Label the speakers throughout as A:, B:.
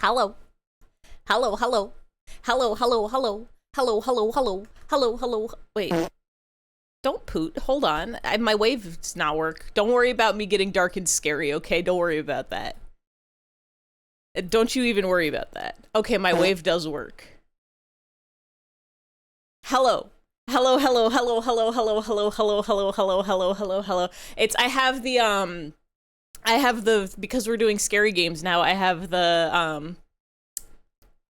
A: Hello. Hello, hello. Hello, hello, hello. Hello, hello, hello. Hello, hello. Wait. Don't poot. Hold on. My wave does not work. Don't worry about me getting dark and scary, okay? Don't worry about that. Don't you even worry about that. Okay, my wave does work. Hello. Hello, hello, hello, hello, hello, hello, hello, hello, hello, hello, hello, hello. Because we're doing scary games now, I have the,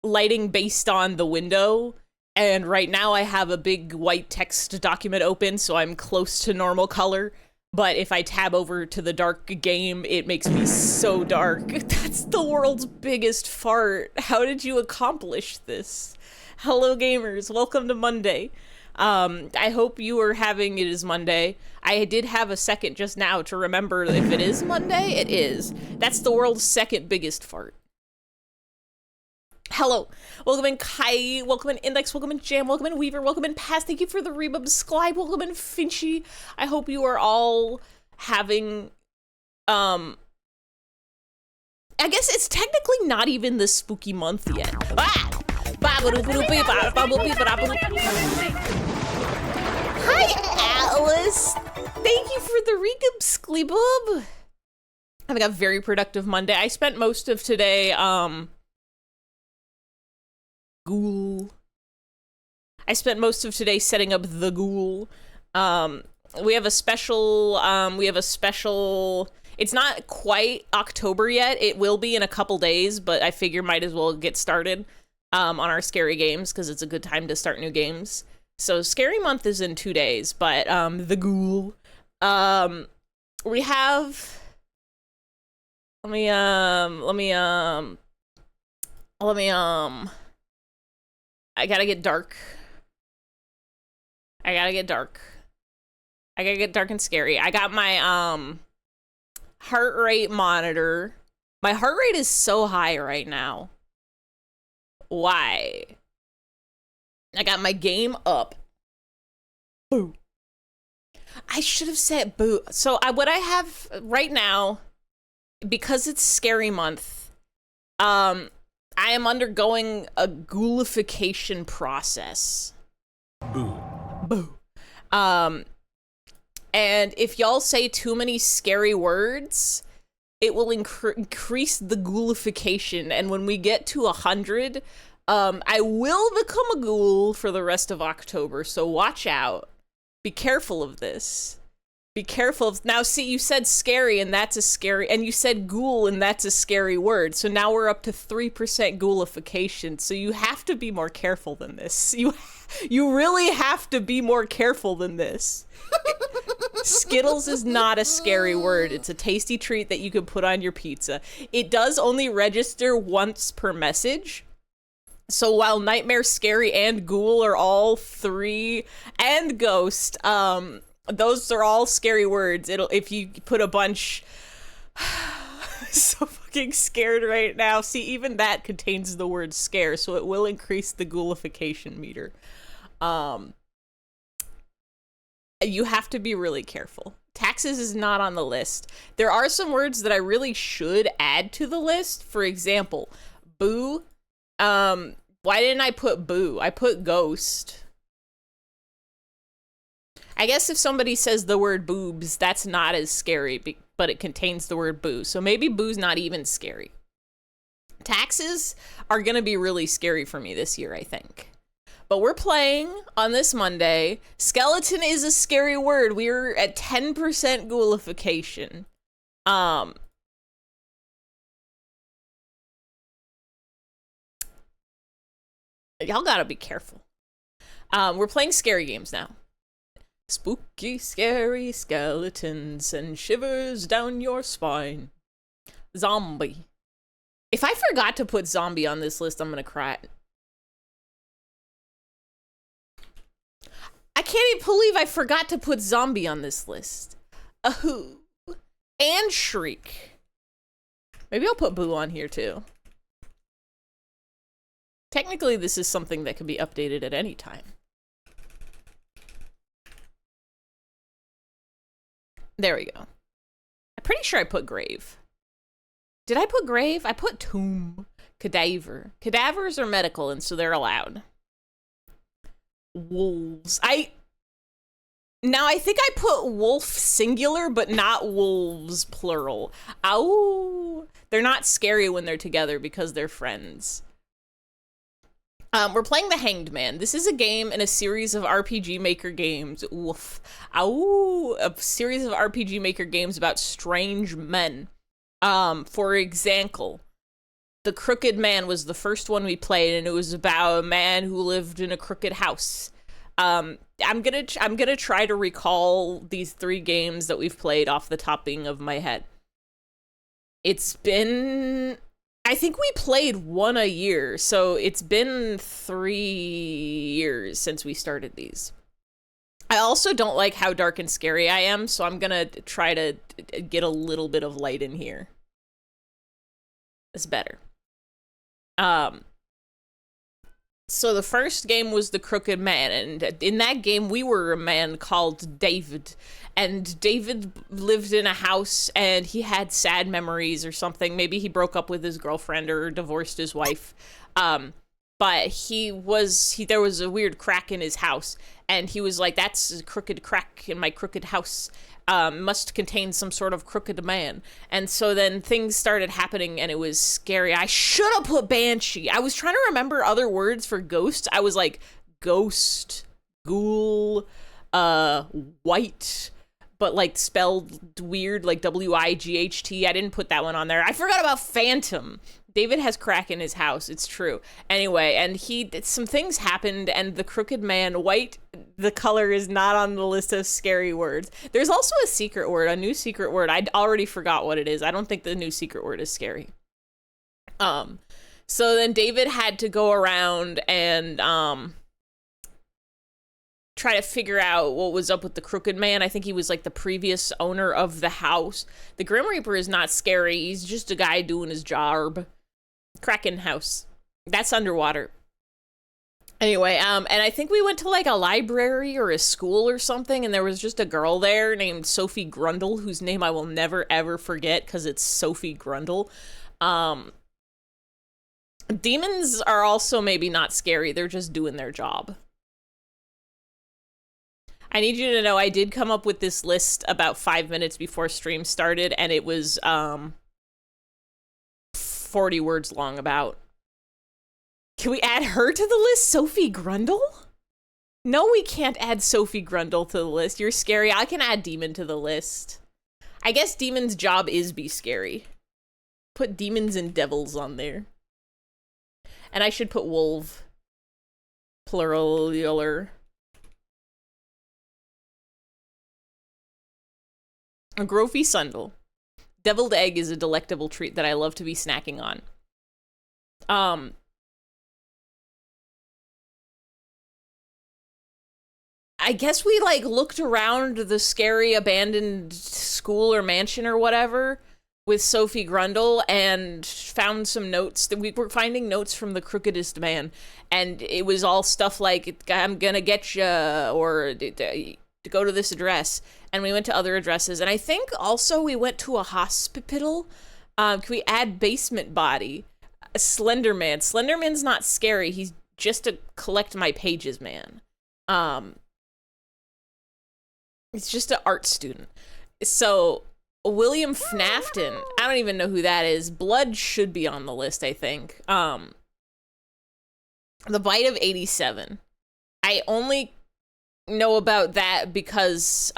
A: lighting based on the window, and right now I have a big white text document open, so I'm close to normal color, but if I tab over to the dark game, it makes me so dark. That's the world's biggest fart. How did you accomplish this? Hello, gamers. Welcome to Monday. I hope you are having it as Monday. I did have a second just now to remember if it is Monday, it is. That's the world's second biggest fart. Hello, welcome in Kai, welcome in Index, welcome in Jam, welcome in Weaver, welcome in Pass, thank you for the rebub Skly, welcome in Finchy. I hope you are all having, I guess it's technically not even the spooky month yet. Ah! Hi, Alice. Thank you for the rebub Skly-bub. Having a very productive Monday. I spent most of today, Ghoul. I spent most of today setting up the Ghoul. We have a special, it's not quite October yet. It will be in a couple days, but I figure might as well get started, on our scary games, because it's a good time to start new games. So scary month is in 2 days, but, the Ghoul, we have, let me, I gotta get dark. I gotta get dark. I gotta get dark and scary. I got my, heart rate monitor. My heart rate is so high right now. Why? I got my game up. Boo. I should have said boo. So what I have right now, because it's scary month, I am undergoing a ghoulification process.
B: Boo.
A: Boo. And if y'all say too many scary words, it will increase the ghoulification. And when we get to 100, I will become a ghoul for the rest of October. So watch out. Be careful of this. Be careful of, now see, you said scary and that's a scary, and you said ghoul and that's a scary word. So now we're up to 3% ghoulification. So you have to be more careful than this. You really have to be more careful than this. Skittles is not a scary word. It's a tasty treat that you can put on your pizza. It does only register once per message. So while Nightmare, Scary, and Ghoul are all three, and Ghost, those are all scary words. If you put a bunch, so fucking scared right now. See, even that contains the word scare, so it will increase the ghoulification meter. You have to be really careful. Taxes is not on the list. There are some words that I really should add to the list. For example, Boo. Why didn't I put boo? I put ghost. I guess if somebody says the word boobs, that's not as scary, but it contains the word boo. So maybe boo's not even scary. Taxes are going to be really scary for me this year, I think. But we're playing on this Monday. Skeleton is a scary word. We're at 10% ghoulification. Y'all gotta be careful. We're playing scary games now. Spooky, scary skeletons and shivers down your spine. Zombie. If I forgot to put zombie on this list, I'm gonna cry. I can't even believe I forgot to put zombie on this list. Ahoo. And shriek. Maybe I'll put boo on here too. Technically, this is something that can be updated at any time. There we go. I'm pretty sure I put grave. Did I put grave? I put tomb. Cadaver. Cadavers are medical, and so they're allowed. Wolves. Now, I think I put wolf singular, but not wolves plural. Ow! They're not scary when they're together because they're friends. We're playing The Hanged Man. This is a game in a series of RPG Maker games. Woof. Ow! A series of RPG Maker games about strange men. For example, The Crooked Man was the first one we played, and it was about a man who lived in a crooked house. I'm gonna try to recall these 3 games that we've played off the topping of my head. It's been... I think we played 1 a year, so it's been 3 years since we started these. I also don't like how dark and scary I am, so I'm gonna try to get a little bit of light in here. It's better. So the first game was The Crooked Man, and in that game we were a man called David, and David lived in a house and he had sad memories or something. Maybe he broke up with his girlfriend or divorced his wife. But there was a weird crack in his house, and he was like, that's a crooked crack in my crooked house. Must contain some sort of crooked man. And so then things started happening and it was scary. I should have put banshee. I was trying to remember other words for ghost. I was like, ghost, ghoul, white, but like spelled weird, like W-I-G-H-T. I didn't put that one on there. I forgot about phantom. David has crack in his house. It's true. Anyway, and some things happened, and the crooked man, white, the color is not on the list of scary words. There's also a secret word, a new secret word. I already forgot what it is. I don't think the new secret word is scary. So then David had to go around and try to figure out what was up with the crooked man. I think he was like the previous owner of the house. The Grim Reaper is not scary. He's just a guy doing his job. Kraken house. That's underwater. Anyway, and I think we went to like a library or a school or something, and there was just a girl there named Sophie Grundle, whose name I will never ever forget because it's Sophie Grundle. Demons are also maybe not scary. They're just doing their job. I need you to know I did come up with this list about 5 minutes before stream started, and it was 40 words long about. Can we add her to the list? Sophie Grundle? No, we can't add Sophie Grundle to the list. You're scary. I can add demon to the list. I guess demon's job is be scary. Put demons and devils on there. And I should put wolf. Pluralular. A Grofy Sundle. Deviled egg is a delectable treat that I love to be snacking on. I guess we like looked around the scary abandoned school or mansion or whatever with Sophie Grundle and found some notes that we were finding notes from the crookedest man, and it was all stuff like, I'm gonna get you, or to go to this address. And we went to other addresses, and I think also we went to a hospital. Can we add basement body? Slender Man. Slender Man's not scary. He's just a collect my pages man. It's just an art student. So William Fnafton, I don't even know who that is. Blood should be on the list, I think. The Bite of 87. I only know about that because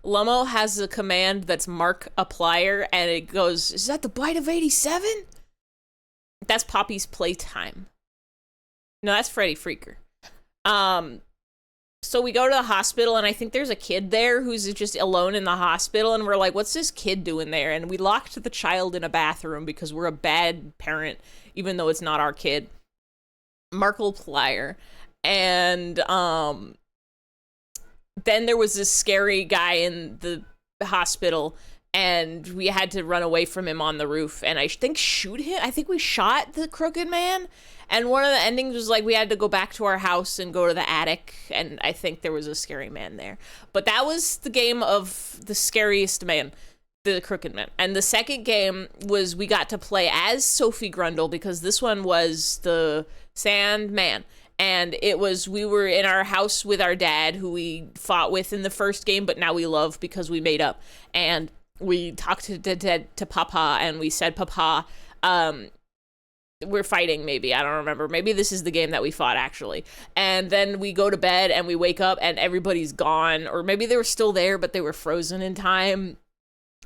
A: Lummo has a command that's Mark Applier, and it goes, is that the Bite of 87? That's Poppy's playtime. No, that's Freddy Freaker. So we go to the hospital, and I think there's a kid there who's just alone in the hospital, and we're like, what's this kid doing there? And we locked the child in a bathroom because we're a bad parent, even though it's not our kid. Markiplier. And then there was this scary guy in the hospital, and we had to run away from him on the roof, and I think shoot him. I think we shot the crooked man, and one of the endings was like we had to go back to our house and go to the attic, and I think there was a scary man there. But that was the game of the scariest man, the crooked man. And the second game was we got to play as Sophie Grundle, because this one was the Sandman. And it was, we were in our house with our dad, who we fought with in the first game, but now we love because we made up. And we talked to Papa, and we said, Papa, we're fighting, maybe. I don't remember. Maybe this is the game that we fought, actually. And then we go to bed, and we wake up, and everybody's gone. Or maybe they were still there, but they were frozen in time.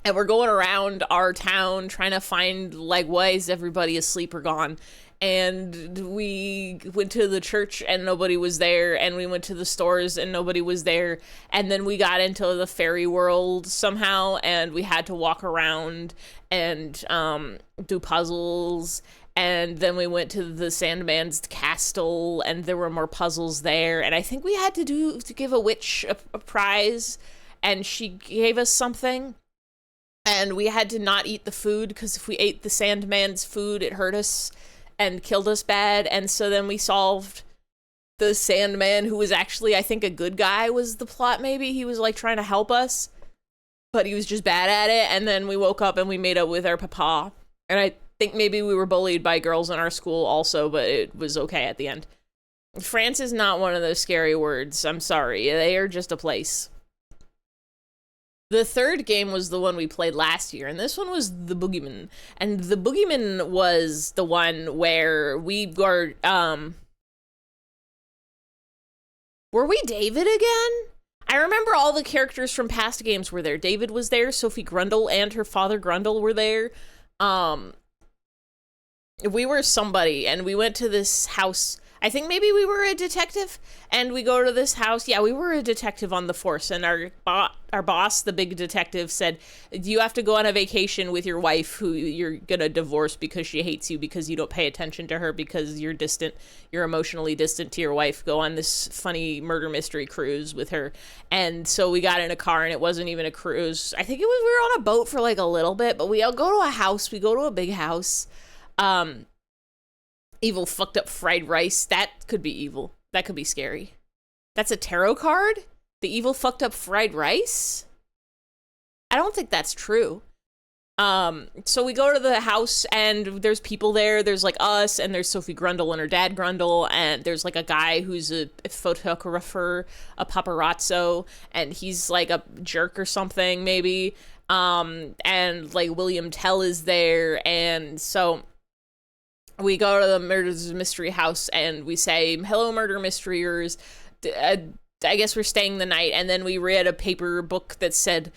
A: And we're going around our town trying to find, like, why is everybody asleep or gone? And we went to the church and nobody was there, and we went to the stores and nobody was there, and then we got into the fairy world somehow, and we had to walk around and do puzzles, and then we went to the Sandman's castle, and there were more puzzles there, and I think we had to give a witch a prize, and she gave us something, and we had to not eat the food, because if we ate the Sandman's food, it hurt us and killed us bad. And so then we solved the Sandman, who was actually, I think, a good guy was the plot. Maybe he was like trying to help us, but he was just bad at it. And then we woke up and we made up with our papa, and I think maybe we were bullied by girls in our school also, but it was okay at the end. France is not one of those scary words. I'm sorry. They are just a place. The third game was the one we played last year, and this one was the Boogeyman. And the Boogeyman was the one where we were we David again? I remember all the characters from past games were there. David was there, Sophie Grundle and her father Grundle were there. We were somebody, and we went to this house. I think maybe we were a detective, and we go to this house. Yeah, we were a detective on the force, and our boss, the big detective, said, you have to go on a vacation with your wife, who you're gonna divorce because she hates you because you don't pay attention to her, because you're emotionally distant to your wife. Go on this funny murder mystery cruise with her. And so we got in a car, and it wasn't even a cruise. I think we were on a boat for like a little bit, but we all go to a house. We go to a big house. Evil fucked up fried rice. That could be evil. That could be scary. That's a tarot card? The evil fucked up fried rice? I don't think that's true. So we go to the house, and there's people there. There's like us, and there's Sophie Grundle and her dad Grundle, and there's like a guy who's a photographer, a paparazzo, and he's like a jerk or something, maybe. And like William Tell is there, and so we go to the murder mystery house, and we say, hello, murder mysteryers. I guess we're staying the night. And then we read a paper book that said,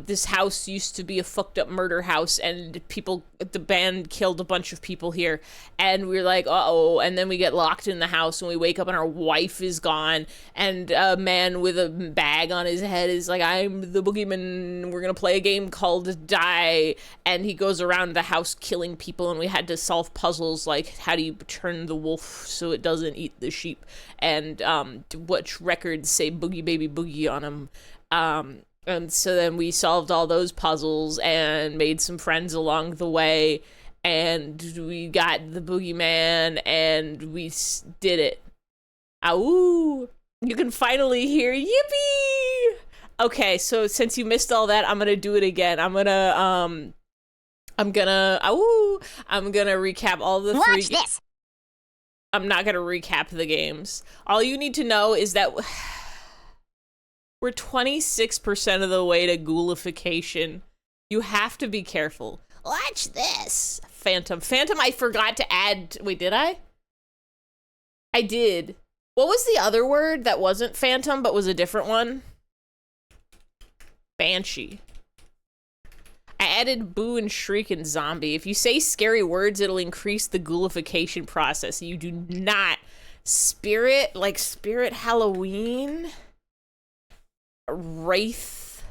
A: this house used to be a fucked up murder house, and the band killed a bunch of people here. And we're like, uh-oh. And then we get locked in the house, and we wake up, and our wife is gone. And a man with a bag on his head is like, I'm the boogeyman. We're going to play a game called Die. And he goes around the house killing people, and we had to solve puzzles like, how do you turn the wolf so it doesn't eat the sheep? And which records say Boogie Baby Boogie on them? And so then we solved all those puzzles and made some friends along the way, and we got the boogeyman, and we did it. Ow! You can finally hear yippee! Okay, so since you missed all that, I'm gonna do it again. I'm gonna I'm gonna recap all the three. Watch this. I'm not gonna recap the games. All you need to know is that we're 26% of the way to ghoulification. You have to be careful. Watch this. Phantom, I forgot to add. Wait, did I? I did. What was the other word that wasn't phantom but was a different one? Banshee. I added boo and shriek and zombie. If you say scary words, it'll increase the ghoulification process. You do not. Spirit, like Spirit Halloween. Wraith.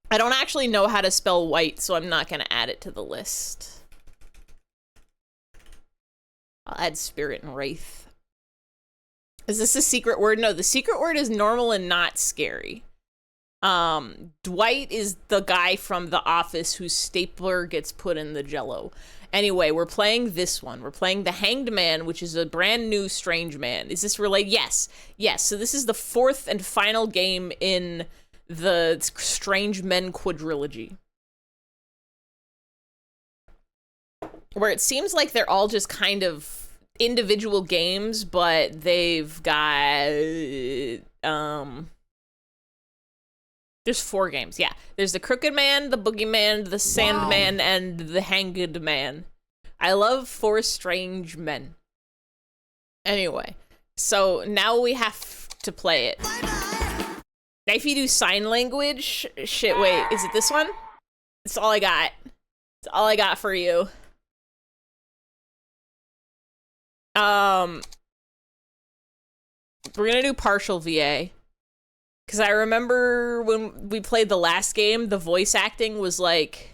A: I don't actually know how to spell white, so I'm not gonna add it to the list. I'll add spirit and wraith. Is this a secret word? No, the secret word is normal and not scary. Dwight is the guy from The Office whose stapler gets put in the jello. Anyway, we're playing this one. We're playing the Hanged Man, which is a brand new Strange Man. Is this related? Yes. Yes, so this is the fourth and final game in the Strange Men quadrilogy. Where it seems like they're all just kind of individual games, but they've got, there's 4 games, yeah. There's the Crooked Man, the Boogeyman, the Sandman, and the Hanged Man. I love 4 Strange Men. Anyway, so now we have to play it. Now if you do sign language, shit, wait, is it this one? That's all I got. That's all I got for you. We're gonna do partial VA. Because I remember when we played the last game, the voice acting was like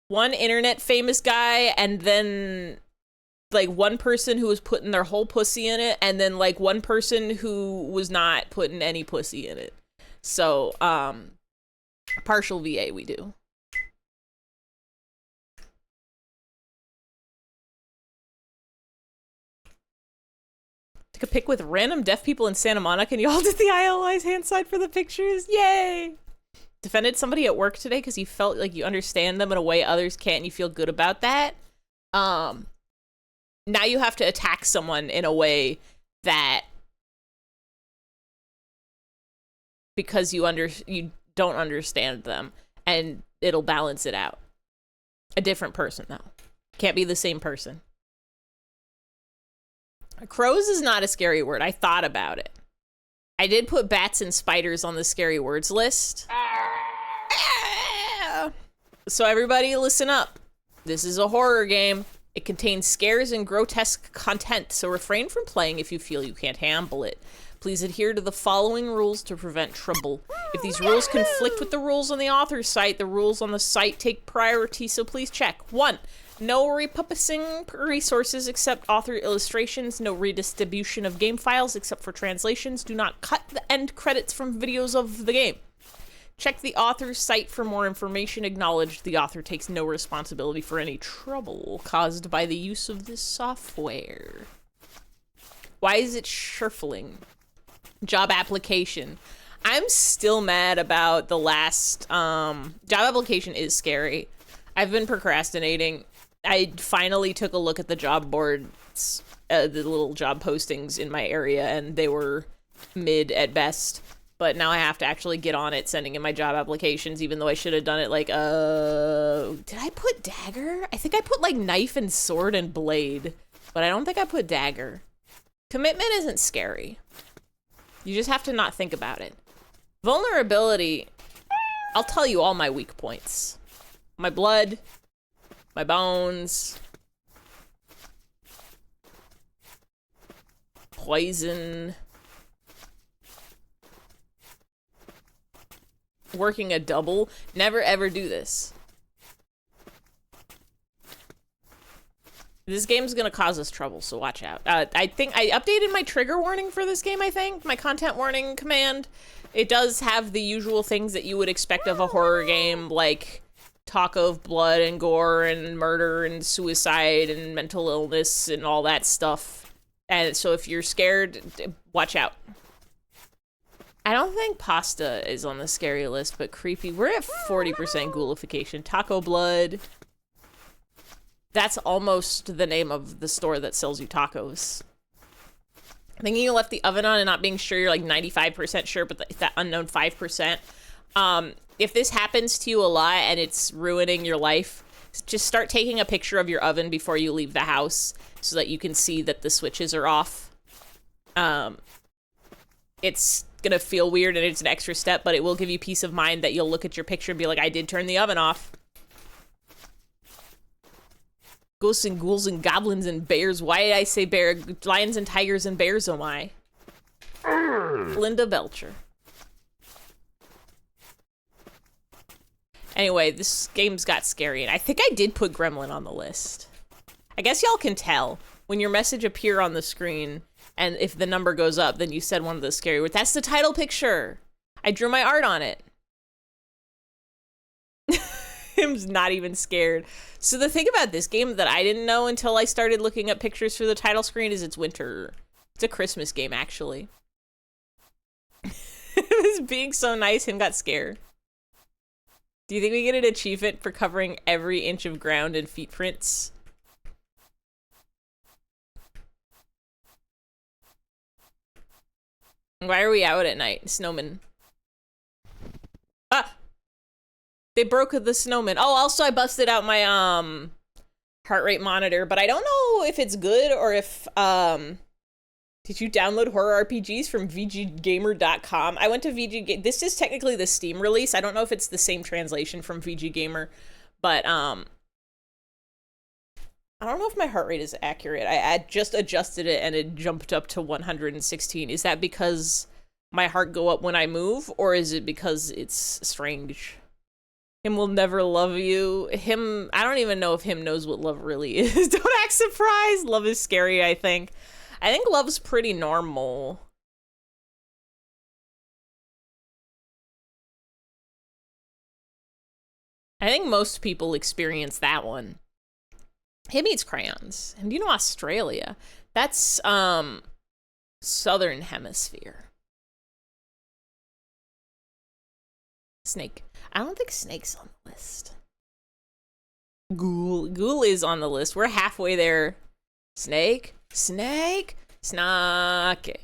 A: one internet famous guy and then like one person who was putting their whole pussy in it and then like one person who was not putting any pussy in it. So, partial VA we do. A pic with random deaf people in Santa Monica and you all did the ILI's hand side for the pictures. Yay! Defended somebody at work today because you felt like you understand them in a way others can't and you feel good about that. Now you have to attack someone in a way that because you don't understand them and it'll balance it out. A different person though. Can't be the same person. Crows is not a scary word. I thought about it. I did put bats and spiders on the scary words list. So everybody listen up. This is a horror game. It contains scares and grotesque content, so refrain from playing if you feel you can't handle it. Please adhere to the following rules to prevent trouble. If these rules conflict with the rules on the author's site, the rules on the site take priority, so please check. 1. No repurposing resources except author illustrations. No redistribution of game files except for translations. Do not cut the end credits from videos of the game. Check the author's site for more information. Acknowledge the author takes no responsibility for any trouble caused by the use of this software. Why is it shuffling? Job application. I'm still mad about the last, job application is scary. I've been procrastinating. I finally took a look at the job boards, the little job postings in my area, and they were mid at best. But now I have to actually get on it, sending in my job applications, even though I should have done it like, did I put dagger? I think I put like knife and sword and blade, but I don't think I put dagger. Commitment isn't scary. You just have to not think about it. Vulnerability, I'll tell you all my weak points. My blood, my bones, poison, working a double. Never ever do this. This game's gonna cause us trouble, so watch out. I think I updated my trigger warning for this game, I think. My content warning command. It does have the usual things that you would expect of a horror game, like talk of blood and gore and murder and suicide and mental illness and all that stuff. And so if you're scared, watch out. I don't think pasta is on the scary list, but creepy. We're at 40% ghoulification. Taco blood. That's almost the name of the store that sells you tacos. Thinking you left the oven on and not being sure, you're like 95% sure, but that unknown 5%. If this happens to you a lot and it's ruining your life, just start taking a picture of your oven before you leave the house so that you can see that the switches are off. It's gonna feel weird and it's an extra step, but it will give you peace of mind that you'll look at your picture and be like, I did turn the oven off. Ghosts and ghouls and goblins and bears. Why did I say bear? Lions and tigers and bears, oh my. Linda Belcher. Anyway, this game's got scary, and I think I did put Gremlin on the list. I guess y'all can tell when your message appear on the screen, and if the number goes up, then you said one of the scary words. That's the title picture. I drew my art on it. Him's not even scared. So the thing about this game that I didn't know until I started looking up pictures for the title screen is it's winter. It's a Christmas game, actually. It was being so nice, him got scared. Do you think we get an achievement for covering every inch of ground in feet prints? Why are we out at night? Snowman. Ah! They broke the snowman. Oh, also I busted out my heart rate monitor, but I don't know if it's good or if did you download horror RPGs from vggamer.com? I went to VG. This is technically the Steam release. I don't know if it's the same translation from VG Gamer, but I don't know if my heart rate is accurate. I just adjusted it and it jumped up to 116. Is that because my heart go up when I move, or is it because it's strange? Him will never love you. Him, I don't even know if him knows what love really is. Don't act surprised. Love is scary, I think. I think love's pretty normal. I think most people experience that one. Him eats crayons. And do you know Australia? That's, Southern Hemisphere. Snake. I don't think Snake's on the list. Ghoul. Ghoul is on the list. We're halfway there. Snake. Snake. Snake.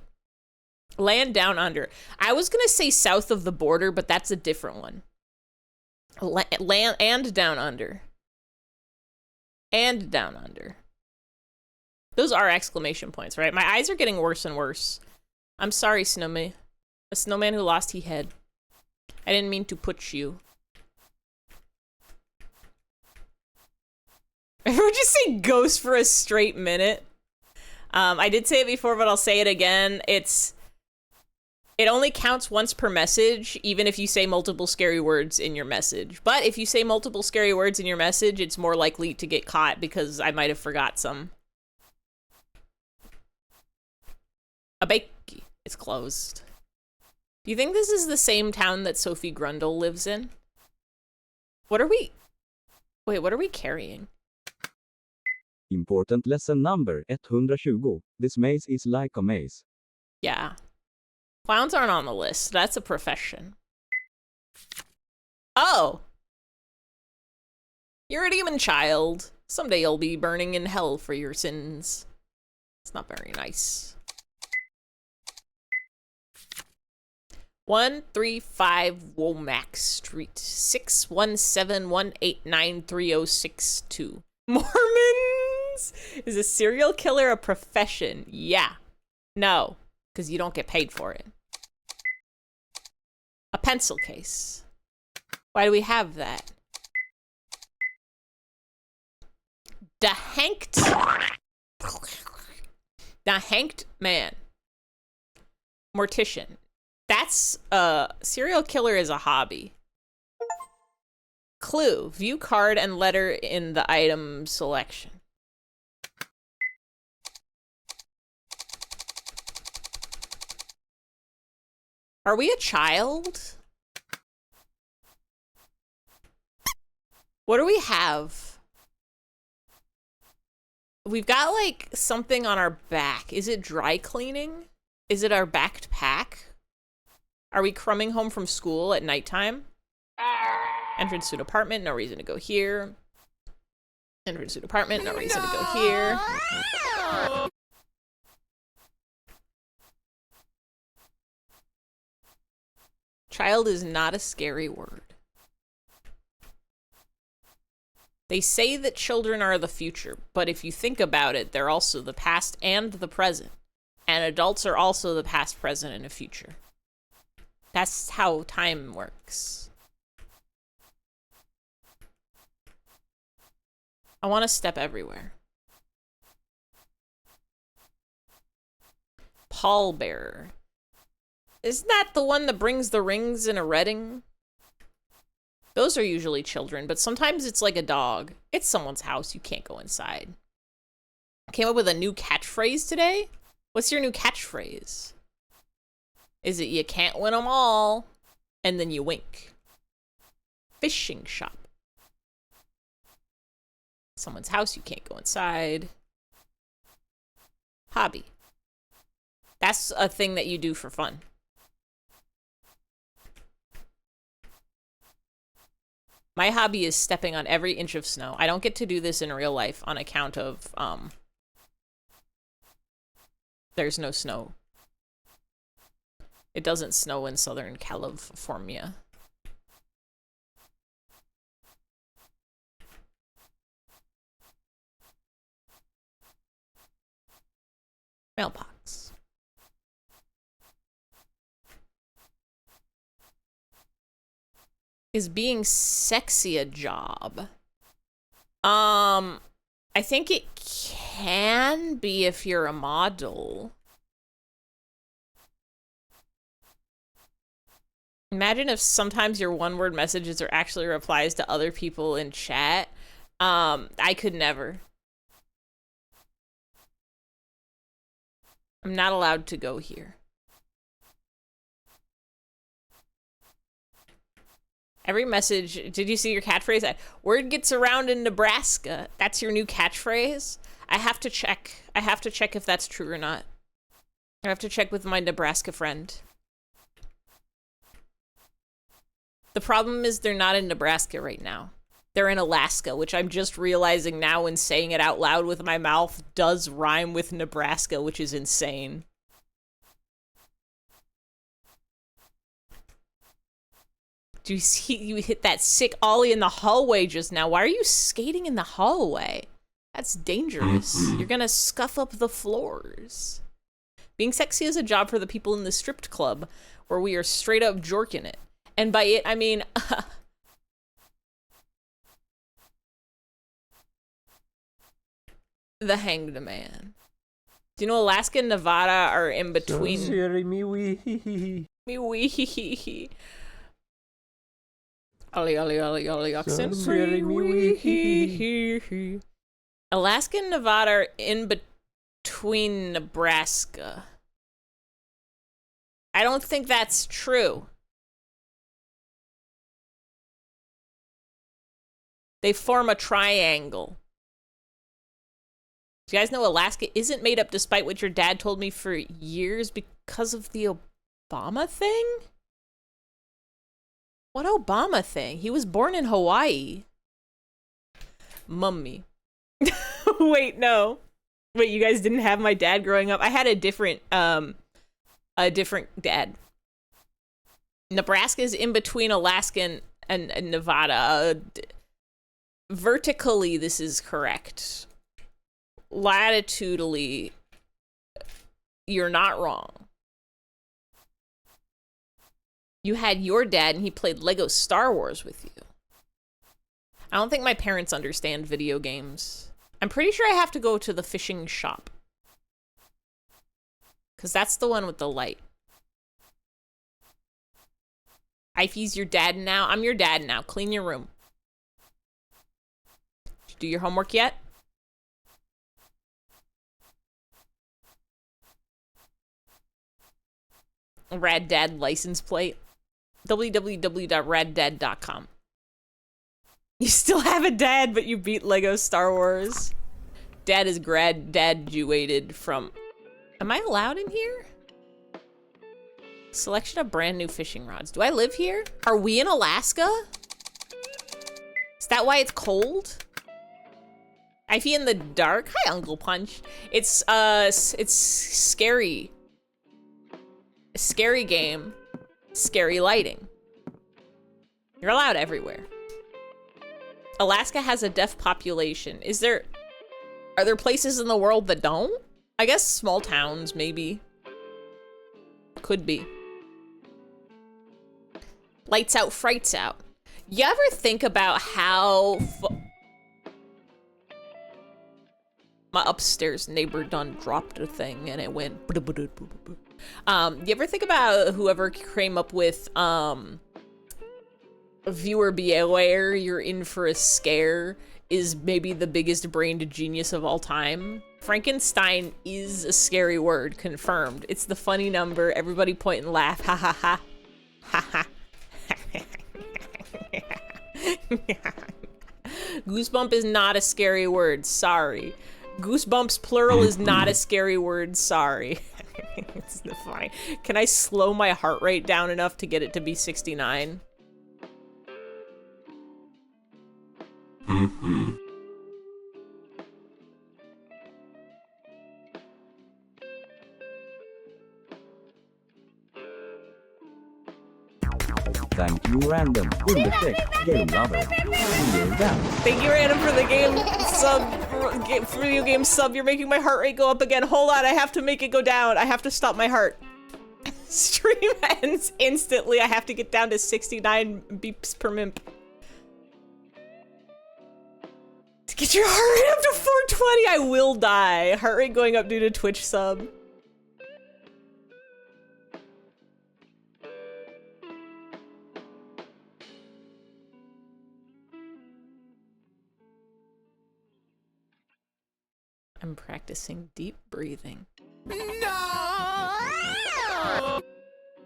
A: Land Down Under. I was gonna say South of the Border, but that's a different one. Land and Down Under. And Down Under. Those are exclamation points, right? My eyes are getting worse and worse. I'm sorry, Snowman. A snowman who lost his head. I didn't mean to put you. We're just saying ghost for a straight minute. I did say it before, but I'll say it again. It only counts once per message, even if you say multiple scary words in your message. But if you say multiple scary words in your message, it's more likely to get caught because I might have forgot some. A bakey. It's closed. Do you think this is the same town that Sophie Grundle lives in? What are we... Wait, what are we carrying?
B: Important lesson number 120. This maze is like a maze.
A: Yeah. Clowns aren't on the list. That's a profession. Oh! You're a demon child. Someday you'll be burning in hell for your sins. It's not very nice. 135 Womack Street, 617-189-3062. Mormons! Is a serial killer a profession? Yeah. No, because you don't get paid for it. A pencil case. Why do we have that? The hanked man. Mortician. That's serial killer is a hobby. Clue. View card and letter in the item selection. Are we a child? What do we have? We've got like something on our back. Is it dry cleaning? Is it our backpack? Are we crumbing home from school at nighttime? Entrance to an apartment, no reason to go here. Entrance to an apartment, no reason to go here. Child is not a scary word. They say that children are the future, but if you think about it, they're also the past and the present. And adults are also the past, present, and the future. That's how time works. I want to step everywhere. Pallbearer. Isn't that the one that brings the rings in a Reading? Those are usually children, but sometimes it's like a dog. It's someone's house. You can't go inside. Came up with a new catchphrase today? What's your new catchphrase? Is it you can't win them all, and then you wink? Fishing shop. Someone's house, you can't go inside. Hobby. That's a thing that you do for fun. My hobby is stepping on every inch of snow. I don't get to do this in real life on account of, there's no snow. It doesn't snow in Southern California. Mailbox. Is being sexy a job? I think it can be if you're a model. Imagine if sometimes your one-word messages are actually replies to other people in chat. I could never. I'm not allowed to go here. Every message, did you see your catchphrase? Word gets around in Nebraska. That's your new catchphrase? I have to check. I have to check if that's true or not. I have to check with my Nebraska friend. The problem is they're not in Nebraska right now. They're in Alaska, which I'm just realizing now when saying it out loud with my mouth does rhyme with Nebraska, which is insane. Do you see you hit that sick ollie in the hallway just now? Why are you skating in the hallway? That's dangerous. You're gonna scuff up the floors. Being sexy is a job for the people in the stripped club, where we are straight up jorking it. And by it, I mean... the Hanged Man. Do you know Alaska and Nevada are in between? Me wee. Ollie, oxen. Alaska and Nevada are in between Nebraska. I don't think that's true. They form a triangle. Do you guys know Alaska isn't made up despite what your dad told me for years because of the Obama thing? What Obama thing? He was born in Hawaii. Mummy. Wait, no. Wait, you guys didn't have my dad growing up? I had a different dad. Nebraska is in between Alaska and Nevada. Vertically, this is correct. Latitudinally, you're not wrong. You had your dad and he played Lego Star Wars with you. I don't think my parents understand video games. I'm pretty sure I have to go to the fishing shop. Because that's the one with the light. Ify's your dad now? I'm your dad now. Clean your room. Did you do your homework yet? Rad Dad license plate. www.raddad.com. You still have a dad, but you beat Lego Star Wars. Dad is graduated from... Am I allowed in here? Selection of brand new fishing rods. Do I live here? Are we in Alaska? Is that why it's cold? Ivy in the dark? Hi, Uncle Punch. It's scary. A scary game. Scary lighting. You're allowed everywhere. Alaska has a deaf population. Are there places in the world that don't? I guess small towns, maybe. Could be. Lights out, frights out. You ever think about how my upstairs neighbor done dropped a thing and it went you ever think about whoever came up with viewer beware, you're in for a scare is maybe the biggest brained genius of all time? Frankenstein is a scary word, confirmed. It's the funny number, everybody point and laugh, ha ha ha. Ha ha. Goosebump is not a scary word, sorry. Goosebumps plural is not a scary word, sorry. It's funny. Can I slow my heart rate down enough to get it to be 69?
B: Thank you, random. Game lover.
A: Thank you, random, for the game sub. For video game sub. You're making my heart rate go up again. Hold on, I have to make it go down. I have to stop my heart. Stream ends instantly. I have to get down to 69 beeps per minute. To get your heart rate up to 420, I will die. Heart rate going up due to Twitch sub. I'm practicing deep breathing. No!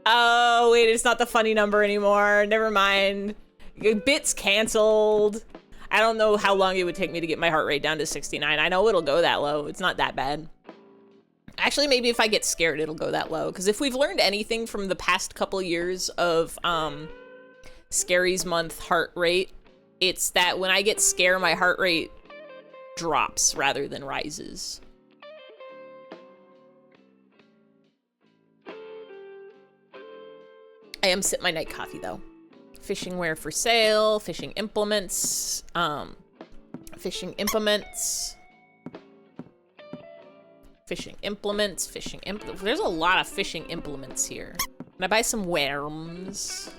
A: Oh, wait, it's not the funny number anymore. Never mind. Bit's canceled. I don't know how long it would take me to get my heart rate down to 69. I know it'll go that low. It's not that bad. Actually, maybe if I get scared, it'll go that low. Because if we've learned anything from the past couple years of Scary's Month heart rate, it's that when I get scared, my heart rate drops rather than rises. I am sipping my night coffee though. Fishing wear for sale, fishing implements, fishing implements. There's a lot of fishing implements here. Can I buy some worms?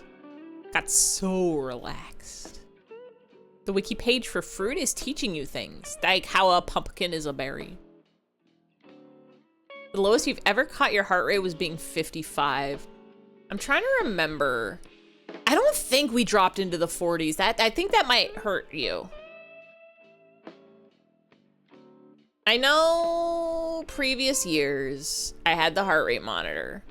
A: Got so relaxed. The wiki page for fruit is teaching you things, like how a pumpkin is a berry. The lowest you've ever caught your heart rate was being 55. I'm trying to remember. I don't think we dropped into the 40s. I think that might hurt you. I know previous years I had the heart rate monitor.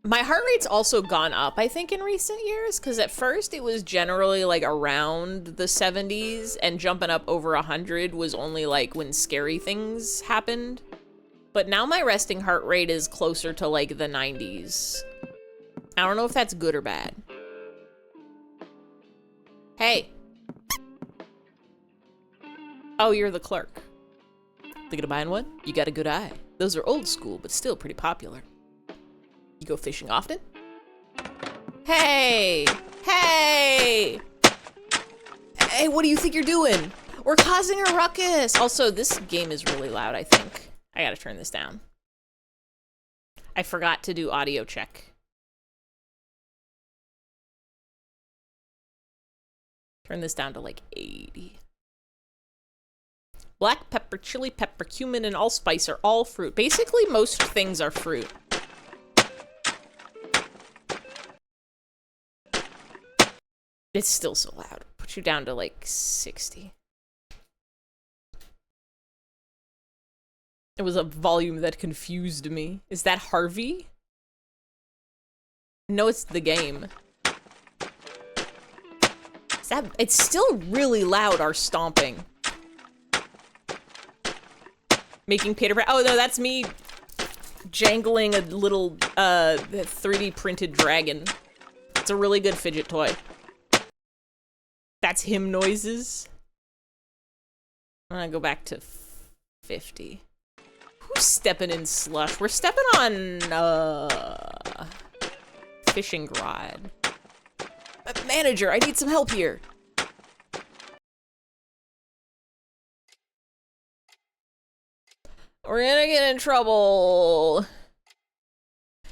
A: My heart rate's also gone up, I think, in recent years, because at first it was generally like around the 70s, and jumping up over 100 was only like when scary things happened. But now my resting heart rate is closer to like the 90s. I don't know if that's good or bad. Hey. Oh, you're the clerk. Thinking of buying one? You got a good eye. Those are old school, but still pretty popular. You go fishing often? Hey! Hey! Hey, what do you think you're doing? We're causing a ruckus! Also, this game is really loud, I think. I gotta turn this down. I forgot to do audio check. Turn this down to like 80. Black pepper, chili pepper, cumin, and allspice are all fruit. Basically, most things are fruit. It's still so loud. Put you down to like 60. It was a volume that confused me. Is that Harvey? No, it's the game. Is that, it's still really loud, our stomping. Making Peter. Oh no, that's me jangling a little 3D printed dragon. It's a really good fidget toy. That's him noises. I'm gonna go back to 50. Who's stepping in slush? We're stepping on fishing rod. Manager, I need some help here. We're gonna get in trouble.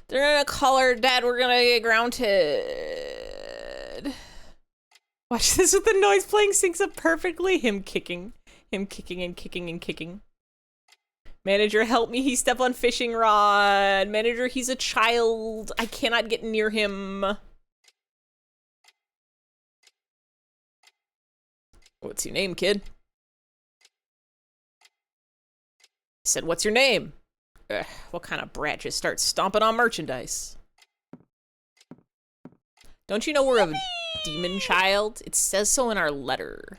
A: They're gonna call our dad. We're gonna get grounded. Watch this with the noise playing syncs up perfectly. Him kicking and kicking and kicking. Manager, help me. He stepped on fishing rod. Manager, he's a child. I cannot get near him. What's your name, kid? He said, what's your name? Ugh, what kind of brat just starts stomping on merchandise? Don't you know we're a demon child? It says so in our letter.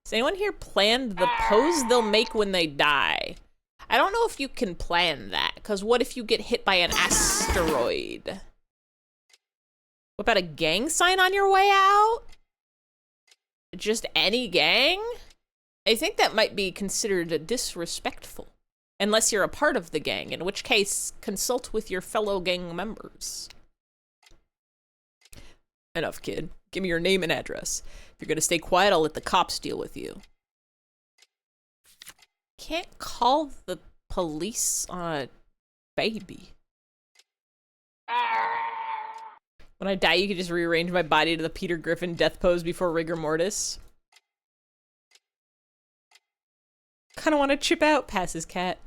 A: Has anyone here planned the pose they'll make when they die? I don't know if you can plan that, because what if you get hit by an asteroid? What about a gang sign on your way out? Just any gang? I think that might be considered disrespectful. Unless you're a part of the gang, in which case, consult with your fellow gang members. Enough, kid. Give me your name and address. If you're gonna stay quiet, I'll let the cops deal with you. Can't call the police on a baby. When I die, you can just rearrange my body to the Peter Griffin death pose before rigor mortis. Kinda wanna chip out, passes cat.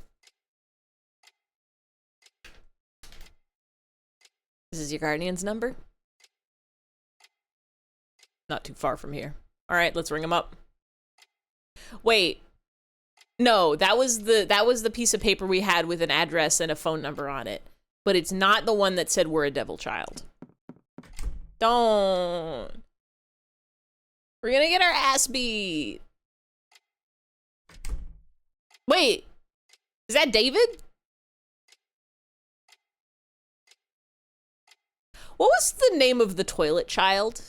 A: This is your guardian's number? Not too far from here. Alright, let's ring him up. Wait. No, that was the piece of paper we had with an address and a phone number on it. But it's not the one that said we're a devil child. Don't. We're gonna get our ass beat. Wait. Is that David? What was the name of the toilet child?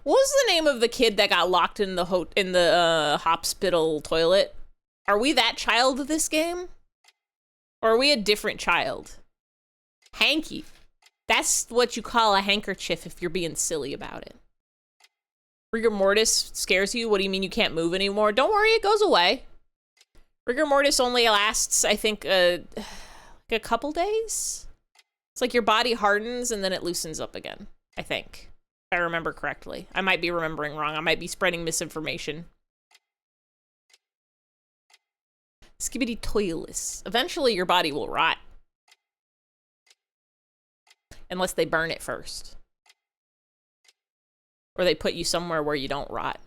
A: What was the name of the kid that got locked in the hospital toilet? Are we that child of this game? Or are we a different child? Hanky. That's what you call a handkerchief if you're being silly about it. Rigor mortis scares you? What do you mean you can't move anymore? Don't worry, it goes away. Rigor mortis only lasts, I think, like a couple days? It's like your body hardens and then it loosens up again, I think. If I remember correctly. I might be remembering wrong. I might be spreading misinformation. Skibbity toilets. Eventually your body will rot. Unless they burn it first. Or they put you somewhere where you don't rot.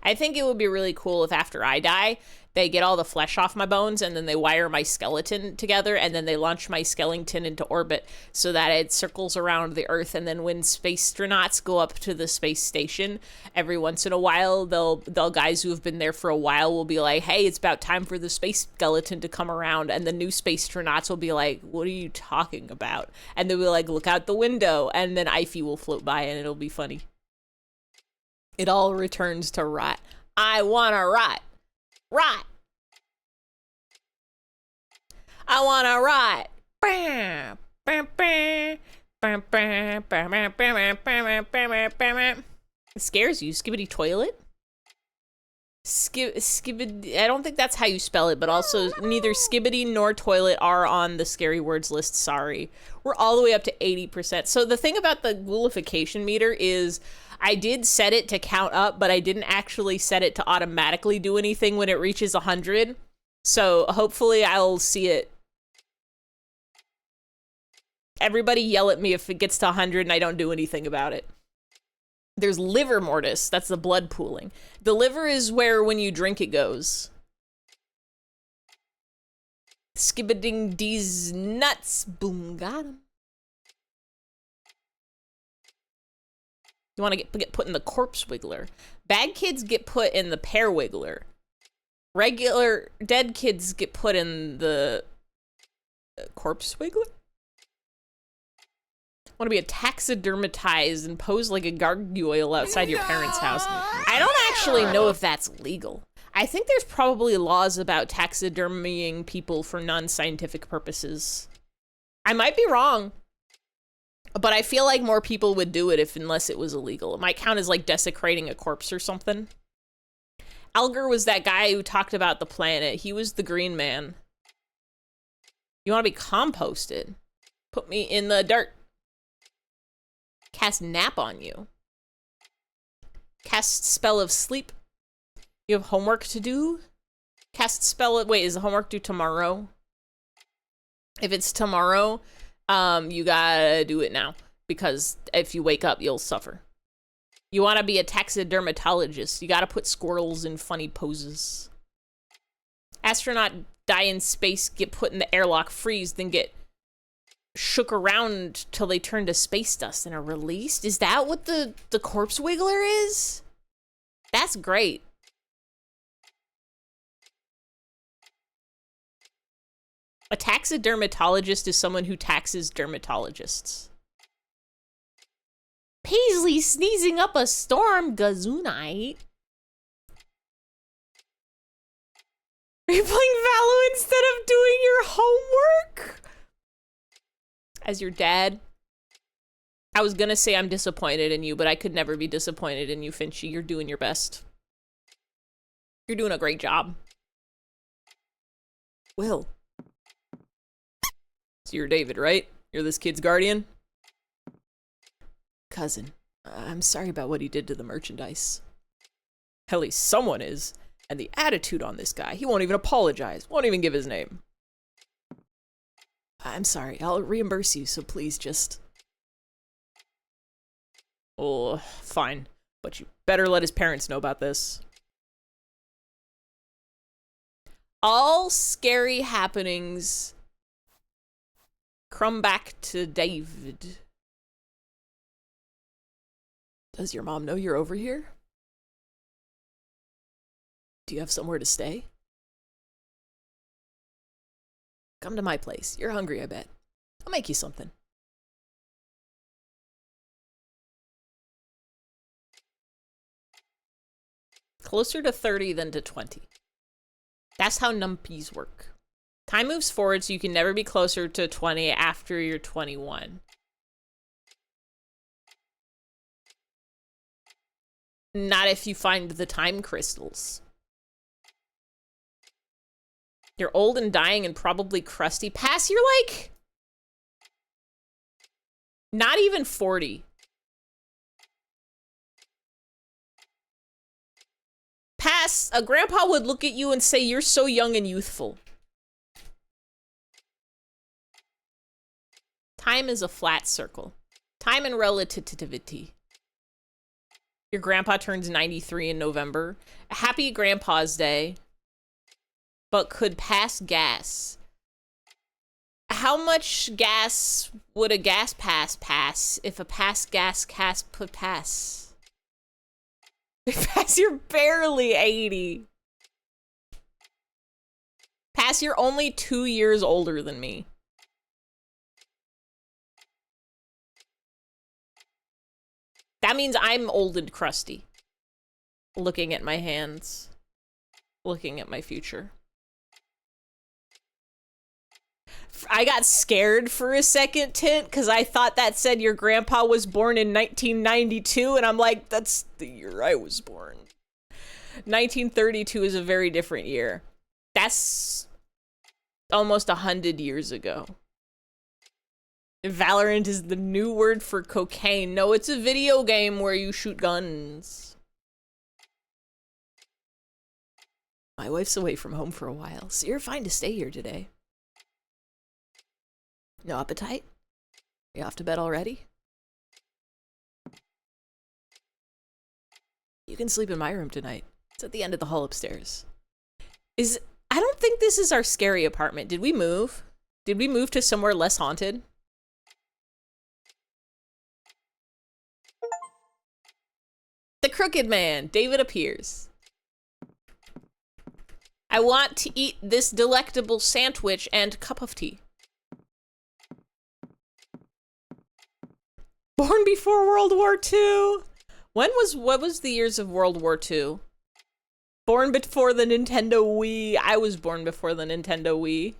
A: I think it would be really cool if after I die, they get all the flesh off my bones and then they wire my skeleton together and then they launch my skeleton into orbit so that it circles around the Earth, and then when space astronauts go up to the space station, every once in a while, they'll guys who have been there for a while will be like, hey, it's about time for the space skeleton to come around, and the new space astronauts will be like, what are you talking about? And they'll be like, look out the window, and then Ify will float by and it'll be funny. It all returns to rot. I wanna rot. Rot. I wanna rot. It scares you. Skibbity toilet? Skibbity. I don't think that's how you spell it, but also neither skibbity nor toilet are on the scary words list. Sorry. We're all the way up to 80%. So the thing about the ghoulification meter is I did set it to count up, but I didn't actually set it to automatically do anything when it reaches 100. So hopefully I'll see it. Everybody yell at me if it gets to 100 and I don't do anything about it. There's liver mortis. That's the blood pooling. The liver is where when you drink it goes. Skibbiding these nuts. Boom, got him. You want to get put in the corpse wiggler. Bad kids get put in the pear wiggler. Regular dead kids get put in the corpse wiggler? Want to be a taxidermatized and pose like a gargoyle outside your parents' house. I don't actually know if that's legal. I think there's probably laws about taxidermying people for non-scientific purposes. I might be wrong, but I feel like more people would do it unless it was illegal. It might count as like desecrating a corpse or something. Alger was that guy who talked about the planet. He was the green man. You want to be composted? Put me in the dirt. Cast nap on you. Cast spell of sleep. You have homework to do. Cast spell of, wait, is the homework due tomorrow? If it's tomorrow, you gotta do it now. Because if you wake up, you'll suffer. You want to be a taxidermatologist. You gotta put squirrels in funny poses. Astronaut die in space, get put in the airlock, freeze, then get shook around till they turn to space dust and are released? Is that what the corpse wiggler is? That's great. A taxidermatologist is someone who taxes dermatologists. Paisley sneezing up a storm, Gazoonite. Are you playing Valo instead of doing your homework? As your dad, I was gonna say I'm disappointed in you, but I could never be disappointed in you, Finchy. You're doing your best. You're doing a great job. Will. So you're David, right? You're this kid's guardian? Cousin, I'm sorry about what he did to the merchandise. At least someone is. And the attitude on this guy, he won't even apologize, won't even give his name. I'm sorry, I'll reimburse you, so please just... Oh, fine. But you better let his parents know about this. All scary happenings come back to David. Does your mom know you're over here? Do you have somewhere to stay? Come to my place. You're hungry, I bet. I'll make you something. Closer to 30 than to 20. That's how numpies work. Time moves forward, so you can never be closer to 20 after you're 21. Not if you find the time crystals. You're old and dying and probably crusty. Pass, you're like... not even 40. Pass, a grandpa would look at you and say you're so young and youthful. Time is a flat circle. Time and relativity. Your grandpa turns 93 in November. Happy Grandpa's Day. But could pass gas. How much gas would a gas pass if a pass gas cast could pass? Pass, you're barely 80. Pass, you're only 2 years older than me. That means I'm old and crusty. Looking at my hands. Looking at my future. I got scared for a second, Tint, because I thought that said your grandpa was born in 1992, and I'm like, that's the year I was born. 1932 is a very different year. That's almost 100 years ago. Valorant is the new word for cocaine. No, it's a video game where you shoot guns. My wife's away from home for a while, so you're fine to stay here today. No appetite? You off to bed already? You can sleep in my room tonight. It's at the end of the hall upstairs. I don't think this is our scary apartment. Did we move? Did we move to somewhere less haunted? The Crooked Man, David appears. I want to eat this delectable sandwich and cup of tea. Born before World War II. What was the years of World War II? Born before the Nintendo Wii. I was born before the Nintendo Wii.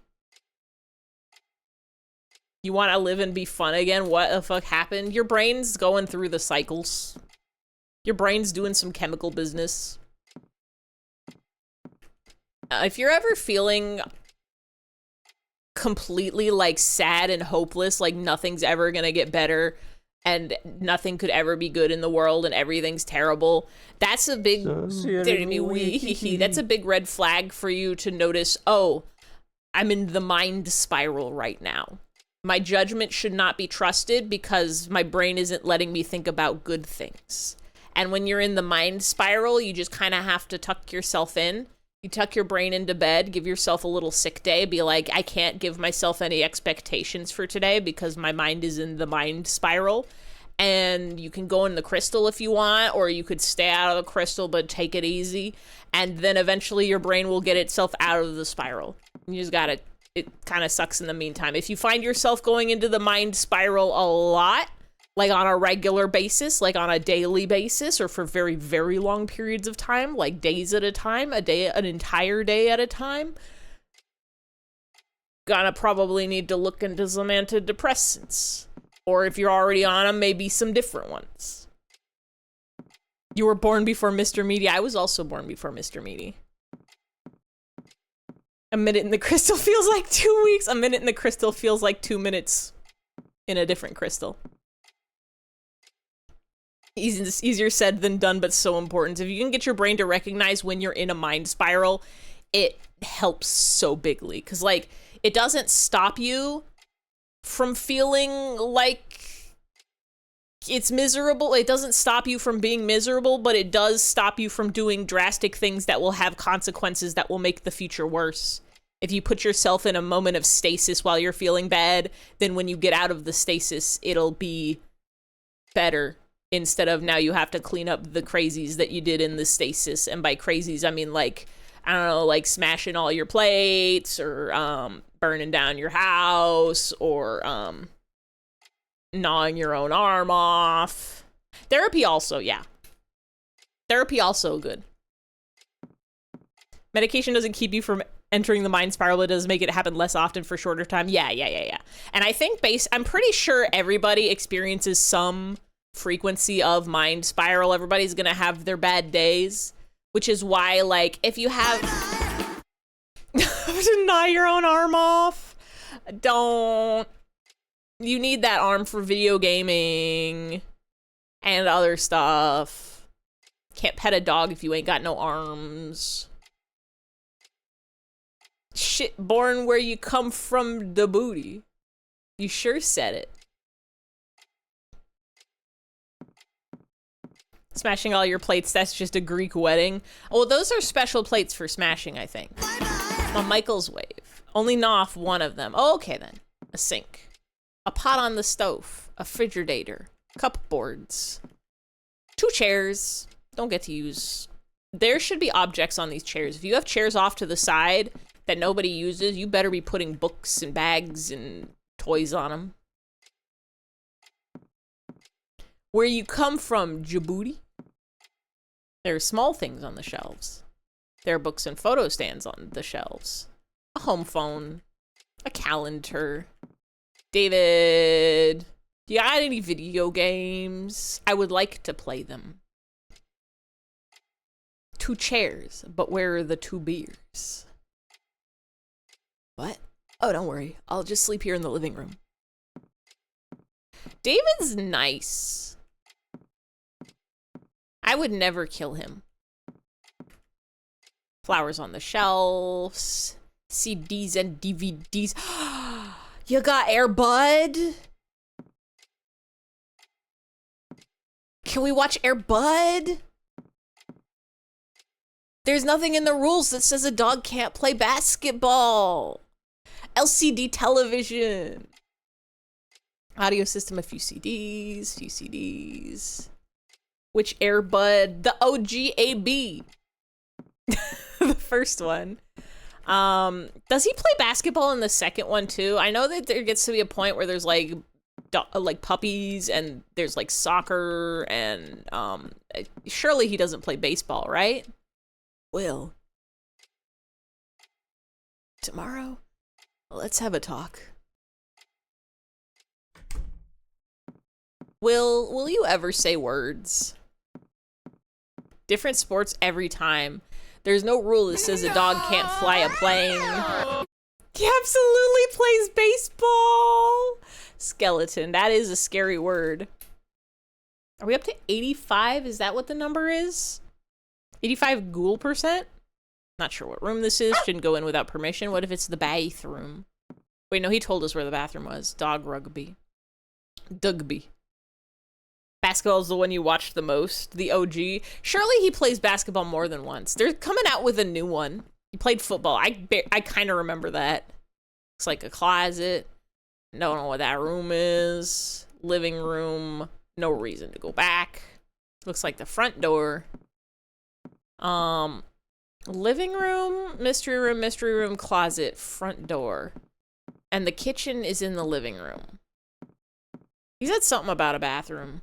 A: You want to live and be fun again? What the fuck happened? Your brain's going through the cycles. Your brain's doing some chemical business. If you're ever feeling completely like sad and hopeless, like nothing's ever gonna get better and nothing could ever be good in the world and everything's terrible, that's a big that's a big red flag for you to notice, oh, I'm in the mind spiral right now. My judgment should not be trusted because my brain isn't letting me think about good things. And when you're in the mind spiral, you just kind of have to tuck yourself in. You tuck your brain into bed, give yourself a little sick day, be like, I can't give myself any expectations for today because my mind is in the mind spiral. And you can go in the crystal if you want, or you could stay out of the crystal but take it easy. And then eventually your brain will get itself out of the spiral. You just gotta, it kind of sucks in the meantime. If you find yourself going into the mind spiral a lot, like on a regular basis, like on a daily basis, or for very, very long periods of time, like days at a time, an entire day at a time, gonna probably need to look into some antidepressants. Or if you're already on them, maybe some different ones. You were born before Mr. Meaty. I was also born before Mr. Meaty. A minute in the crystal feels like 2 weeks. A minute in the crystal feels like 2 minutes in a different crystal. Easier said than done, but so important. If you can get your brain to recognize when you're in a mind spiral, it helps so bigly. Because, like, it doesn't stop you from feeling like it's miserable. It doesn't stop you from being miserable, but it does stop you from doing drastic things that will have consequences that will make the future worse. If you put yourself in a moment of stasis while you're feeling bad, then when you get out of the stasis, it'll be better. Instead of now you have to clean up the crazies that you did in the stasis. And by crazies, I mean, like, I don't know, like smashing all your plates or burning down your house or gnawing your own arm off. Therapy also, yeah. Therapy also good. Medication doesn't keep you from entering the mind spiral, but it does make it happen less often for shorter time. Yeah. And I think I'm pretty sure everybody experiences some frequency of mind spiral. Everybody's gonna have their bad days, which is why, like, if you have to gnaw your own arm off, don't. You need that arm for video gaming and other stuff. Can't pet a dog if you ain't got no arms. Shit born where you come from the booty. You sure said it. Smashing all your plates, that's just a Greek wedding. Oh, those are special plates for smashing, I think. A Michael's wave. Only gnaw off one of them. Oh, okay then. A sink. A pot on the stove. A refrigerator. Cupboards. 2 chairs. Don't get to use. There should be objects on these chairs. If you have chairs off to the side that nobody uses, you better be putting books and bags and toys on them. Where you come from, Djibouti? There are small things on the shelves. There are books and photo stands on the shelves. A home phone. A calendar. David, do you got any video games? I would like to play them. 2 chairs, but where are the 2 beers? What? Oh, don't worry. I'll just sleep here in the living room. David's nice. I would never kill him. Flowers on the shelves. CDs and DVDs. You got Air Bud? Can we watch Air Bud? There's nothing in the rules that says a dog can't play basketball. LCD television. Audio system, a few CDs. Which Air Bud? The OGAB. The first one. Does he play basketball in the second one too? I know that there gets to be a point where there's like puppies and there's like soccer and surely he doesn't play baseball, right? Will. Tomorrow, let's have a talk. Will you ever say words? Different sports every time. There's no rule that says a dog can't fly a plane. He absolutely plays baseball. Skeleton. That is a scary word. Are we up to 85? Is that what the number is? 85 ghoul %? Not sure what room this is. Shouldn't go in without permission. What if it's the bathroom? Wait, no, he told us where the bathroom was. Dog rugby. Dugby. Basketball is the one you watched the most, the OG. Surely he plays basketball more than once. They're coming out with a new one. He played football. I kind of remember that. Looks like a closet. Don't know what that room is. Living room. No reason to go back. Looks like the front door. Living room, mystery room, closet, front door. And the kitchen is in the living room. He said something about a bathroom.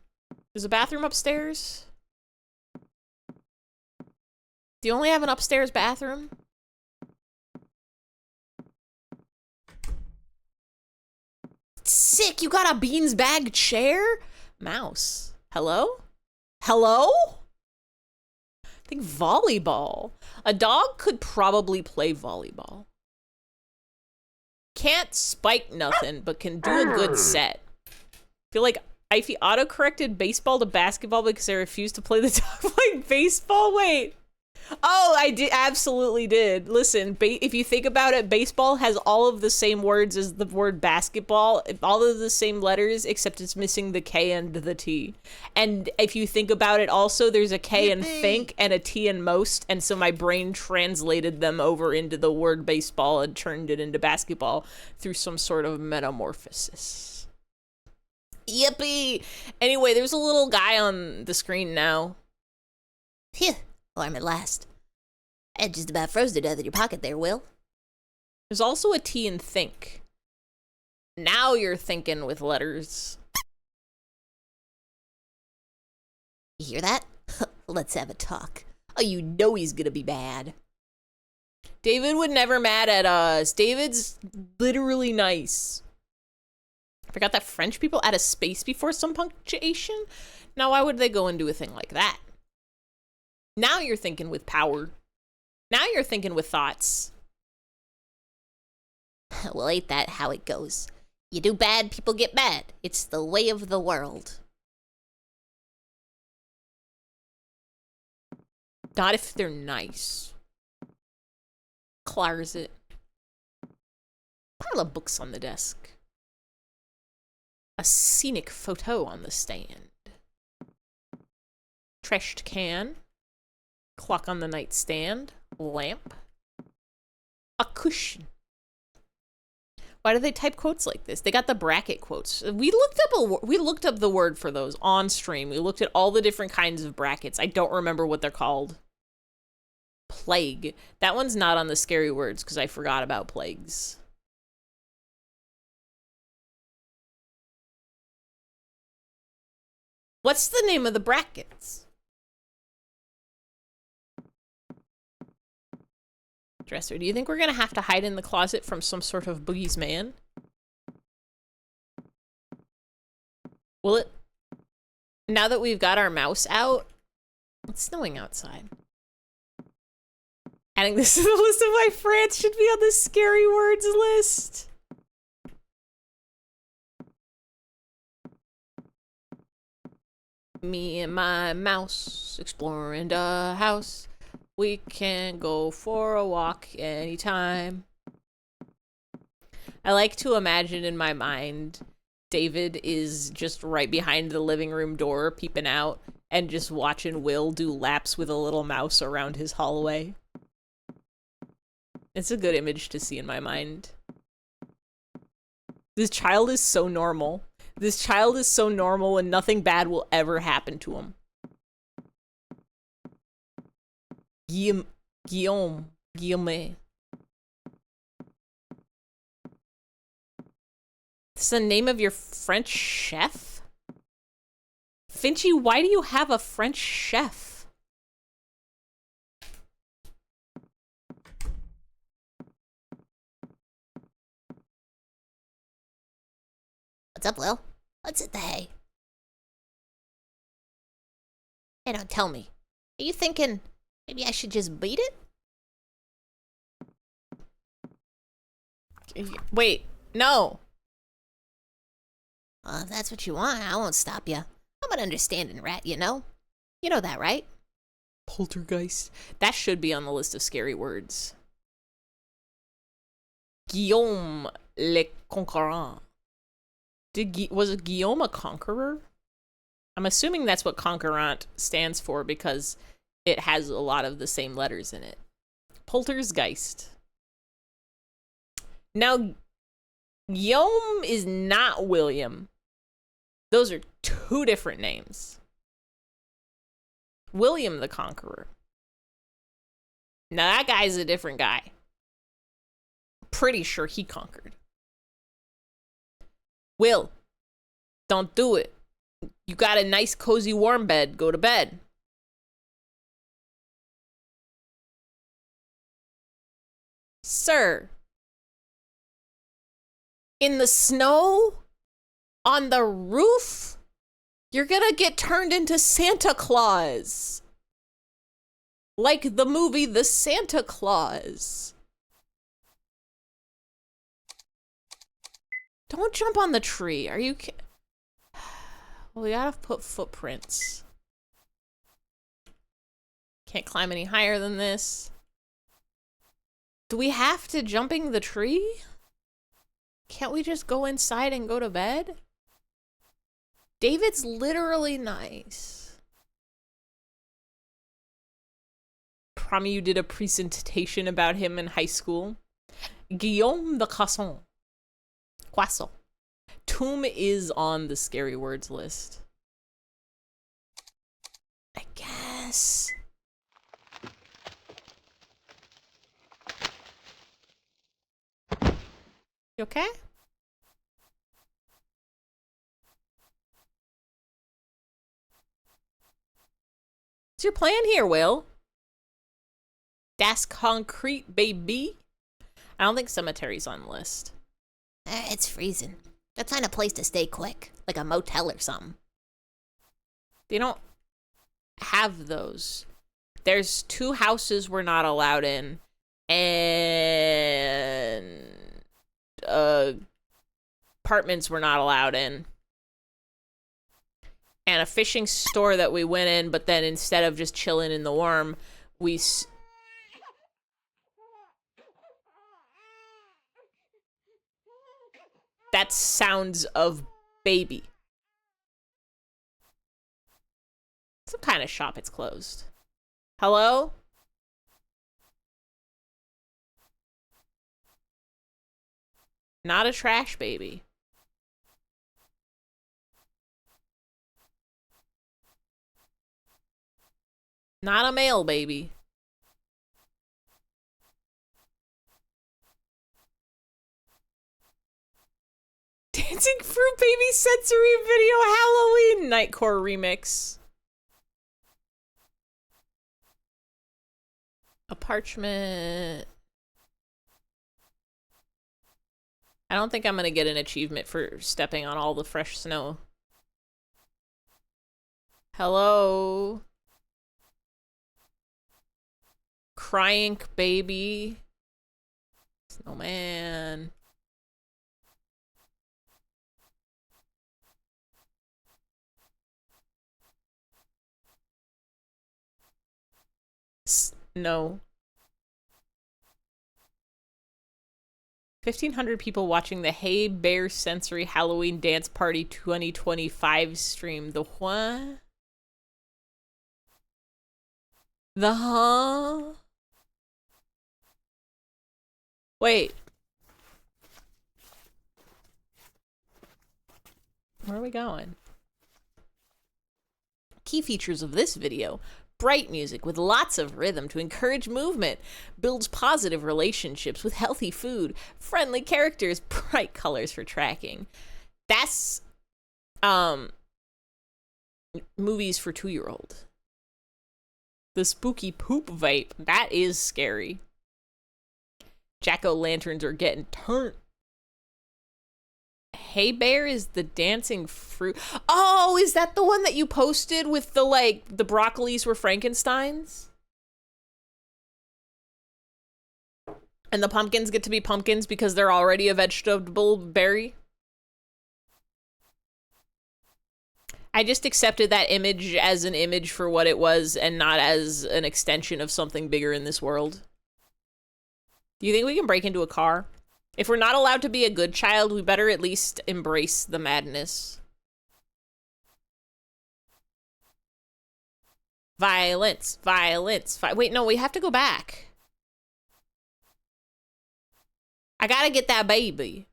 A: There's a bathroom upstairs? Do you only have an upstairs bathroom? Sick, you got a beans bag chair? Mouse. Hello? Hello? I think volleyball. A dog could probably play volleyball. Can't spike nothing, but can do a good set. Feel like if he auto-corrected baseball to basketball because I refused to play the dog playing baseball? Wait. Oh, I did, absolutely did. Listen, if you think about it, baseball has all of the same words as the word basketball, all of the same letters, except it's missing the K and the T. And if you think about it also, there's a K in think and a T in most, and so my brain translated them over into the word baseball and turned it into basketball through some sort of metamorphosis. Yippee! Anyway, there's a little guy on the screen now.
C: Phew. Warm at last. I just about froze to death in your pocket there, Will.
A: There's also a T in think. Now you're thinking with letters.
C: You hear that? Let's have a talk. Oh, you know he's gonna be mad.
A: David would never mad at us. David's literally nice. Forgot that French people add a space before some punctuation? Now why would they go and do a thing like that? Now you're thinking with power. Now you're thinking with thoughts.
C: Well, ain't that how it goes? You do bad, people get mad. It's the way of the world.
A: Not if they're nice. Closet. Pile of books on the desk. A scenic photo on the stand. Trashed can. Clock on the nightstand. Lamp. A cushion. Why do they type quotes like this? They got the bracket quotes. We looked up the word for those on stream. We looked at all the different kinds of brackets. I don't remember what they're called. Plague. That one's not on the scary words because I forgot about plagues. What's the name of the brackets? Dresser. Do you think we're gonna have to hide in the closet from some sort of boogie's man? Will it? Now that we've got our mouse out, it's snowing outside. Adding this to the list of my friends should be on the scary words list. Me and my mouse exploring the house. We can go for a walk anytime. I like to imagine in my mind, David is just right behind the living room door, peeping out, and just watching Will do laps with a little mouse around his hallway. It's a good image to see in my mind. This child is so normal. This child is so normal and nothing bad will ever happen to him. Guillaume. It's the name of your French chef? Finchy, why do you have a French chef?
C: What's up, Will? What's it the hay? Hey, don't tell me. Are you thinking maybe I should just beat it?
A: Wait, no.
C: Well, if that's what you want, I won't stop you. I'm an understanding rat, you know? You know that, right?
A: Poltergeist. That should be on the list of scary words. Guillaume le Conquérant. Was Guillaume a conqueror? I'm assuming that's what Conquérant stands for because it has a lot of the same letters in it. Poltergeist. Now, Guillaume is not William. Those are two different names. William the Conqueror. Now, that guy's a different guy. Pretty sure he conquered. Will, don't do it. You got a nice, cozy, warm bed. Go to bed. Sir. In the snow? On the roof? You're gonna get turned into Santa Claus. Like the movie The Santa Claus. Don't jump on the tree. Are you kidding? Well, we gotta put footprints. Can't climb any higher than this. Do we have to jumping the tree? Can't we just go inside and go to bed? David's literally nice. Promise you did a presentation about him in high school. Guillaume the Croissant. Croissant. Tomb is on the scary words list. I guess. You okay? What's your plan here, Will? Das concrete, baby. I don't think cemetery's on the list.
C: It's freezing. Let's find a place to stay quick, like a motel or something.
A: They don't have those. There's 2 houses we're not allowed in, and apartments we're not allowed in, and a fishing store that we went in, but then instead of just chilling in the warm, we that sounds of baby. Some kind of shop. It's closed. Hello? Not a trash baby. Not a male baby. Dancing Fruit Baby sensory video Halloween Nightcore remix. A parchment. I don't think I'm gonna get an achievement for stepping on all the fresh snow. Hello? Crying baby. Snowman. No. 1,500 people watching the Hey Bear Sensory Halloween Dance Party 2025 stream. The what? The huh? Wait. Where are we going? Key features of this video. Bright music with lots of rhythm to encourage movement, builds positive relationships with healthy food, friendly characters, bright colors for tracking. That's movies for 2-year-old. The spooky poop vape, that is scary. Jack-o'-lanterns are getting turned. Hey Bear is the dancing fruit. Oh, is that the one that you posted with the, like, the broccolis were Frankensteins? And the pumpkins get to be pumpkins because they're already a vegetable berry? I just accepted that image as an image for what it was and not as an extension of something bigger in this world. Do you think we can break into a car? If we're not allowed to be a good child, we better at least embrace the madness. Violence, violence, wait, no, we have to go back. I gotta get that baby.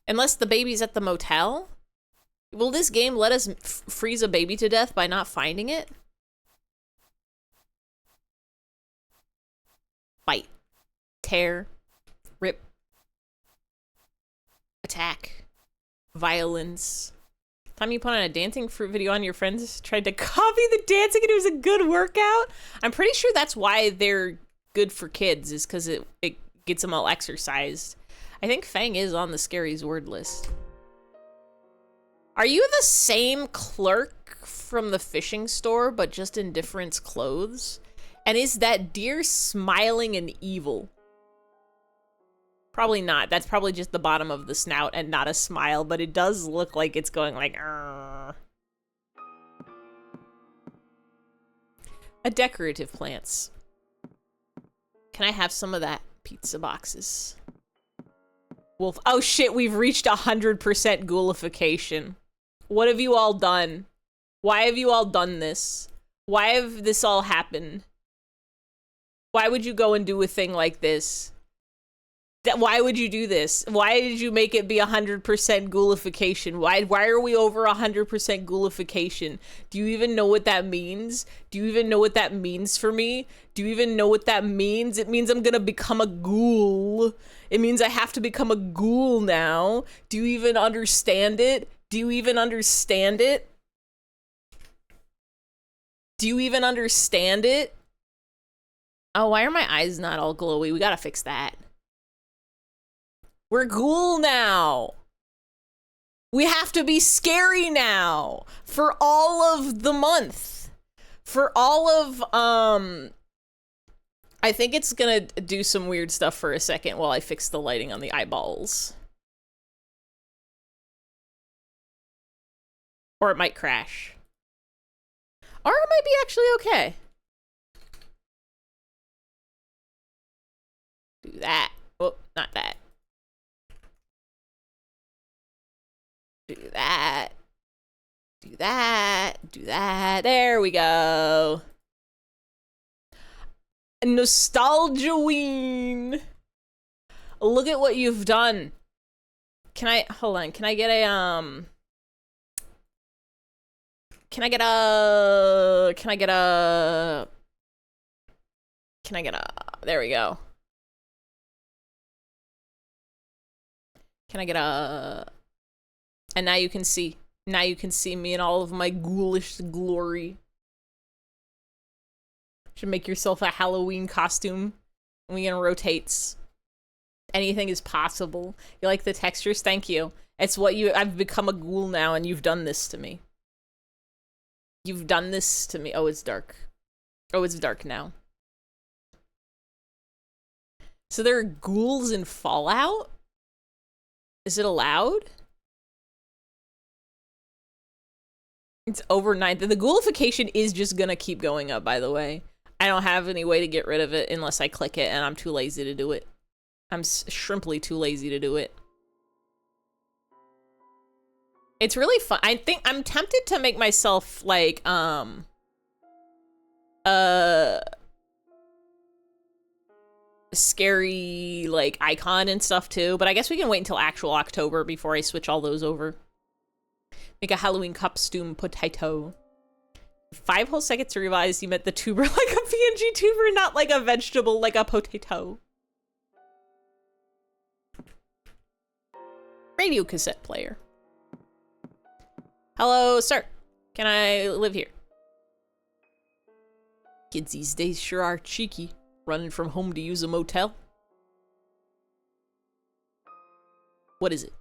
A: Unless the baby's at the motel? Will this game let us freeze a baby to death by not finding it? Bite. Tear. Rip. Attack. Violence. Time you put on a dancing fruit video on your friends tried to copy the dancing and it was a good workout? I'm pretty sure that's why they're good for kids, is because it gets them all exercised. I think Fang is on the Scary's word list. Are you the same clerk from the fishing store, but just in different clothes? And is that deer smiling and evil? Probably not. That's probably just the bottom of the snout and not a smile, but it does look like it's going like, Arr. A decorative plants. Can I have some of that? Pizza boxes. Wolf. Oh shit, we've reached 100% ghoulification. What have you all done? Why have you all done this? Why have this all happened? Why would you go and do a thing like this? Why would you do this? Why did you make it be 100% ghoulification? Why are we over 100% ghoulification? Do you even know what that means? Do you even know what that means for me? Do you even know what that means? It means I'm gonna become a ghoul. It means I have to become a ghoul now. Do you even understand it? Do you even understand it? Do you even understand it? Oh, why are my eyes not all glowy? We gotta fix that. We're ghoul now. We have to be scary now for all of the month. For all of, I think it's gonna do some weird stuff for a second while I fix the lighting on the eyeballs. Or it might crash. Or it might be actually okay. Do that. Oh, not that. Do that. Do that. Do that. There we go. Nostalgia-ween. Look at what you've done. Can I, hold on, can I get a, can I get a, there we go. Can I get a, and now you can see me in all of my ghoulish glory. Should make yourself a Halloween costume. We can rotates. Anything is possible. You like the textures? Thank you. It's what I've become a ghoul now and you've done this to me. You've done this to me. Oh, it's dark. Oh, it's dark now. So there are ghouls in Fallout? Is it allowed? It's over 9. The ghoulification is just gonna keep going up, by the way. I don't have any way to get rid of it unless I click it, and I'm too lazy to do it. I'm shrimply too lazy to do it. It's really fun. I think I'm tempted to make myself, like, scary, like, icon and stuff, too. But I guess we can wait until actual October before I switch all those over. Make a Halloween costume potato. 5 whole seconds to revise, you meant the tuber like a PNG tuber, not like a vegetable, like a potato. Radio cassette player. Hello, sir. Can I live here? Kids these days sure are cheeky, running from home to use a motel. What is it?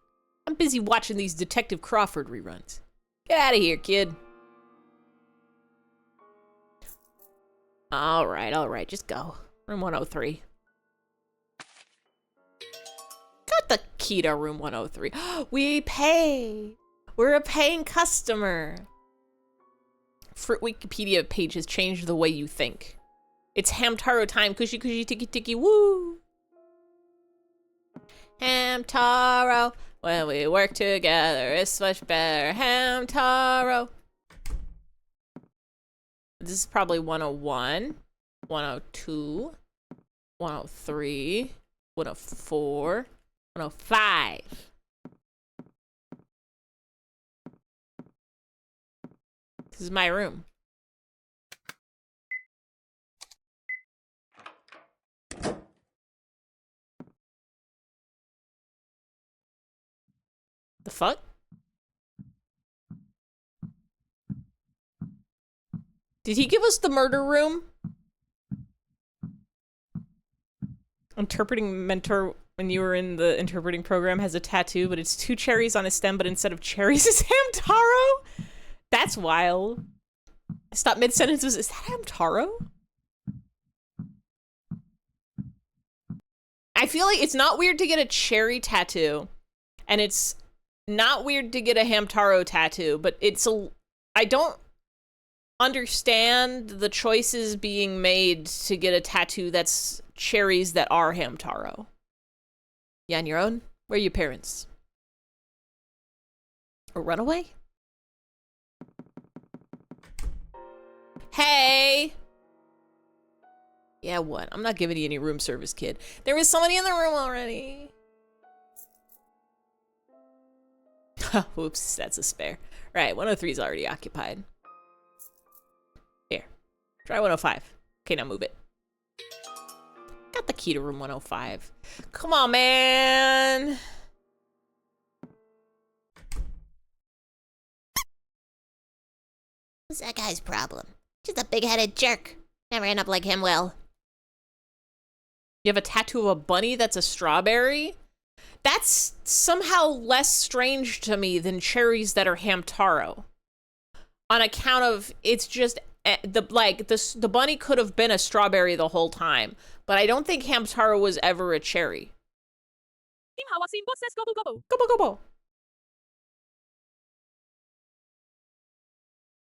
A: I'm busy watching these Detective Crawford reruns. Get out of here, kid. All right, just go. Room 103. Got the key to room 103. We pay. We're a paying customer. Fruit Wikipedia page has changed the way you think. It's Hamtaro time. Cushy, cushy, tiki, tiki, woo. Hamtaro. When we work together, it's much better. Hamtaro. This is probably 101, 102, 103, 104, 105. This is my room. The fuck? Did he give us the murder room? Interpreting mentor when you were in the interpreting program has a tattoo, but it's 2 cherries on a stem, but instead of cherries, it's Hamtaro? That's wild. Stop mid-sentence. Is that Hamtaro? I feel like it's not weird to get a cherry tattoo, and it's not weird to get a Hamtaro tattoo, but it's a... I don't understand the choices being made to get a tattoo that's cherries that are Hamtaro. You on your own? Where are your parents? A runaway? Hey! Yeah, what? I'm not giving you any room service, kid. There was somebody in the room already. Whoops, that's a spare. Right, 103 is already occupied. Here, try 105. Okay, now move it. Got the key to room 105. Come on, man.
C: What's that guy's problem? Just a big-headed jerk. Never end up like him will.
A: You have a tattoo of a bunny that's a strawberry? That's somehow less strange to me than cherries that are Hamtaro. On account of, it's just, the bunny could have been a strawberry the whole time, but I don't think Hamtaro was ever a cherry. Gobble, gobble.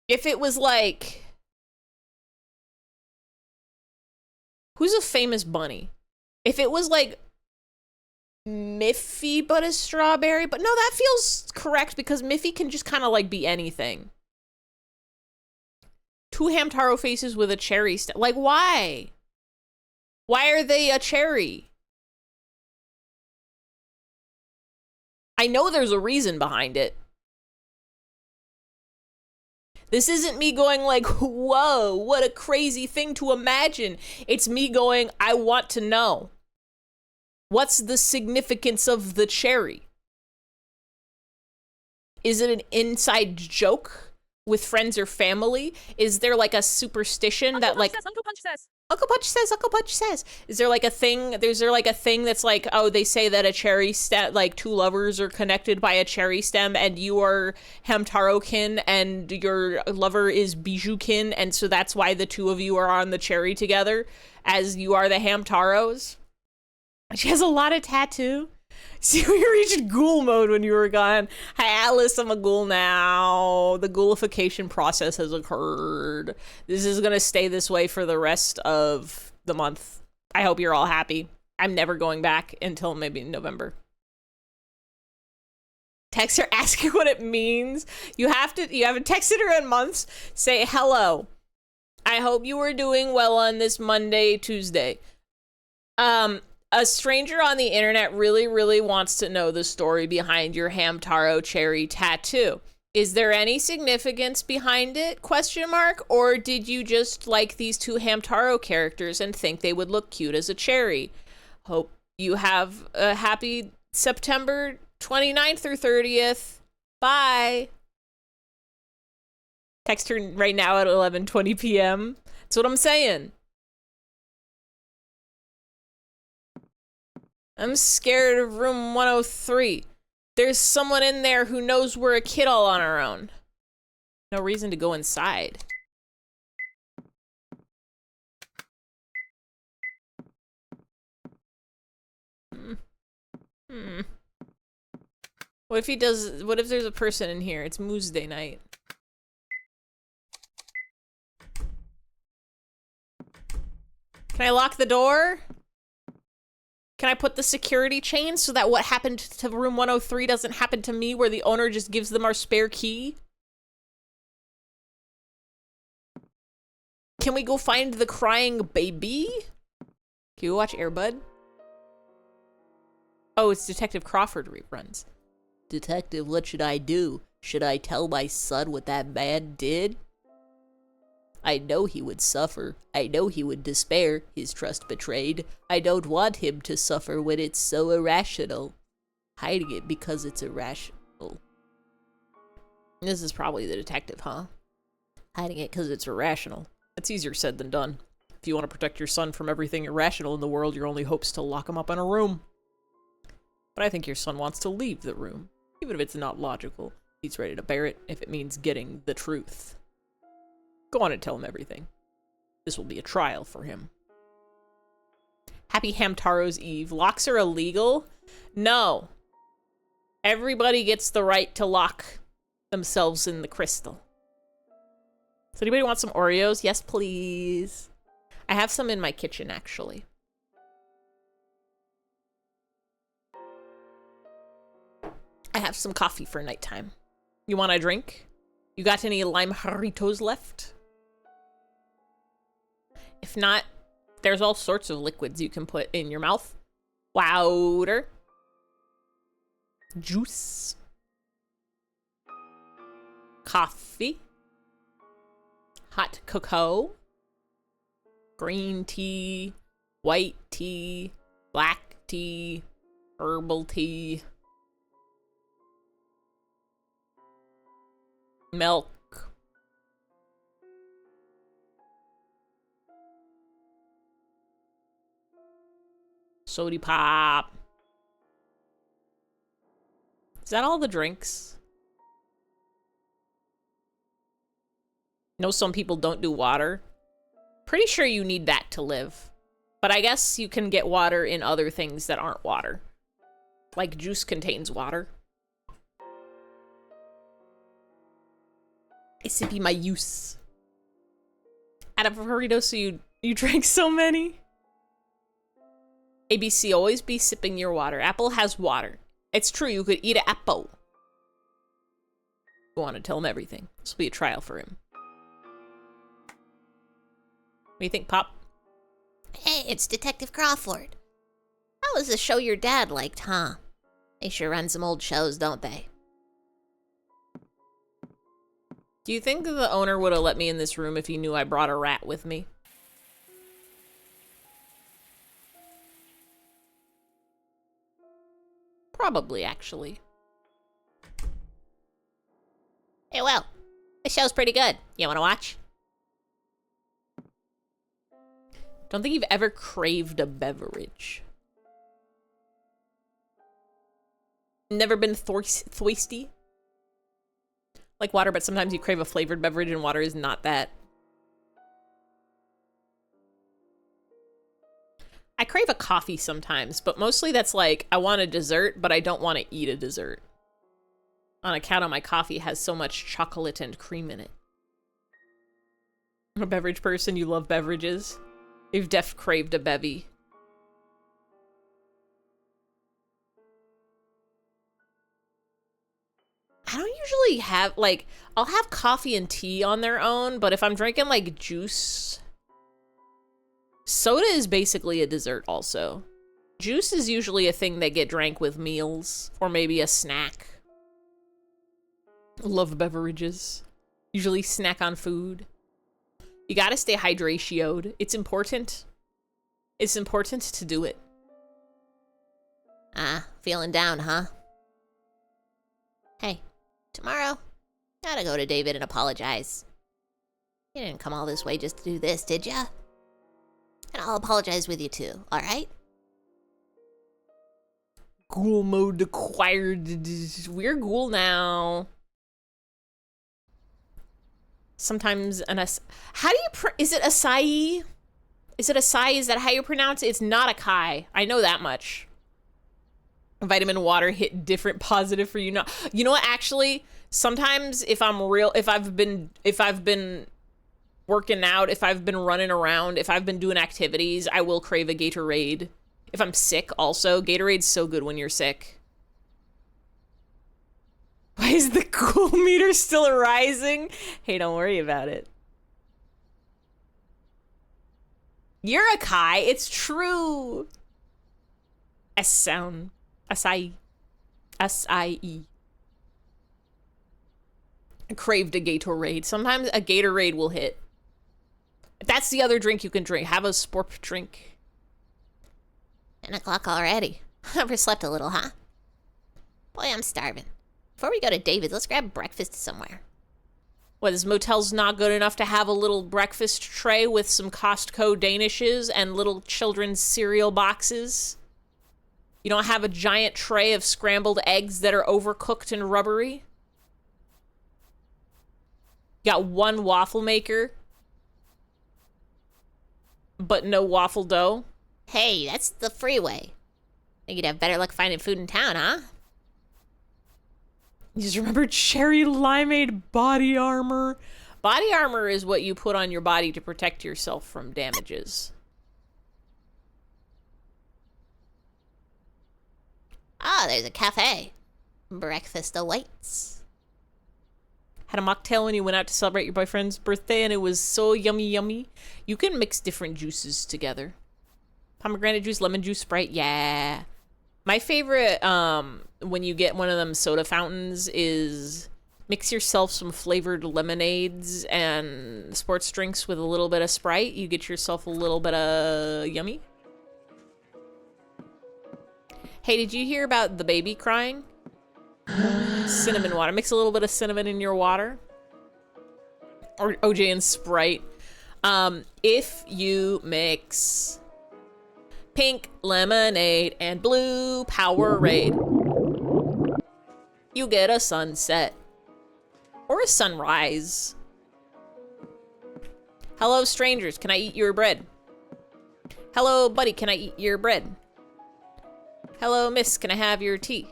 A: If it was like... Who's a famous bunny? If it was like Miffy but a strawberry, but no, that feels correct because Miffy can just kind of like be anything. 2 Hamtaro faces with a cherry like why? Why are they a cherry? I know there's a reason behind it. This isn't me going like, whoa, what a crazy thing to imagine. It's me going, I want to know. What's the significance of the cherry? Is it an inside joke with friends or family? Is there like a superstition that like...
D: Uncle Punch says.
A: Uncle Punch says, Uncle Punch says. Is there like a thing, that's like, oh, they say that a cherry stem, like 2 lovers are connected by a cherry stem and you are Hamtaro-kin and your lover is Bijou-kin and so that's why the 2 of you are on the cherry together as you are the Hamtaros? She has a lot of tattoo. See, we reached ghoul mode when you were gone. Hi, Alice, I'm a ghoul now. The ghoulification process has occurred. This is gonna stay this way for the rest of the month. I hope you're all happy. I'm never going back until maybe November. Text her, ask her what it means. You haven't texted her in months. Say, hello. I hope you are doing well on this Monday, Tuesday. A stranger on the internet really, really wants to know the story behind your Hamtaro cherry tattoo. Is there any significance behind it? Question mark. Or did you just like these two Hamtaro characters and think they would look cute as a cherry? Hope you have a happy September 29th through 30th. Bye. Text her right now at 11:20 p.m. That's what I'm saying. I'm scared of room 103. There's someone in there who knows we're a kid all on our own. No reason to go inside. What if there's a person in here? It's Moosday night. Can I lock the door? Can I put the security chain so that what happened to room 103 doesn't happen to me, where the owner just gives them our spare key? Can we go find the crying baby? Can you watch Air Bud? Oh, it's Detective Crawford reruns. Detective, what should I do? Should I tell my son what that man did? I know he would suffer. I know he would despair, his trust betrayed. I don't want him to suffer when it's so irrational. Hiding it because it's irrational. This is probably the detective, huh? Hiding it because it's irrational. That's easier said than done. If you want to protect your son from everything irrational in the world, your only hope's to lock him up in a room. But I think your son wants to leave the room, even if it's not logical. He's ready to bear it if it means getting the truth. Go on and tell him everything. This will be a trial for him. Happy Hamtaro's Eve. Locks are illegal? No. Everybody gets the right to lock themselves in the crystal. Does anybody want some Oreos? Yes, please. I have some in my kitchen, actually. I have some coffee for nighttime. You want a drink? You got any lime jarritos left? If not, there's all sorts of liquids you can put in your mouth. Water. Juice. Coffee. Hot cocoa. Green tea. White tea. Black tea. Herbal tea. Milk. Soda pop. Is that all the drinks? I know some people don't do water. Pretty sure you need that to live. But I guess you can get water in other things that aren't water. Like juice contains water. I sippy my use. Out of a burrito, so you drank so many. ABC, always be sipping your water. Apple has water. It's true, you could eat an apple. Go on and tell him everything. This will be a trial for him. What do you think, Pop?
C: Hey, it's Detective Crawford. That was the show your dad liked, huh? They sure run some old shows, don't they?
A: Do you think the owner would have let me in this room if he knew I brought a rat with me? Probably, actually.
C: Hey, well, the show's pretty good. You want to watch?
A: Don't think you've ever craved a beverage. Never been thirsty? Like water, but sometimes you crave a flavored beverage and water is not that. I crave a coffee sometimes, but mostly that's like, I want a dessert, but I don't want to eat a dessert. On account of my coffee has so much chocolate and cream in it. I'm a beverage person, you love beverages. You've craved a bevy. I don't usually have, like, I'll have coffee and tea on their own, but if I'm drinking, like, juice... Soda is basically a dessert also. Juice is usually a thing that get drank with meals, or maybe a snack. Love beverages. Usually snack on food. You gotta stay hydratioed. It's important. It's important to do it.
C: Feeling down, huh? Hey, tomorrow, gotta go to David and apologize. You didn't come all this way just to do this, did ya? And I'll apologize with you too, alright?
A: Ghoul mode acquired. We're ghoul now. Sometimes how do you is it acai? Is it acai? Is that how you pronounce it? It's not acai. I know that much. Vitamin water hit different positive for you. No, you know what? Actually, sometimes if I've been working out, if I've been running around, if I've been doing activities, I will crave a Gatorade. If I'm sick, also, Gatorade's so good when you're sick. Why is the cool meter still rising? Hey, don't worry about it. You're a Kai. It's true. S sound. Acai. S-I-E. I craved a Gatorade. Sometimes a Gatorade will hit. That's the other drink you can drink. Have a sport drink.
C: 10 o'clock already. Overslept a little, huh? Boy, I'm starving. Before we go to David's, let's grab breakfast somewhere.
A: What, this motel's not good enough to have a little breakfast tray with some Costco Danishes and little children's cereal boxes? You don't have a giant tray of scrambled eggs that are overcooked and rubbery? You got one waffle maker, but no waffle dough?
C: Hey, that's the freeway. Think you'd have better luck finding food in town, huh?
A: You just remember cherry limeade body armor. Body armor is what you put on your body to protect yourself from damages.
C: Ah, there's a cafe. Breakfast awaits.
A: Had a mocktail when you went out to celebrate your boyfriend's birthday and it was so yummy yummy. You can mix different juices together. Pomegranate juice, lemon juice, Sprite, yeah. My favorite, when you get one of them soda fountains is mix yourself some flavored lemonades and sports drinks with a little bit of Sprite. You get yourself a little bit of yummy. Hey, did you hear about the baby crying? Cinnamon water. Mix a little bit of cinnamon in your water. Or OJ and Sprite. If you mix pink lemonade and blue Powerade, you get a sunset or a sunrise. Hello, strangers. Can I eat your bread? Hello, buddy. Can I eat your bread? Hello, miss. Can I have your tea?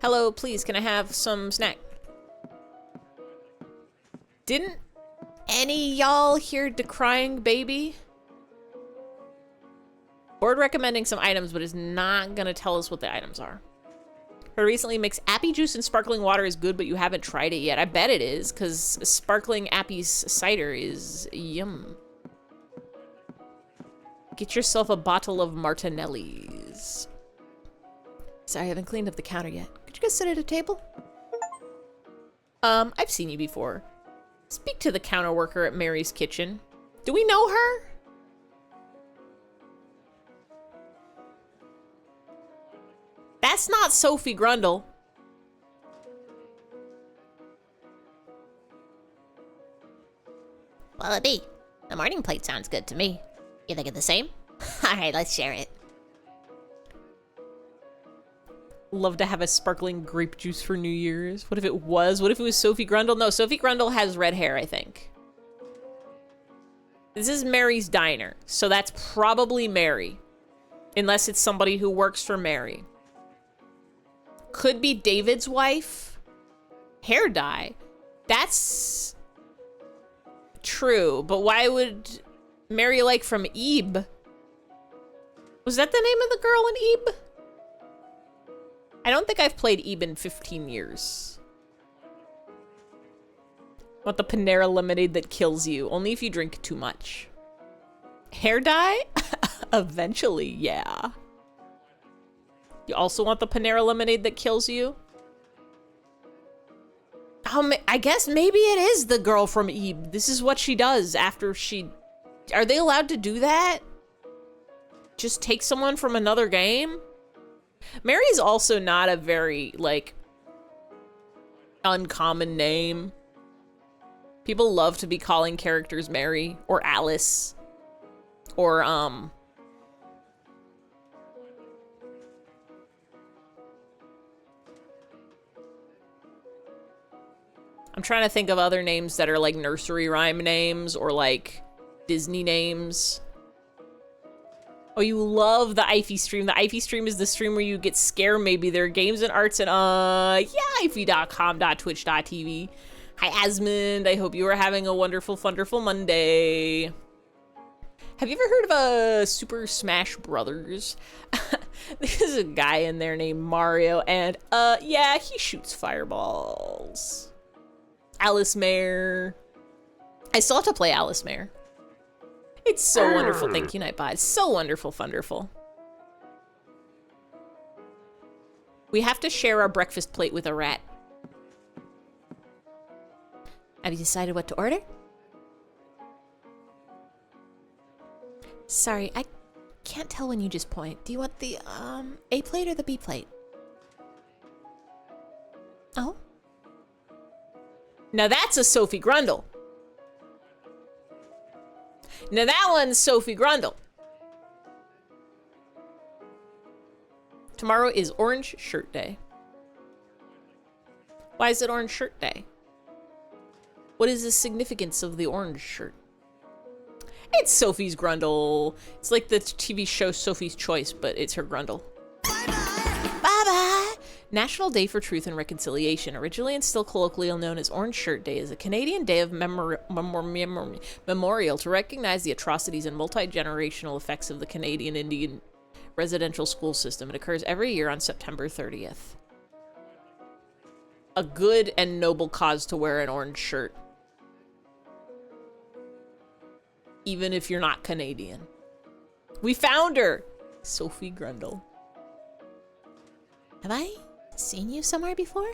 A: Hello, please. Can I have some snack? Didn't any y'all hear the crying baby? Board recommending some items, but is not gonna tell us what the items are. Heard recently mixed appy juice and sparkling water is good, but you haven't tried it yet. I bet it is, because sparkling appy's cider is yum. Get yourself a bottle of Martinelli's. Sorry, I haven't cleaned up the counter yet. Could you guys sit at a table? I've seen you before. Speak to the counter worker at Mary's Kitchen. Do we know her? That's not Sophie Grundle.
C: Well, it be. The morning plate sounds good to me. You think of the same? Alright, let's share it.
A: Love to have a sparkling grape juice for New Year's. What if it was? What if it was Sophie Grundle? No, Sophie Grundle has red hair, I think. This is Mary's Diner, so that's probably Mary. Unless it's somebody who works for Mary. Could be David's wife. Hair dye. That's true, but why would Mary like from Ebe? Was that the name of the girl in Ebe? I don't think I've played Ebe in 15 years. Want the Panera lemonade that kills you, only if you drink too much. Hair dye? Eventually, yeah. You also want the Panera lemonade that kills you? I guess maybe it is the girl from Ebe. This is what she does after she... Are they allowed to do that? Just take someone from another game? Mary's also not a very, like, uncommon name. People love to be calling characters Mary or Alice or, I'm trying to think of other names that are like nursery rhyme names or like Disney names. Oh, you love the Ify stream. The Ify stream is the stream where you get scared. Maybe there are games and arts and yeah, ify.com.twitch.tv. Hi, Asmund. I hope you are having a wonderful, wonderful Monday. Have you ever heard of Super Smash Brothers? There's a guy in there named Mario, and yeah, he shoots fireballs. Alice Mare. I still have to play Alice Mare. It's so wonderful. Thank you, Nightbot. It's so wonderful, wonderful. We have to share our breakfast plate with a rat. Have you decided what to order? Sorry, I can't tell when you just point. Do you want the A plate or the B plate? Oh? Now that's a Sophie Grundle. Now that one's Sophie Grundle. Tomorrow is Orange Shirt Day. Why is it Orange Shirt Day? What is the significance of the orange shirt? It's Sophie's Grundle. It's like the TV show Sophie's Choice, but it's her Grundle. Bye-bye! National Day for Truth and Reconciliation, originally and still colloquially known as Orange Shirt Day, is a Canadian day of memorial to recognize the atrocities and multi-generational effects of the Canadian Indian residential school system. It occurs every year on September 30th. A good and noble cause to wear an orange shirt. Even if you're not Canadian. We found her! Sophie Grundle.
C: Have I seen you somewhere before?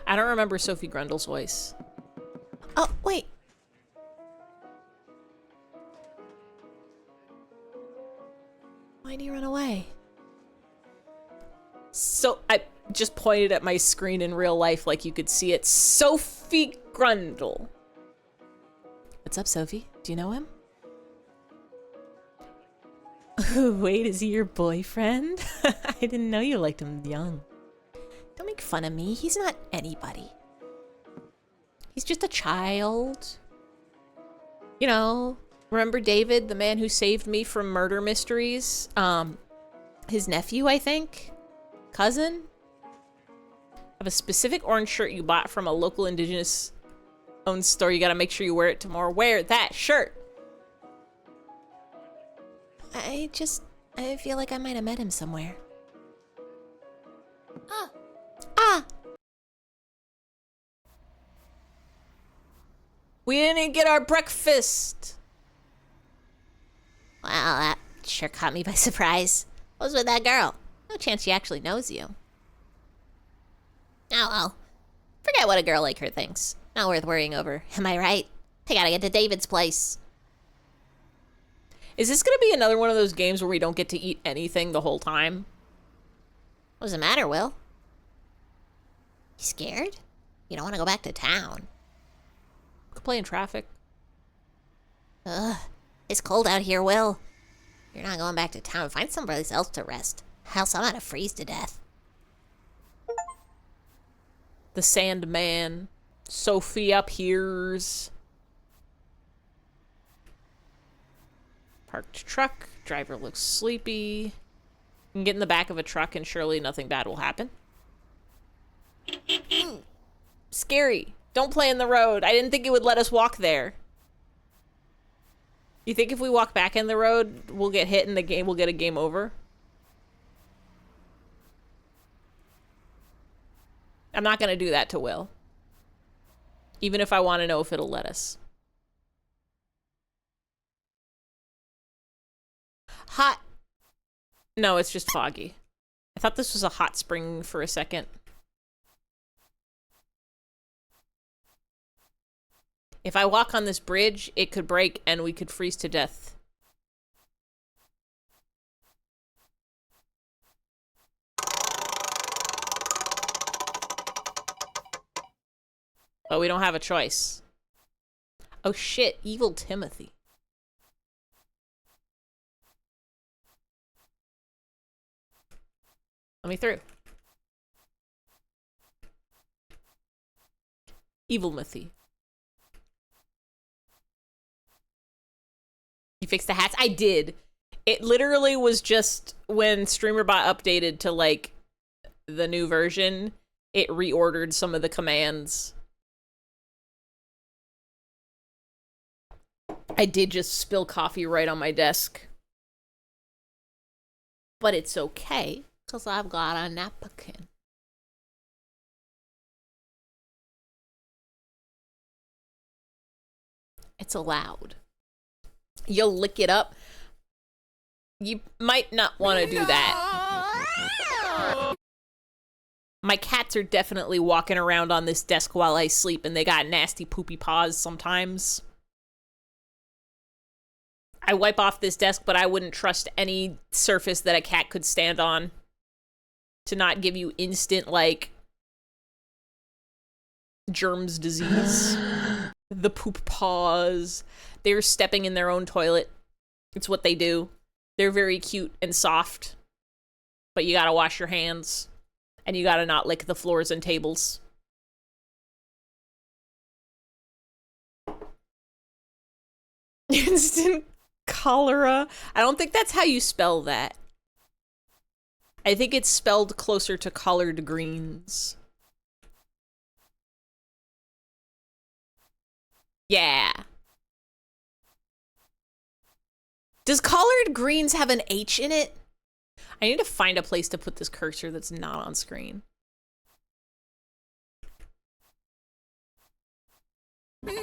A: I don't remember Sophie Grundle's voice.
C: Oh, wait. Why do you run away?
A: So, I just pointed at my screen in real life like you could see it. Sophie Grundle.
C: What's up, Sophie? Do you know him?
A: Wait, is he your boyfriend? I didn't know you liked him young.
C: Don't make fun of me. He's not anybody. He's just a child.
A: You know, remember David, the man who saved me from murder mysteries? His nephew, I think? Cousin? Have a specific orange shirt you bought from a local indigenous owned store. You gotta make sure you wear it tomorrow. Wear that shirt!
C: I feel like I might have met him somewhere.
A: We didn't get our breakfast!
C: Wow, that sure caught me by surprise. What was with that girl? No chance she actually knows you. Oh well. Forget what a girl like her thinks. Not worth worrying over. Am I right? I gotta get to David's place.
A: Is this gonna be another one of those games where we don't get to eat anything the whole time?
C: What does the matter, Will? You scared? You don't want to go back to town.
A: Could play in traffic.
C: Ugh. It's cold out here, Will. You're not going back to town. Find someplace else to rest. Else I'm gonna freeze to death.
A: The Sandman. Sophie appears. Parked truck. Driver looks sleepy. You can get in the back of a truck and surely nothing bad will happen. Scary. Don't play in the road. I didn't think it would let us walk there. You think if we walk back in the road, we'll get hit and the game will get a game over? I'm not going to do that to Will. Even if I want to know if it'll let us. Hot. No, it's just foggy. I thought this was a hot spring for a second. If I walk on this bridge, it could break and we could freeze to death. But we don't have a choice. Oh shit, evil Timothy. Let me through. Evil Timothy. You fixed the hats? I did. It literally was just when StreamerBot updated to like the new version, it reordered some of the commands. I did just spill coffee right on my desk. But it's okay, because I've got a napkin. It's allowed. You'll lick it up. You might not want to do that. My cats are definitely walking around on this desk while I sleep, and they got nasty poopy paws sometimes. I wipe off this desk, but I wouldn't trust any surface that a cat could stand on to not give you instant, like, germs disease. The poop paws. They're stepping in their own toilet. It's what they do. They're very cute and soft. But you gotta wash your hands. And you gotta not lick the floors and tables. Instant cholera. I don't think that's how you spell that. I think it's spelled closer to collard greens. Yeah. Does collard greens have an H in it? I need to find a place to put this cursor that's not on screen. No!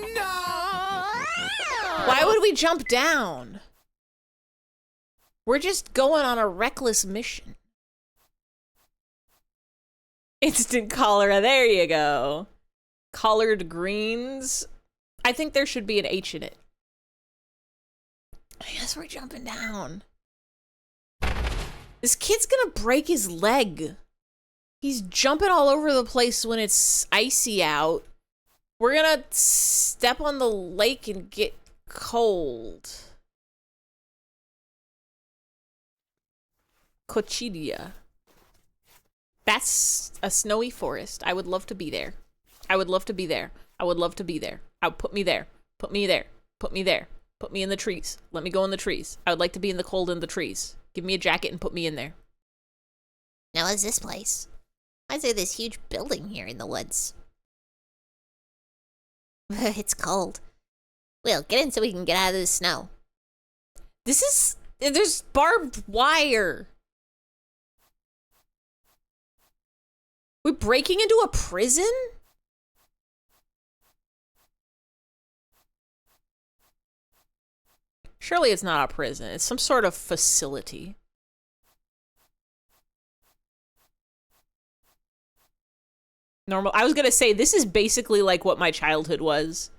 A: Why would we jump down? We're just going on a reckless mission. Instant cholera, there you go. Collard greens. I think there should be an H in it. I guess we're jumping down. This kid's gonna break his leg. He's jumping all over the place when it's icy out. We're gonna step on the lake and get cold. Cochidia. That's a snowy forest. I would love to be there. I would love to be there. I would love to be there. Put me there. Put me there. Put me there. Put me in the trees. Let me go in the trees. I would like to be in the cold in the trees. Give me a jacket and put me in there.
C: Now, what's this place? Why is there this huge building here in the woods? It's cold. Will, get in so we can get out of the snow.
A: There's barbed wire. We're breaking into a prison? Surely it's not a prison. It's some sort of facility. Normal. I was gonna say, this is basically like what my childhood was.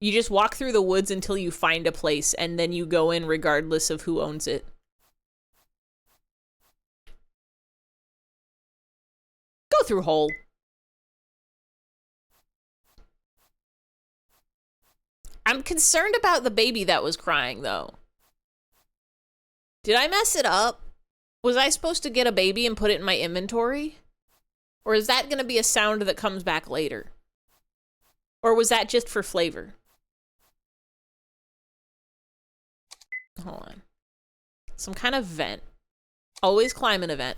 A: You just walk through the woods until you find a place, and then you go in regardless of who owns it. Go through hole. I'm concerned about the baby that was crying, though. Did I mess it up? Was I supposed to get a baby and put it in my inventory? Or is that going to be a sound that comes back later? Or was that just for flavor? Hold on. Some kind of vent. Always climb an event.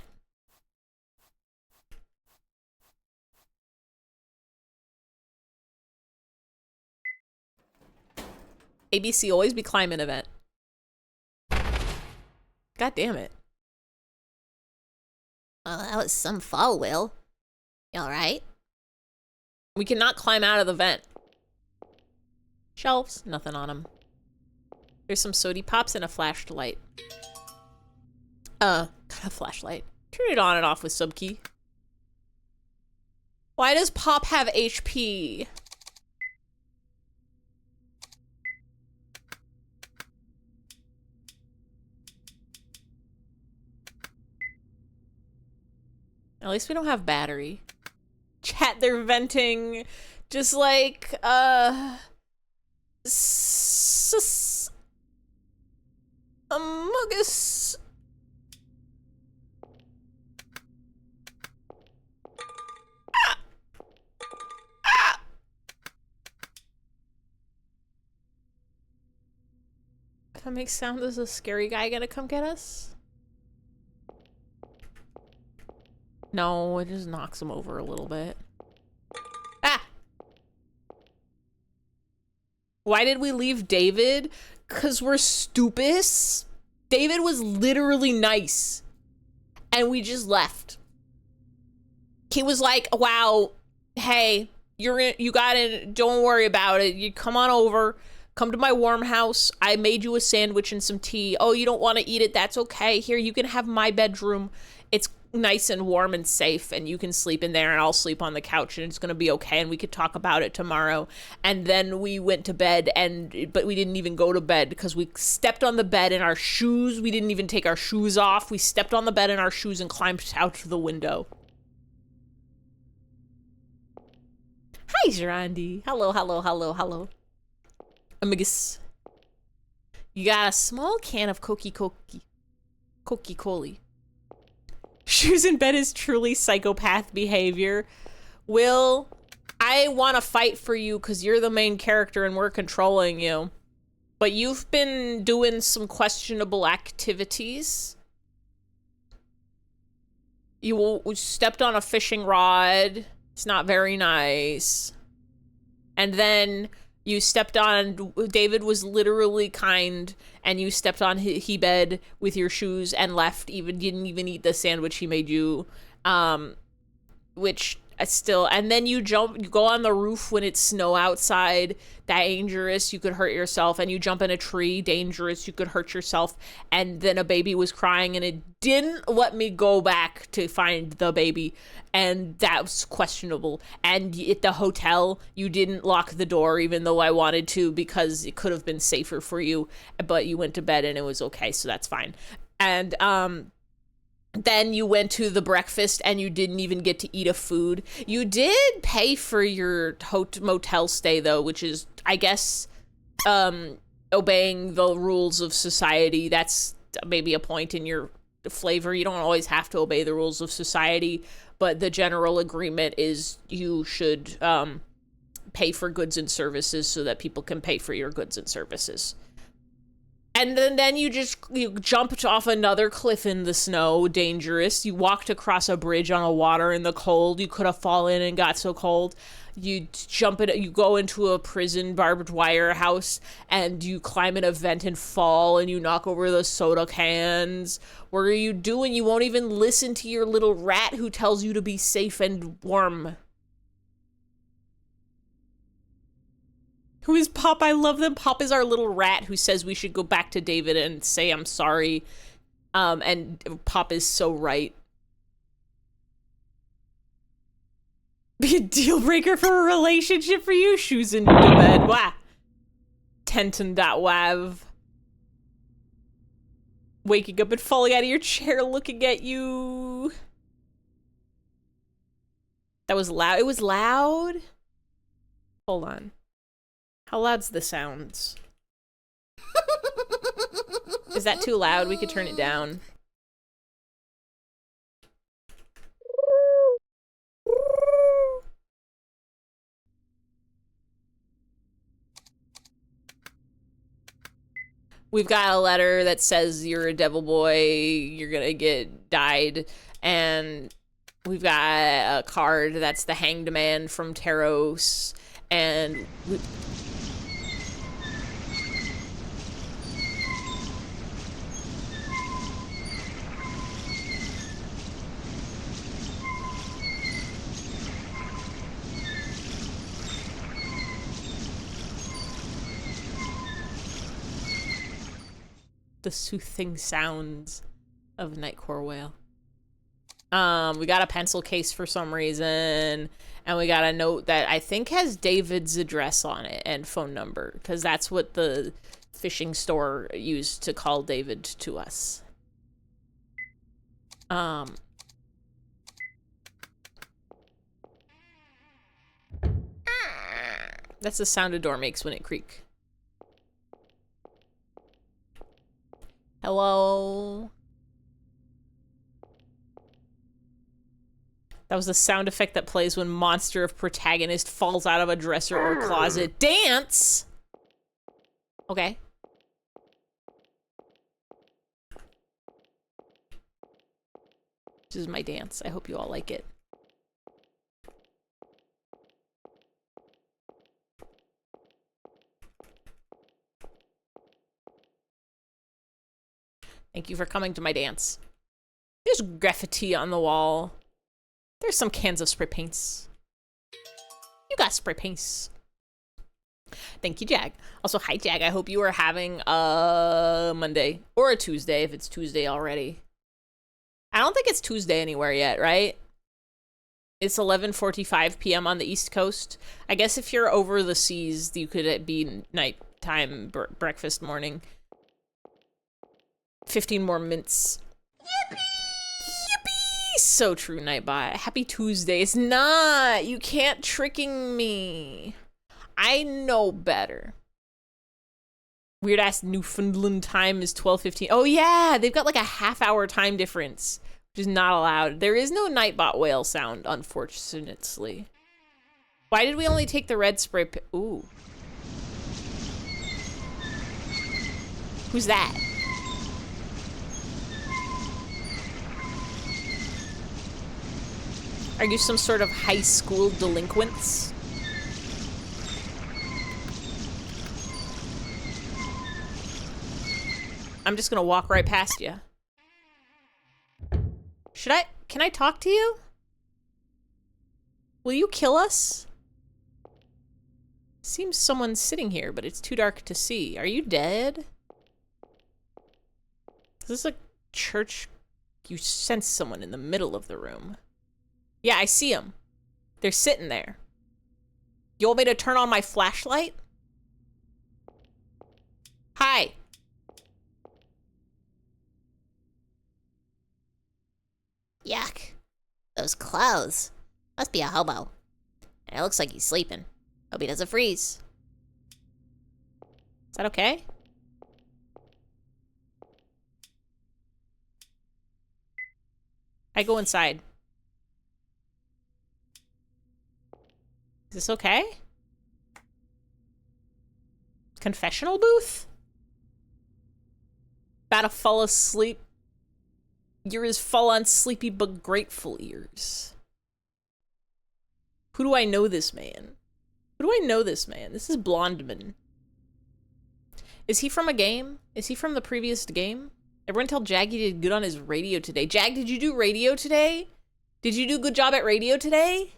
A: ABC always be climbing event. God damn it.
C: Well, that was some fall, Will. You alright?
A: We cannot climb out of the vent. Shelves, nothing on them. There's some sody pops and a flashlight. Got a flashlight. Turn it on and off with subkey. Why does Pop have HP? At least we don't have battery. Chat, they're venting just like, Muggus. If that makes sound, is a scary guy gonna come get us? No, it just knocks him over a little bit. Ah! Why did we leave David? 'Cause we're stupid. David was literally nice. And we just left. He was like, wow, hey, you got it, don't worry about it. You come on over. Come to my warm house. I made you a sandwich and some tea. Oh, you don't want to eat it? That's okay. Here, you can have my bedroom. It's nice and warm and safe, and you can sleep in there, and I'll sleep on the couch, and it's gonna be okay, and we could talk about it tomorrow. And then we went to bed, but we didn't even go to bed because we stepped on the bed in our shoes. We didn't even take our shoes off. We stepped on the bed in our shoes and climbed out the window. Hi, Gerandi. Hello, hello, hello, hello. Amigus. You got a small can of Coca-Cola. Shoes in bed is truly psychopath behavior. Will, I want to fight for you because you're the main character and we're controlling you. But you've been doing some questionable activities. You stepped on a fishing rod. It's not very nice. And then you stepped on, David was literally kind, and you stepped on he bed with your shoes and left, didn't even eat the sandwich he made you, which still, and then you go on the roof when it's snow outside, dangerous, you could hurt yourself, and you jump in a tree, dangerous, you could hurt yourself, and then a baby was crying, and it didn't let me go back to find the baby, and that was questionable. And at the hotel, you didn't lock the door, even though I wanted to, because it could have been safer for you, but you went to bed and it was okay, so that's fine. And, then you went to the breakfast and you didn't even get to eat a food. You did pay for your motel stay, though, which is, I guess, obeying the rules of society. That's maybe a point in your flavor. You don't always have to obey the rules of society, but the general agreement is you should pay for goods and services so that people can pay for your goods and services. And then you jumped off another cliff in the snow, dangerous. You walked across a bridge on a water in the cold. You could have fallen and got so cold. You go into a prison barbed wire house and you climb in a vent and fall and you knock over the soda cans. What are you doing? You won't even listen to your little rat who tells you to be safe and warm. Who is Pop? I love them. Pop is our little rat who says we should go back to David and say I'm sorry. And Pop is so right. Be a deal breaker for a relationship for you? Shoes into bed. Wah. Tenton.wav. Waking up and falling out of your chair looking at you. That was loud. It was loud? Hold on. How loud's the sounds? Is that too loud? We could turn it down. We've got a letter that says you're a devil boy, you're gonna get died, and we've got a card that's the Hanged Man from Taros, and the soothing sounds of Nightcore Whale. We got a pencil case for some reason, and we got a note that I think has David's address on it and phone number, because that's what the fishing store used to call David to us. That's the sound a door makes when it creak. Hello? That was the sound effect that plays when monster of protagonist falls out of a dresser or closet. Dance! Okay. This is my dance. I hope you all like it. Thank you for coming to my dance. There's graffiti on the wall. There's some cans of spray paints. You got spray paints. Thank you, Jag. Also, hi, Jag. I hope you are having a Monday or a Tuesday if it's Tuesday already. I don't think it's Tuesday anywhere yet, right? It's 11:45 p.m. on the East Coast. I guess if you're over the seas, you could be nighttime, breakfast, morning. 15 more minutes. Yippee! Yippee! So true, Nightbot. Happy Tuesday. It's not. You can't tricking me. I know better. Weird ass Newfoundland time is 12:15. Oh yeah, they've got like a half-hour time difference, which is not allowed. There is no Nightbot whale sound, unfortunately. Why did we only take the red spray? Ooh. Who's that? Are you some sort of high school delinquents? I'm just gonna walk right past you. Can I talk to you? Will you kill us? Seems someone's sitting here, but it's too dark to see. Are you dead? Is this a church? You sense someone in the middle of the room. Yeah, I see them. They're sitting there. You want me to turn on my flashlight? Hi.
C: Yuck. Those clothes. Must be a hobo. And it looks like he's sleeping. Hope he doesn't freeze.
A: Is that okay? I go inside. Is this okay? Confessional booth? About to fall asleep. Your ears fall on sleepy but grateful ears. Who do I know this man? Who do I know this man? This is Blondman. Is he from a game? Is he from the previous game? Everyone tell Jag he did good on his radio today. Jag, did you do radio today? Did you do a good job at radio today?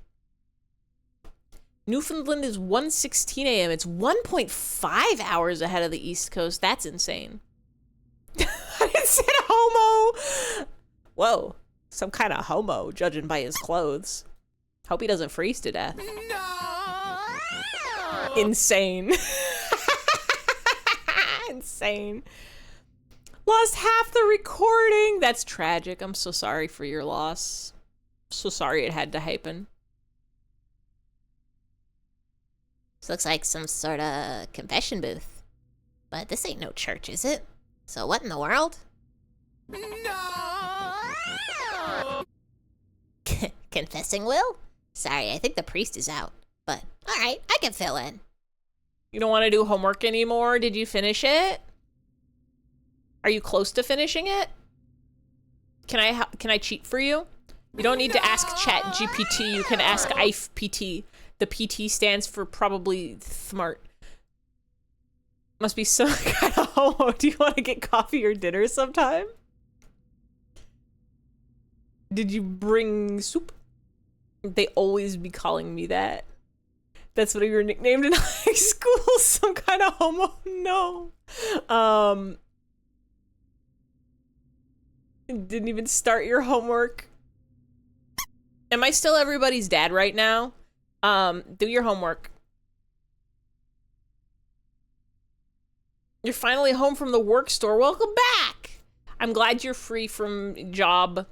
A: Newfoundland is 1:16 a.m. It's 1.5 hours ahead of the East Coast. That's insane. I said homo. Whoa, some kind of homo, judging by his clothes. Hope he doesn't freeze to death. No! Insane. Insane. Lost half the recording. That's tragic. I'm so sorry for your loss. So sorry it had to happen.
C: This looks like some sort of confession booth. But this ain't no church, is it? So what in the world? No! Confessing will? Sorry, I think the priest is out. But, alright, I can fill in.
A: You don't want to do homework anymore? Did you finish it? Are you close to finishing it? Can I cheat for you? You don't need to ask Chat GPT. You can ask IFPT. The PT stands for probably smart. Must be some kind of homo. Do you want to get coffee or dinner sometime? Did you bring soup? They always be calling me that. That's what you were nicknamed in high school. Some kind of homo. No. Didn't even start your homework. Am I still everybody's dad right now? Do your homework. You're finally home from the work store. Welcome back. I'm glad you're free from job.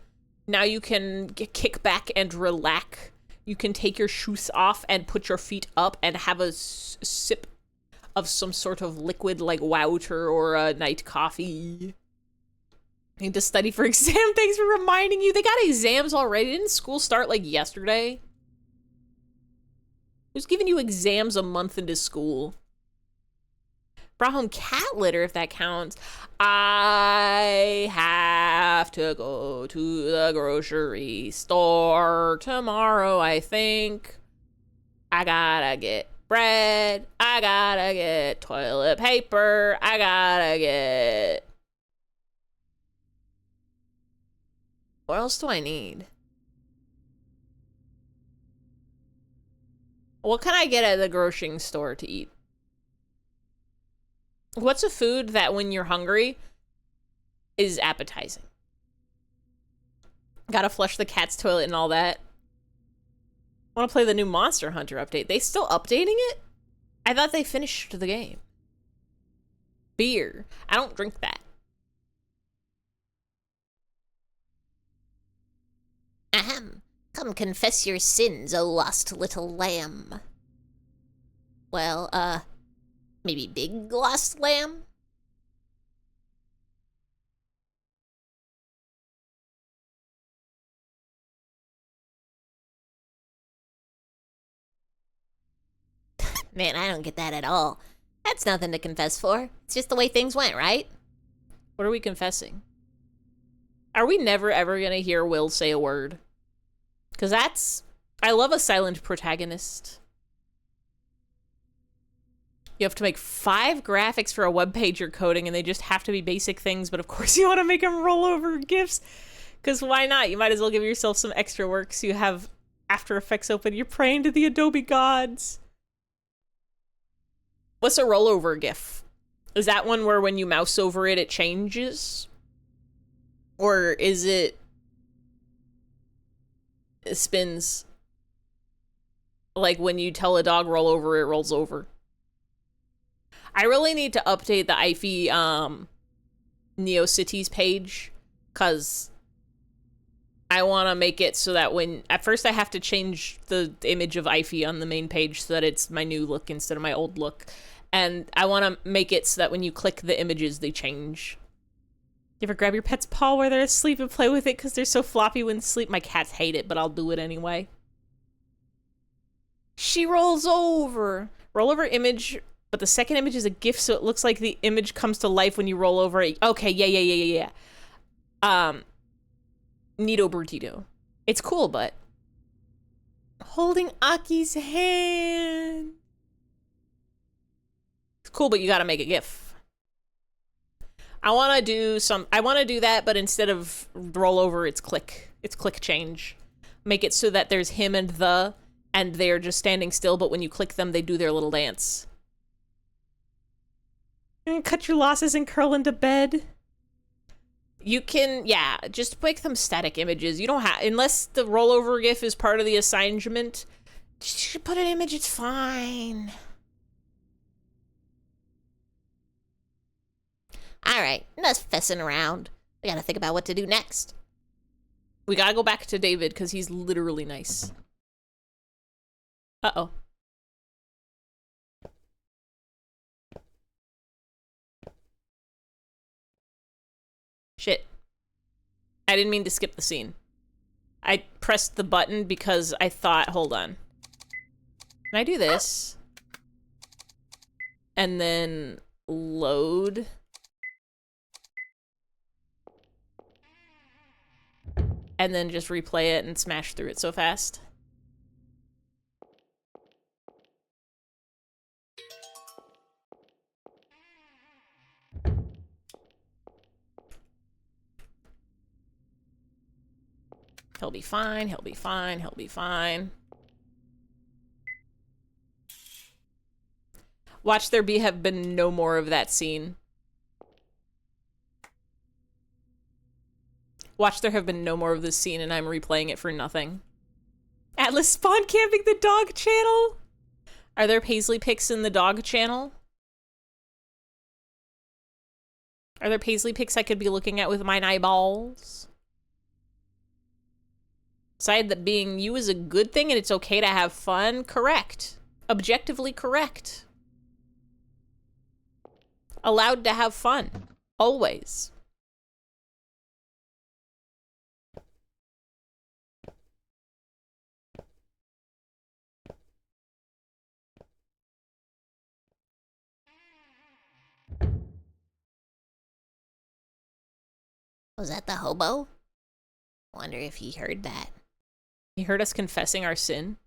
A: Now you can kick back and relax. you can take your shoes off and put your feet up and have a sip of some sort of liquid like water or a night coffee. Need to study for exam. Thanks for reminding you. They got exams already. Didn't school start like yesterday? Who's giving you exams a month into school? Brought home cat litter, if that counts. I have to go to the grocery store tomorrow, I think. I gotta get bread. I gotta get toilet paper. I gotta get... What else do I need? What can I get at the grocery store to eat? What's a food that when you're hungry is appetizing? Gotta flush the cat's toilet and all that. I want to play the new Monster Hunter update. They still updating it? I thought they finished the game. Beer. I don't drink that.
C: Ahem. Come confess your sins, O lost little lamb. Well, maybe big lost lamb? Man, I don't get that at all. That's nothing to confess for. It's just the way things went, right?
A: What are we confessing? Are we never ever gonna hear Will say a word? Because that's... I love a silent protagonist. You have to make 5 graphics for a web page you're coding, and they just have to be basic things, but of course you want to make them roll over GIFs. Because why not? You might as well give yourself some extra work so you have After Effects open. You're praying to the Adobe gods. What's a rollover GIF? Is that one where when you mouse over it, it changes? Or is it spins? Like when you tell a dog roll over, it rolls over. I really need to update the IFE NeoCities page, because I want to make it so that when... At first I have to change the image of IFE on the main page so that it's my new look instead of my old look. And I want to make it so that when you click the images, they change. You ever grab your pet's paw while they're asleep and play with it because they're so floppy when asleep? My cats hate it, but I'll do it anyway. She rolls over. Roll over image... But the second image is a GIF, so it looks like the image comes to life when you roll over it. Okay, yeah. Nito Bertito. It's cool, but... Holding Aki's hand. It's cool, but you gotta make a GIF. I wanna do that, but instead of roll over, it's click. It's click change. Make it so that there's him and they're just standing still, but when you click them, they do their little dance. Cut your losses and curl into bed. You can, yeah, just make them static images. You don't have, unless the rollover GIF is part of the assignment, just put an image, it's fine.
C: Alright, enough fessing around. We gotta think about what to do next.
A: We gotta go back to David, because he's literally nice. Uh-oh. Shit. I didn't mean to skip the scene. I pressed the button because I thought, hold on. Can I do this? And then load. And then just replay it and smash through it so fast. He'll be fine, he'll be fine, he'll be fine. Watch there have been no more of that scene. Watch there have been no more of this scene and I'm replaying it for nothing. Atlas spawn camping the dog channel? Are there Paisley pics in the dog channel? Are there Paisley pics I could be looking at with my eyeballs? Decide that being you is a good thing and it's okay to have fun. Correct. Objectively correct. Allowed to have fun. Always.
C: Was that the hobo? Wonder if he heard that.
A: He heard us confessing our sin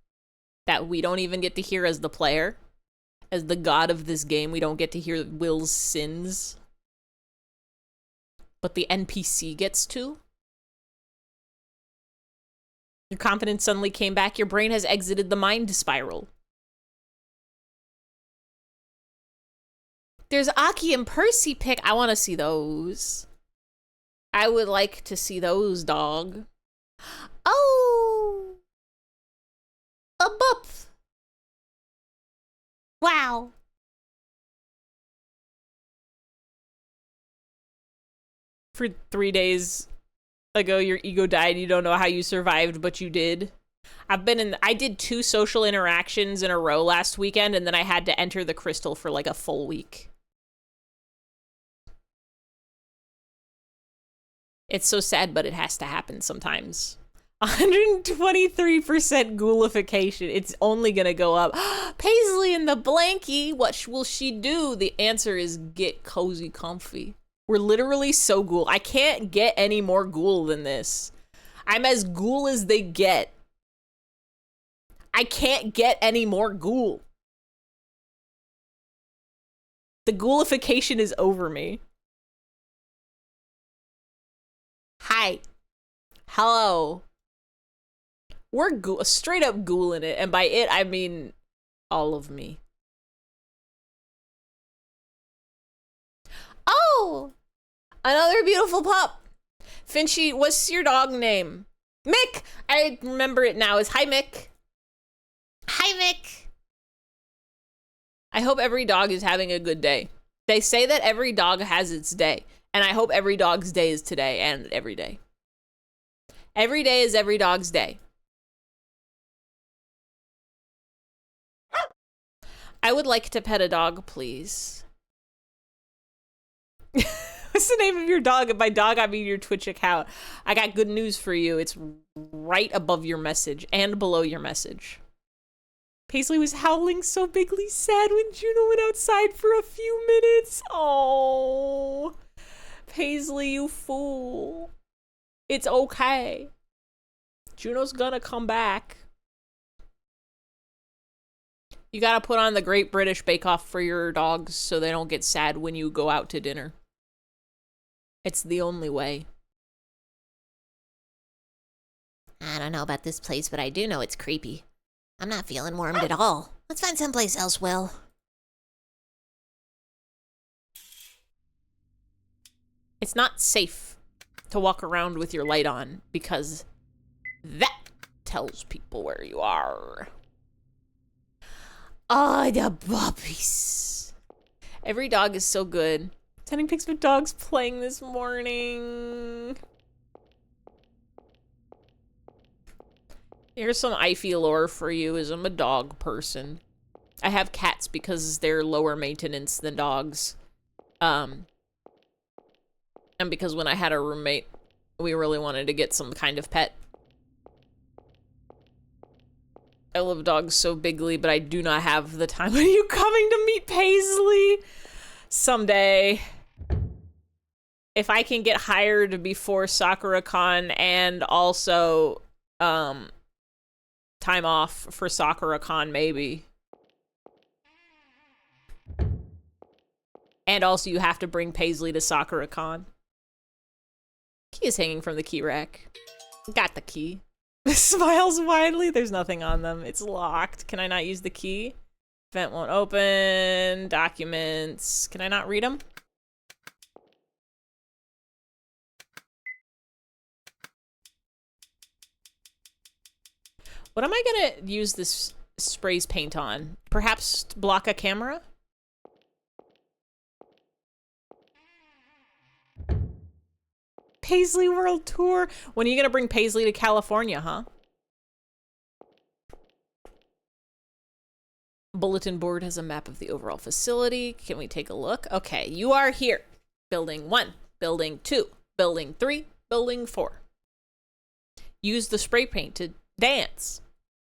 A: that we don't even get to hear as the player. As the god of this game, we don't get to hear Will's sins. But the NPC gets to. Your confidence suddenly came back. Your brain has exited the mind spiral. There's Aki and Percy pick. I want to see those. I would like to see those, dog.
C: Oh! A boop! Wow.
A: For 3 days ago, your ego died. You don't know how you survived, but you did. I did 2 social interactions in a row last weekend, and then I had to enter the crystal for like a full week. It's so sad, but it has to happen sometimes. 123% ghoulification. It's only gonna go up. Paisley and the blankie. What will she do? The answer is get cozy comfy. We're literally so ghoul. I can't get any more ghoul than this. I'm as ghoul as they get. I can't get any more ghoul. The ghoulification is over me. Hi. Hello. We're straight up ghouling it, and by it, I mean all of me. Oh! Another beautiful pup. Finchy, what's your dog name? Mick! I remember it now. It's Hi, Mick.
C: Hi, Mick.
A: I hope every dog is having a good day. They say that every dog has its day, and I hope every dog's day is today and every day. Every day is every dog's day. I would like to pet a dog, please. What's the name of your dog? And by dog, I mean your Twitch account. I got good news for you. It's right above your message and below your message. Paisley was howling so bigly sad when Juno went outside for a few minutes. Oh, Paisley, you fool. It's okay. Juno's gonna come back. You gotta put on the Great British Bake Off for your dogs so they don't get sad when you go out to dinner. It's the only way.
C: I don't know about this place, but I do know it's creepy. I'm not feeling warmed at all. Let's find someplace else, Will.
A: It's not safe to walk around with your light on because that tells people where you are. Oh, the puppies. Every dog is so good. Sending pics of dogs playing this morning. Here's some Ify lore for you as I'm a dog person. I have cats because they're lower maintenance than dogs. And because when I had a roommate, we really wanted to get some kind of pet. I love dogs so bigly, but I do not have the time. Are you coming to meet Paisley? Someday. If I can get hired before SakuraCon and also, time off for SakuraCon, maybe. And also you have to bring Paisley to SakuraCon. Key is hanging from the key rack. Got the key. Smiles widely. There's nothing on them. It's locked. Can I not use the key? Vent won't open. Documents. Can I not read them? What am I gonna use this sprays paint on? Perhaps block a camera? Paisley World Tour. When are you gonna bring Paisley to California, huh? Bulletin board has a map of the overall facility. Can we take a look? Okay, you are here. Building 1, Building 2, Building 3, Building 4. Use the spray paint to dance.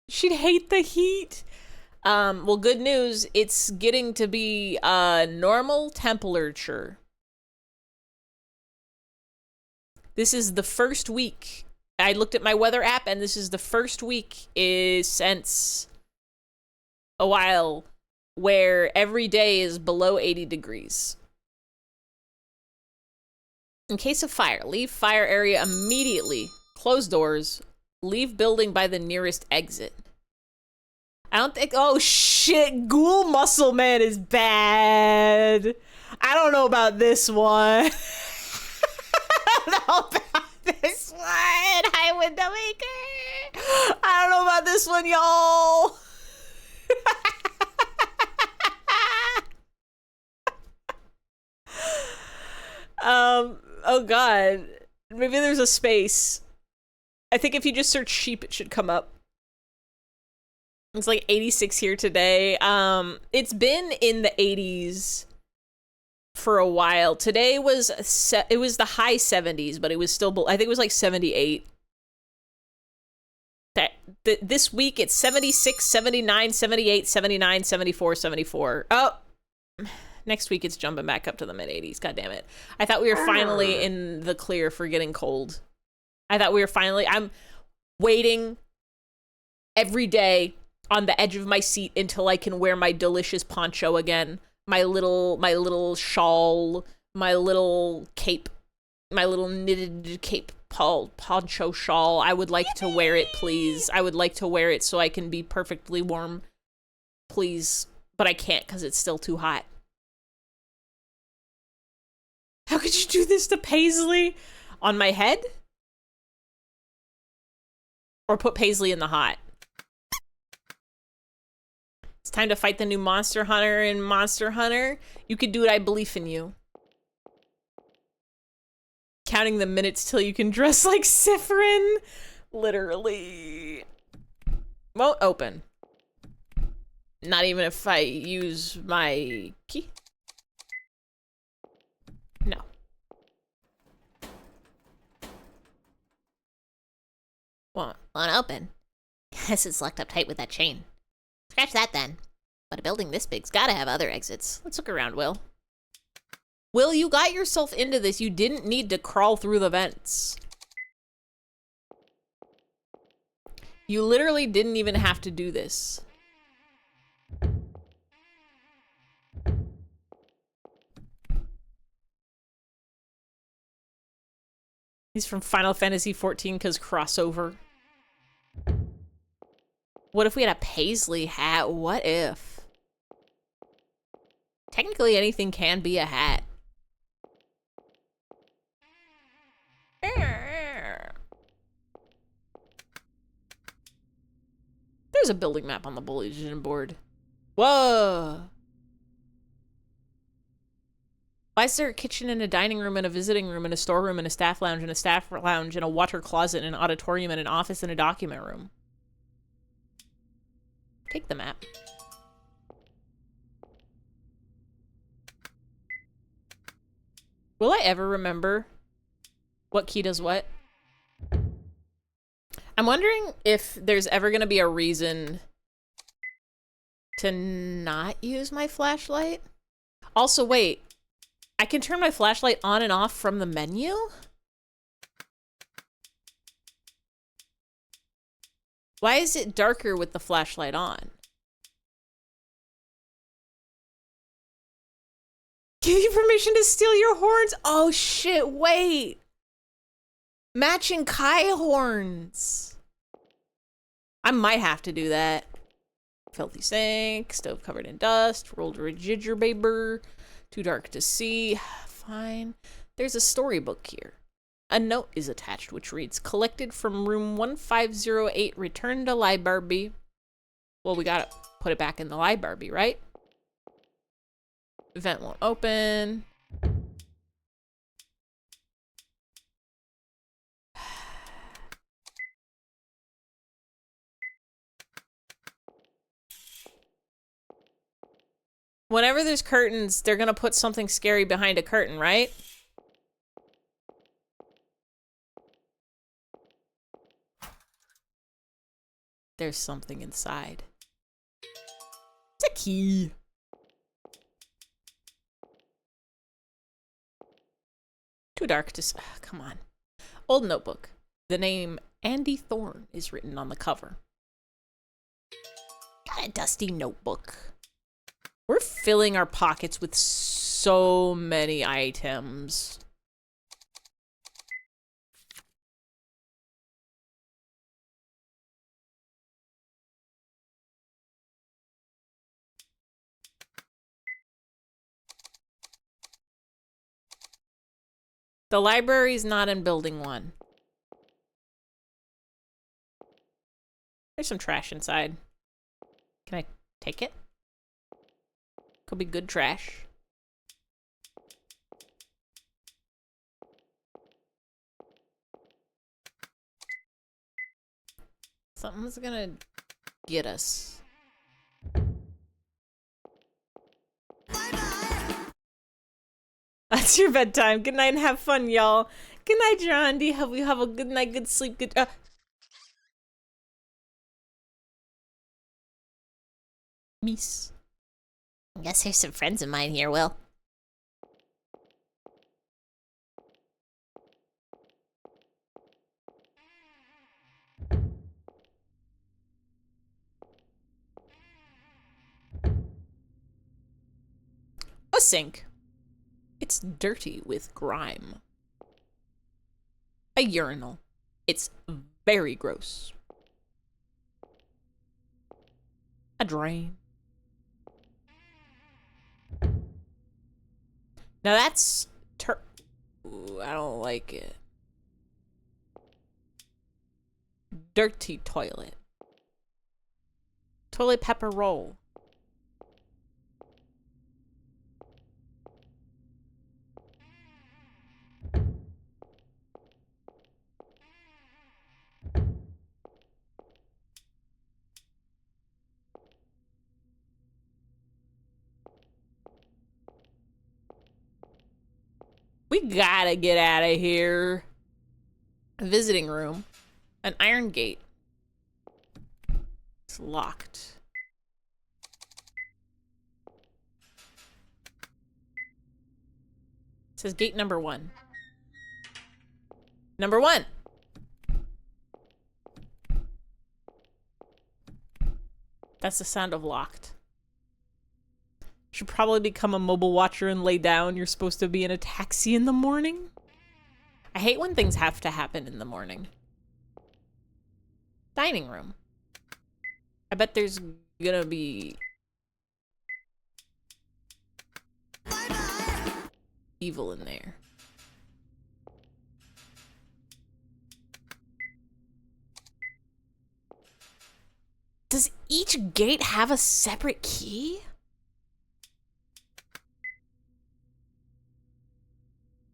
A: She'd hate the heat. Well, good news. It's getting to be normal temperature. This is the first week. I looked at my weather app, and this is the first week since a while where every day is below 80 degrees. In case of fire, leave fire area immediately. Close doors. Leave building by the nearest exit. I don't think... Oh, shit. Ghoul Muscle Man is bad. I don't know about this one. I don't know about this one. Hi, Windowmaker. I don't know about this one, y'all. Oh, God. Maybe there's a space. I think if you just search sheep, it should come up. It's like 86 here today. It's been in the 80s for a while. Today was it was the high 70s, but it was still, I think it was like 78. This week it's 76, 79, 78, 79, 74, 74. Oh, next week it's jumping back up to the mid 80s. God damn it. I thought we were finally in the clear for getting cold. I thought we were finally, I'm waiting every day on the edge of my seat until I can wear my delicious poncho again. My little shawl, my little cape, my little knitted cape poncho shawl. I would like to wear it, please. I would like to wear it so I can be perfectly warm, please. But I can't because it's still too hot. How could you do this to Paisley? On my head? Or put Paisley in the hot? It's time to fight the new Monster Hunter in Monster Hunter. You could do it, I believe in you. Counting the minutes till you can dress like Sifrin. Literally. Won't open. Not even if I use my key. No.
C: Won't open. Guess it's locked up tight with that chain. Scratch that then. But a building this big's gotta have other exits.
A: Let's look around, Will. Will, you got yourself into this. You didn't need to crawl through the vents. You literally didn't even have to do this. He's from Final Fantasy XIV because crossover. What if we had a Paisley hat? What if? Technically, anything can be a hat. There's a building map on the bulletin board. Whoa! Why is there a kitchen and a dining room and a visiting room and a storeroom and a staff lounge and a staff lounge and a water closet and an auditorium and an office and a document room? Take the map. Will I ever remember what key does what? I'm wondering if there's ever going to be a reason to not use my flashlight. Also, wait. I can turn my flashlight on and off from the menu? Why is it darker with the flashlight on? Give you permission to steal your horns? Oh shit, wait. Matching Kai horns. I might have to do that. Filthy sink, stove covered in dust, rolled gingerbaber, too dark to see. Fine. There's a storybook here. A note is attached which reads, collected from room 1508, return to library. Well, we gotta put it back in the library, right? Vent won't open. Whenever there's curtains, they're gonna put something scary behind a curtain, right? There's something inside. It's a key. Too dark to come on. Old notebook. The name Andy Thorne is written on the cover.
C: Got a dusty notebook.
A: We're filling our pockets with so many items. The library's not in building 1. There's some trash inside. Can I take it? Could be good trash. Something's gonna get us. That's your bedtime. Good night and have fun, y'all. Good night, John. Do you have a good night, good sleep, good Meese.
C: I guess there's some friends of mine here, Will.
A: A sink. It's dirty with grime. A urinal. It's very gross. A drain. Now that's Ooh, I don't like it. Dirty toilet. Toilet paper roll. We gotta get out of here. A visiting room. An iron gate. It's locked. It says gate number 1. Number 1. That's the sound of locked. Should probably become a mobile watcher and lay down. You're supposed to be in a taxi in the morning. I hate when things have to happen in the morning. Dining room. I bet there's gonna be evil in there. Does each gate have a separate key?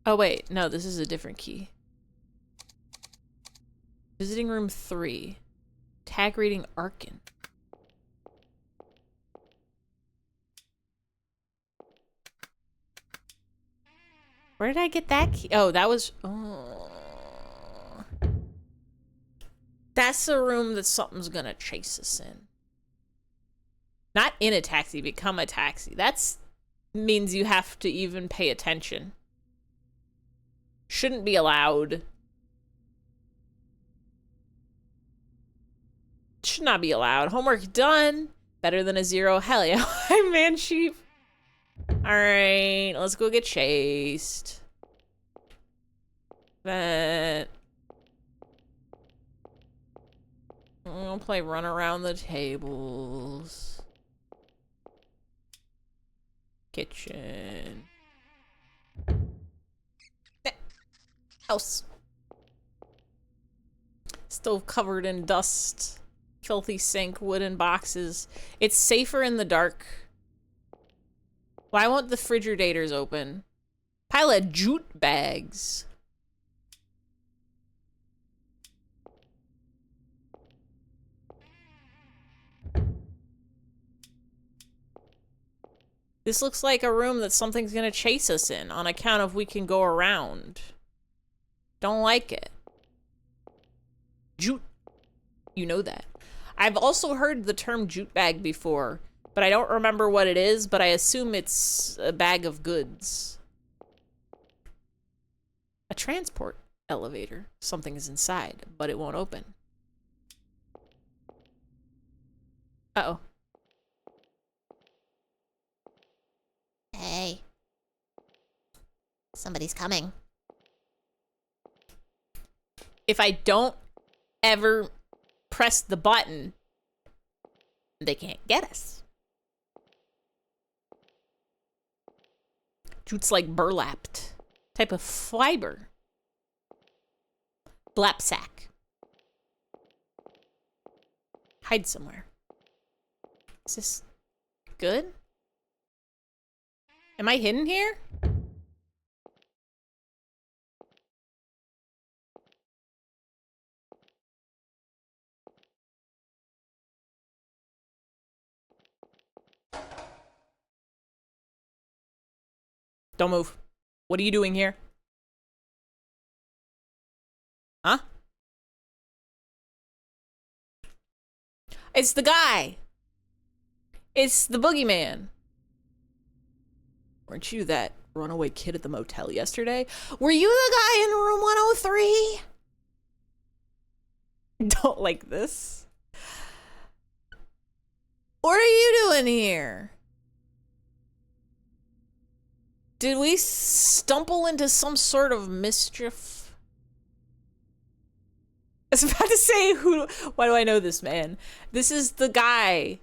A: Oh wait, no, this is a different key. Visiting room 3. Tag reading Arkin. Where did I get that key? Oh, that was... Oh. That's the room that something's gonna chase us in. Not in a taxi, become a taxi. That's means you have to even pay attention. Shouldn't be allowed. Should not be allowed. Homework done. Better than a 0. Hell yeah. Hi, man sheep. Alright, let's go get chased. That. We'll play run around the tables. Kitchen. House. Stove covered in dust. Filthy sink, wooden boxes. It's safer in the dark. Why won't the refrigerators open? Pile of jute bags. This looks like a room that something's gonna chase us in on account of we can go around. Don't like it. Jute. You know that. I've also heard the term jute bag before, but I don't remember what it is, but I assume it's a bag of goods. A transport elevator. Something is inside, but it won't open. Uh-oh.
C: Hey. Somebody's coming.
A: If I don't ever press the button, they can't get us. Jute's like burlapped. Type of fiber. Blapsack. Hide somewhere. Is this good? Am I hidden here? Don't move. What are you doing here? Huh? It's the guy. It's the boogeyman. Weren't you that runaway kid at the motel yesterday? Were you the guy in room 103? Don't like this. What are you doing here? Did we stumble into some sort of mischief? I was about to say, why do I know this man? This is the guy.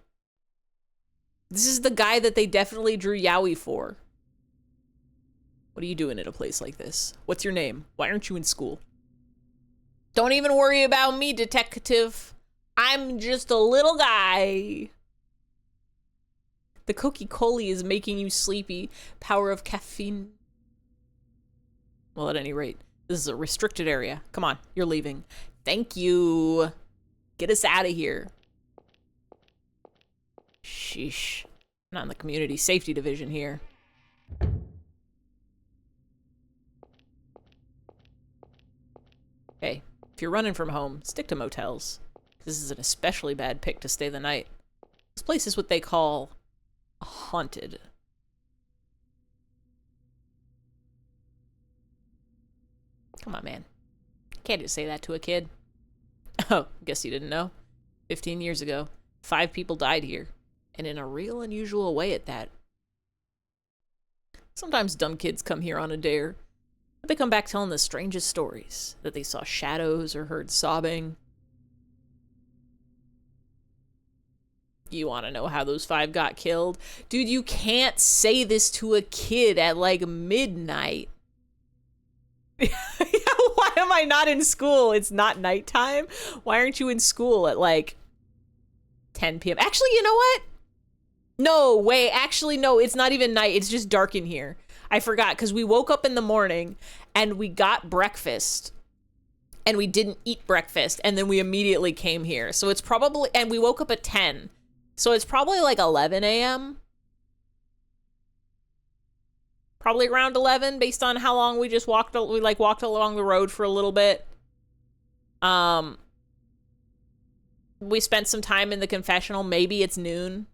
A: This is the guy that they definitely drew Yowie for. What are you doing at a place like this? What's your name? Why aren't you in school? Don't even worry about me, detective. I'm just a little guy. The Coca-Cola is making you sleepy. Power of caffeine. Well, at any rate, this is a restricted area. Come on, you're leaving. Thank you. Get us out of here. Sheesh. Not in the community safety division here. Hey, if you're running from home, stick to motels. This is an especially bad pick to stay the night. This place is what they call haunted. Come on, man. Can't just say that to a kid. Oh, guess you didn't know. 15 years ago, 5 people died here. And in a real unusual way at that. Sometimes dumb kids come here on a dare. But they come back telling the strangest stories. That they saw shadows or heard sobbing. You want to know how those 5 got killed? Dude, you can't say this to a kid at like midnight. Why am I not in school? It's not nighttime. Why aren't you in school at like 10 p.m.? Actually, you know what? No, wait, actually, no, it's not even night. It's just dark in here. I forgot because we woke up in the morning and we got breakfast and we didn't eat breakfast and then we immediately came here. So it's probably, and we woke up at 10. So it's probably like 11 a.m. Probably around 11 based on how long we just walked. We like walked along the road for a little bit. We spent some time in the confessional. Maybe it's noon.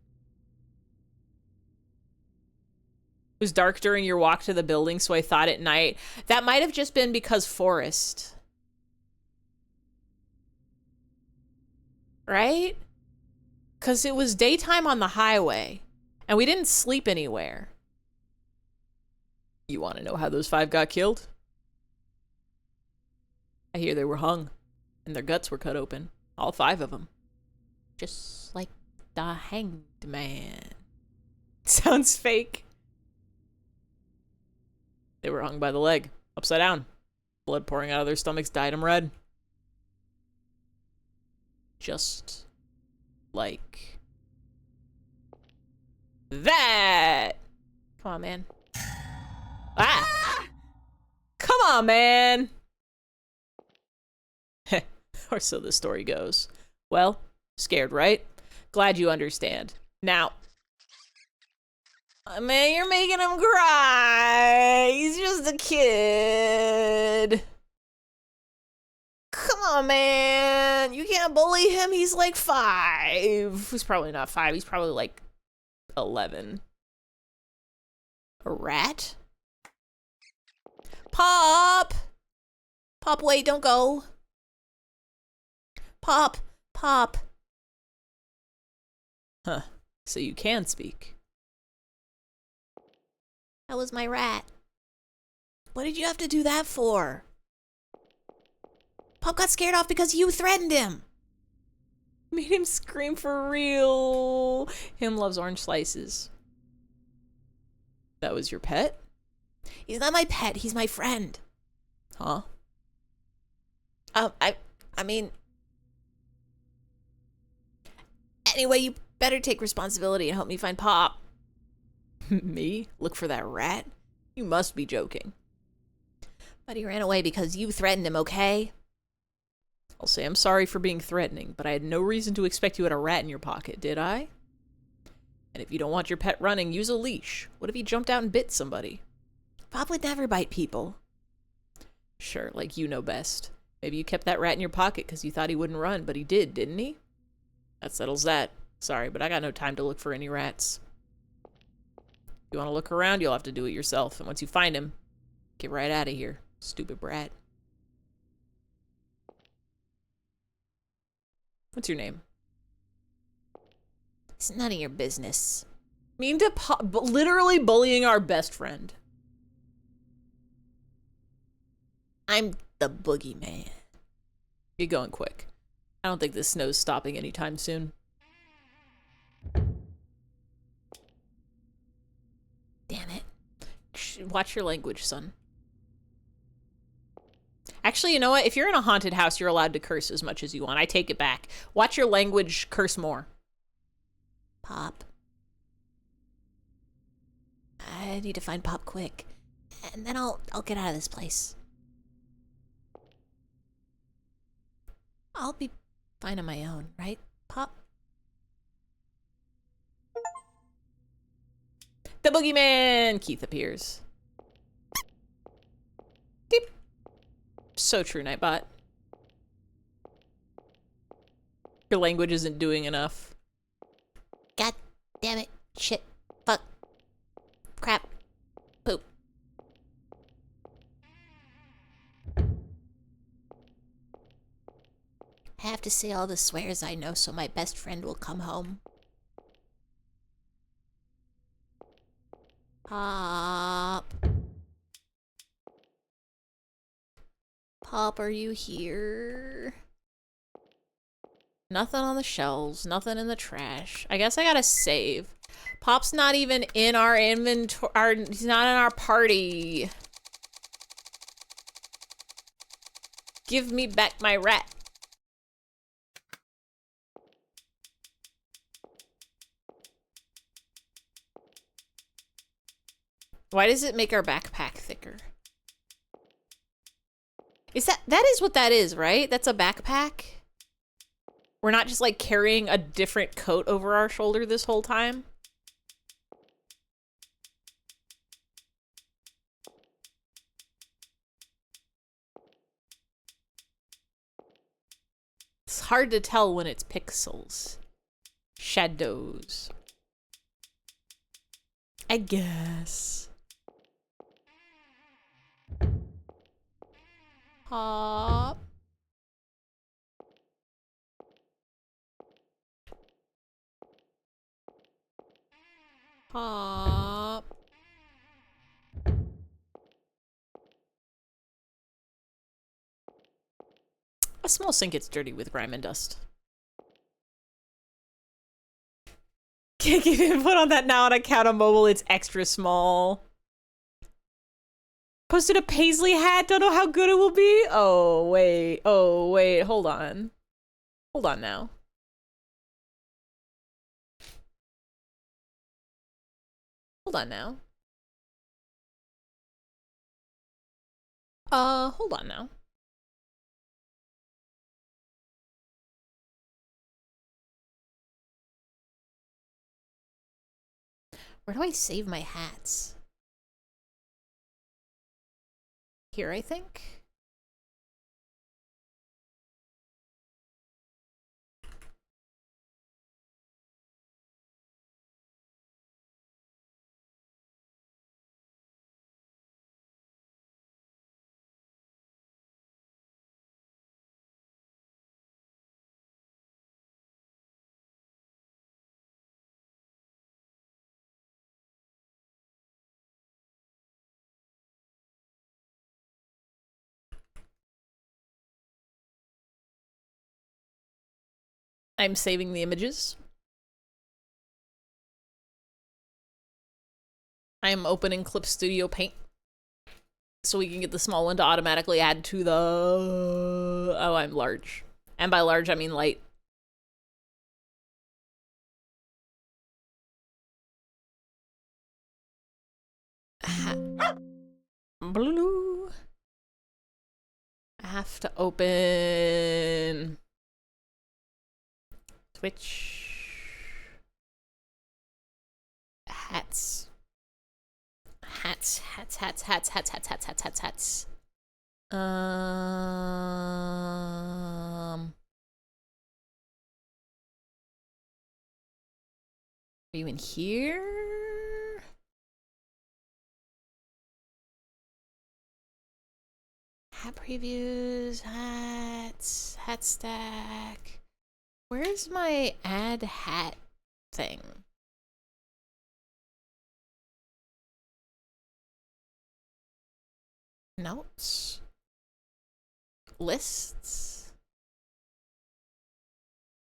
A: It was dark during your walk to the building, so I thought at night. That might have just been because forest. Right? Because it was daytime on the highway, and we didn't sleep anywhere. You want to know how those 5 got killed? I hear they were hung, and their guts were cut open. All 5 of them. Just like the hanged man. Sounds fake. They were hung by the leg, upside down. Blood pouring out of their stomachs dyed them red. Just like that. Come on, man. Ah! Come on, man. Or so the story goes. Well, scared, right? Glad you understand. Now, Man, you're making him cry. He's just a kid. Come on, man. You can't bully him. He's like 5. He's probably not 5. He's probably like 11. A rat? Pop! Pop, wait, don't go. Pop, Pop. Huh, so you can speak.
C: That was my rat.
A: What did you have to do that for?
C: Pop got scared off because you threatened him.
A: Made him scream for real. Him loves orange slices. That was your pet?
C: He's not my pet, he's my friend.
A: Huh?
C: I mean... Anyway, you better take responsibility and help me find Pop.
A: Me? Look for that rat? You must be joking.
C: But he ran away because you threatened him, okay?
A: I'll say I'm sorry for being threatening, but I had no reason to expect you had a rat in your pocket, did I? And if you don't want your pet running, use a leash. What if he jumped out and bit somebody?
C: Pop would never bite people.
A: Sure, like you know best. Maybe you kept that rat in your pocket because you thought he wouldn't run, but he did, didn't he? That settles that. Sorry, but I got no time to look for any rats. If you want to look around, you'll have to do it yourself. And once you find him, get right out of here, stupid brat. What's your name?
C: It's none of your business.
A: Mean to literally bullying our best friend.
C: I'm the boogeyman.
A: You're going quick. I don't think this snow's stopping anytime soon.
C: Damn it.
A: Watch your language, son. Actually, you know what? If you're in a haunted house, you're allowed to curse as much as you want. I take it back. Watch your language, curse more.
C: Pop. I need to find Pop quick. And then I'll get out of this place. I'll be fine on my own, right, Pop?
A: The boogeyman! Keith appears. Deep. So true, Nightbot. Your language isn't doing enough.
C: God damn it. Shit. Fuck. Crap. Poop. I have to say all the swears I know so my best friend will come home. Pop. Pop, are you here?
A: Nothing on the shelves, nothing in the trash. I guess I gotta save. Pop's not even in our inventory. He's not in our party. Give me back my rat. Why does it make our backpack thicker? Is that is what that is, right? That's a backpack? We're not just like carrying a different coat over our shoulder this whole time? It's hard to tell when it's pixels. Shadows. I guess. Pop. Pop. A small sink gets dirty with grime and dust. Can't get input on that now on account of mobile. It's extra small. Posted a Paisley hat. Don't know how good it will be. Oh, wait. Oh, wait. Hold on. Hold on now. Hold on now. Hold on now. Where do I save my hats? Here, I think. I'm saving the images. I am opening Clip Studio Paint so we can get the small one to automatically add to the... Oh, I'm large. And by large, I mean light. Blue. I have to open... Twitch. Hats. Hats. Are you in here? Hat previews, hats, hat stack. Where's my add hat thing? Notes. Lists.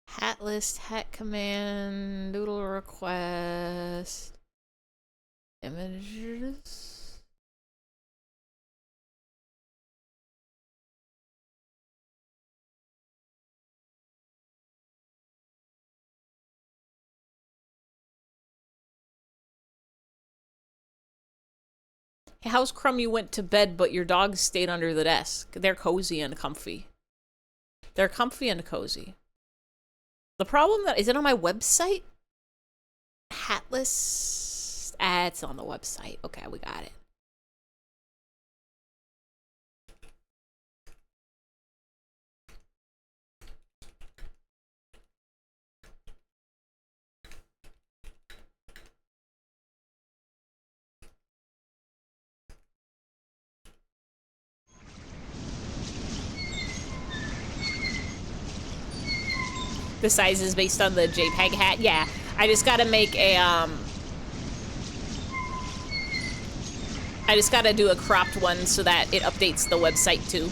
A: Hat list, hat command, doodle request. Images. Hey, how's Crumb? You went to bed, but your dogs stayed under the desk. They're cozy and comfy. They're comfy and cozy. The problem that is it on my website? Hat list. Ah, it's on the website. Okay, we got it. The size is based on the JPEG hat. Yeah, I just gotta make a I just gotta do a cropped one so that it updates the website too.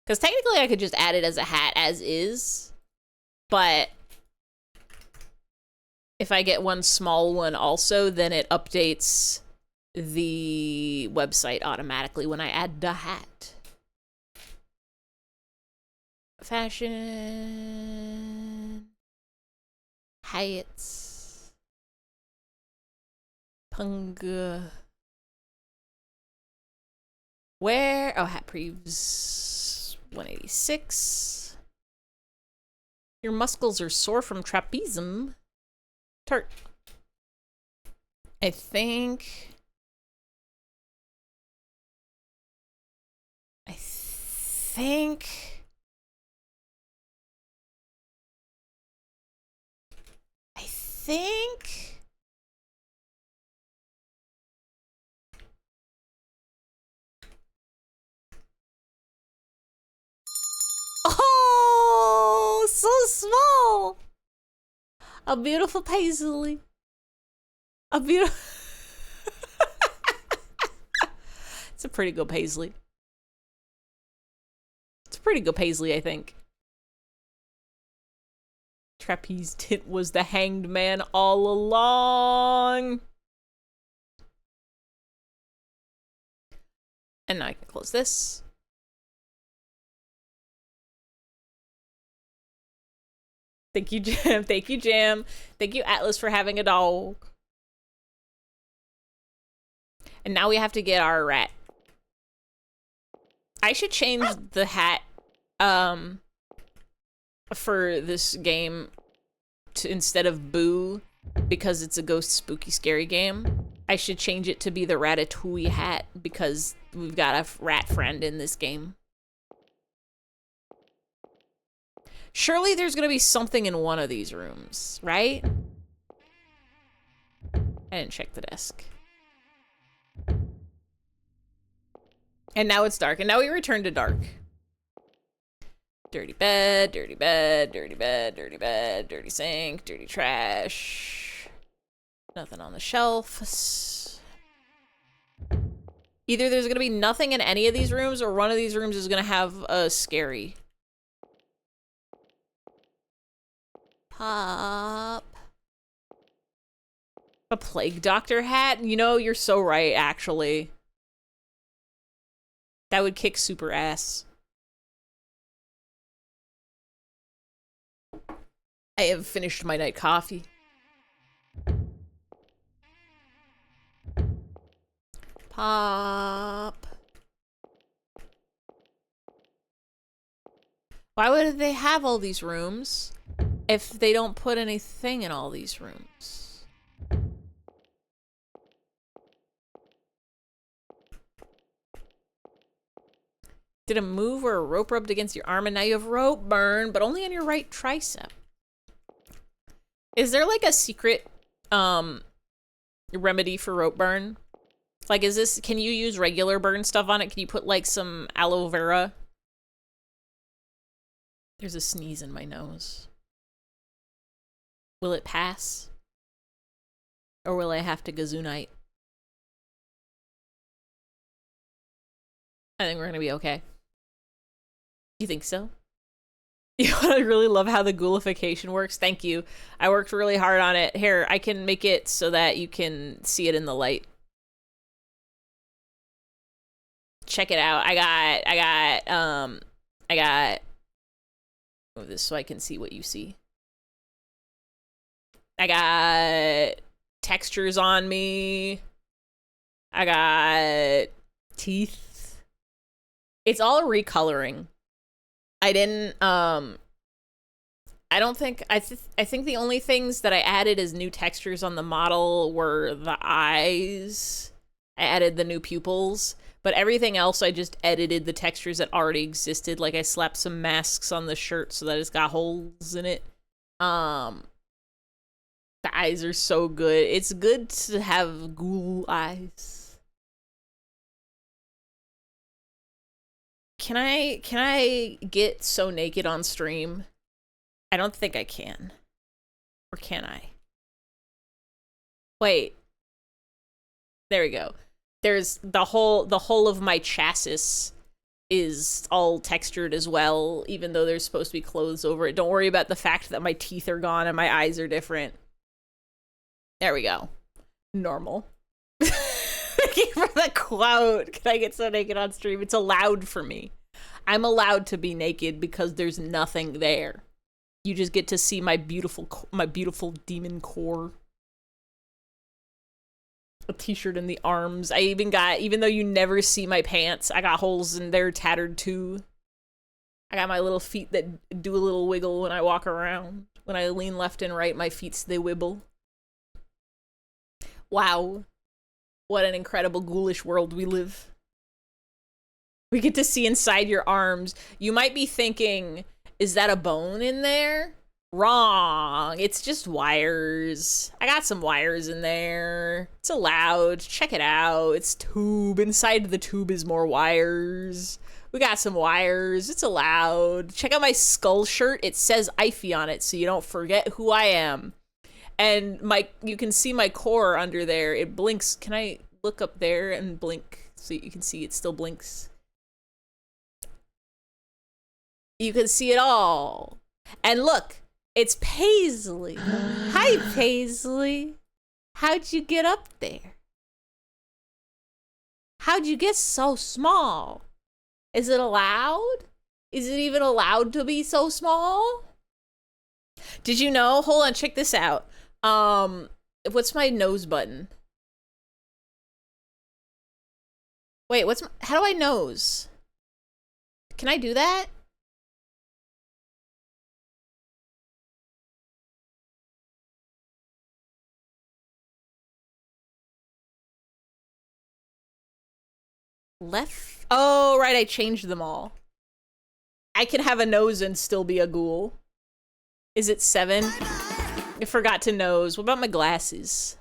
A: Because technically I could just add it as a hat as is, but if I get one small one also, then it updates the website automatically when I add the hat. Fashion. Hats. Punga. Where? Oh, hat previews. 186. Your muscles are sore from trapezium. Tart. I think... I think oh, so small. A beautiful paisley. A beautiful It's a pretty good paisley. It's a pretty good paisley, I think. Trapeze tint was the hanged man all along. And now I can close this. Thank you, Jam. Thank you, Jam. Thank you, Atlas, for having a dog. And now we have to get our rat. I should change the hat for this game to, instead of Boo, because it's a ghost spooky scary game, I should change it to be the Ratatouille hat because we've got a rat friend in this game. Surely there's gonna be something in one of these rooms, right? I didn't check the desk. And now it's dark, and now we return to dark. Dirty bed, dirty bed, dirty bed, dirty bed, dirty sink, dirty trash. Nothing on the shelf. Either there's gonna be nothing in any of these rooms, or one of these rooms is gonna have a scary.
C: Pop.
A: A plague doctor hat? You know, you're so right, actually. That would kick super ass. I have finished my night coffee.
C: Pop.
A: Why would they have all these rooms if they don't put anything in all these rooms? Did a move or a rope rubbed against your arm and now you have rope burn, but only on your right tricep? Is there like a secret remedy for rope burn? Like, is this, can you use regular burn stuff on it? Can you put like some aloe vera? There's a sneeze in my nose. Will it pass? Or will I have to gazoonite? I think we're gonna be okay. You think so? You know, I really love how the ghoulification works. Thank you. I worked really hard on it. Here, I can make it so that you can see it in the light. Check it out. I got move this so I can see what you see. I got textures on me. I got teeth. It's all recoloring. I didn't, I don't think, I think the only things that I added as new textures on the model were the eyes. I added the new pupils, but everything else I just edited the textures that already existed. Like I slapped some masks on the shirt so that it's got holes in it. The eyes are so good. It's good to have ghoul eyes. Can I get so naked on stream? I don't think I can. Or can I? Wait. There we go. There's the whole of my chassis is all textured as well, even though there's supposed to be clothes over it. Don't worry about the fact that my teeth are gone and my eyes are different. There we go. Normal. Thank you for the quote. Can I get so naked on stream? It's allowed for me. I'm allowed to be naked because there's nothing there. You just get to see my beautiful demon core. A t-shirt in the arms. I even got, even though you never see my pants, I got holes in there tattered too. I got my little feet that do a little wiggle when I walk around. When I lean left and right, my feet, they wibble. Wow. What an incredible ghoulish world we live. We get to see inside your arms. You might be thinking, is that a bone in there? Wrong. It's just wires. I got some wires in there. It's allowed. Check it out. It's tube. Inside the tube is more wires. We got some wires. It's allowed. Check out my skull shirt. It says Ify on it so you don't forget who I am. And you can see my core under there. It blinks. Can I look up there and blink so you can see it still blinks? You can see it all. And look, it's Paisley. Hi, Paisley. How'd you get up there? How'd you get so small? Is it allowed? Is it even allowed to be so small? Did you know? Hold on, check this out. What's my nose button? Wait, how do I nose? Can I do that? Left? Oh, right, I changed them all. I can have a nose and still be a ghoul. Is it 7? I forgot to nose. What about my glasses?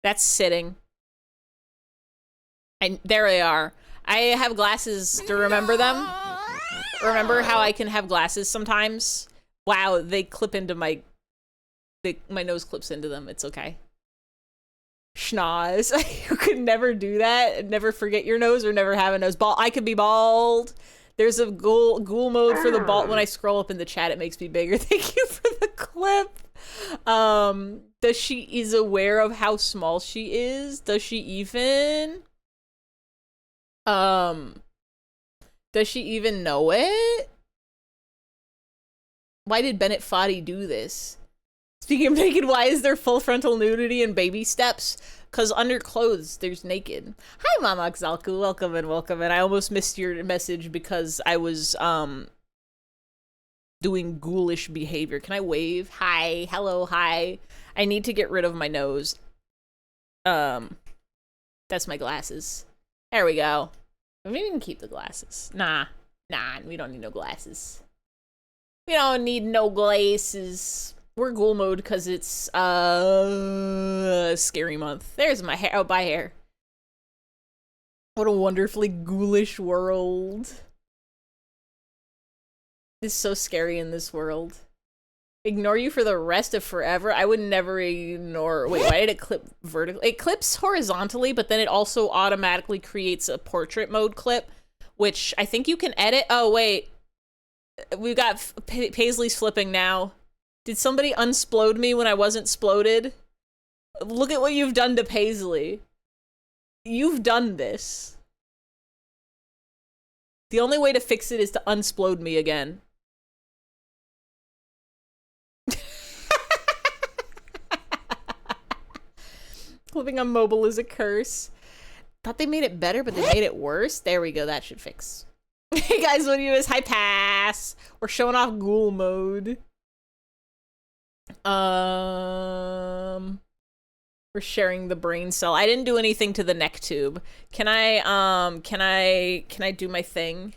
A: That's sitting. There they are. I have glasses to remember them. Remember how I can have glasses sometimes? Wow, they clip into my nose clips into them. It's okay. Schnoz. You could never do that. Never forget your nose or never have a nose. I could be bald. There's a ghoul mode for the bald. When I scroll up in the chat, it makes me bigger. Thank you for the clip. Does she is aware of how small she is? Does she even? Does she even know it? Why did Bennett Foddy do this? Speaking of naked, why is there full frontal nudity and baby steps? Because under clothes, there's naked. Hi, Mama Xalku. Welcome and welcome. And I almost missed your message because I was, doing ghoulish behavior. Can I wave? Hi. Hello. Hi. I need to get rid of my nose. That's my glasses. There we go. Maybe we can keep the glasses. Nah, we don't need no glasses. We don't need no glasses. We're ghoul mode because it's scary month. There's my hair. Oh, bye hair. What a wonderfully ghoulish world. It's so scary in this world. Ignore you for the rest of forever. I would never ignore. Wait, why did it clip vertically? It clips horizontally, but then it also automatically creates a portrait mode clip, which I think you can edit. Oh, wait. We've got Paisley's flipping now. Did somebody unsplode me when I wasn't sploded? Look at what you've done to Paisley. You've done this. The only way to fix it is to unsplode me again. Living on mobile is a curse. Thought they made it better, but they made it worse. There we go. That should fix. Hey guys, what do you do? High pass. We're showing off ghoul mode. We're sharing the brain cell. I didn't do anything to the neck tube. Can I do my thing?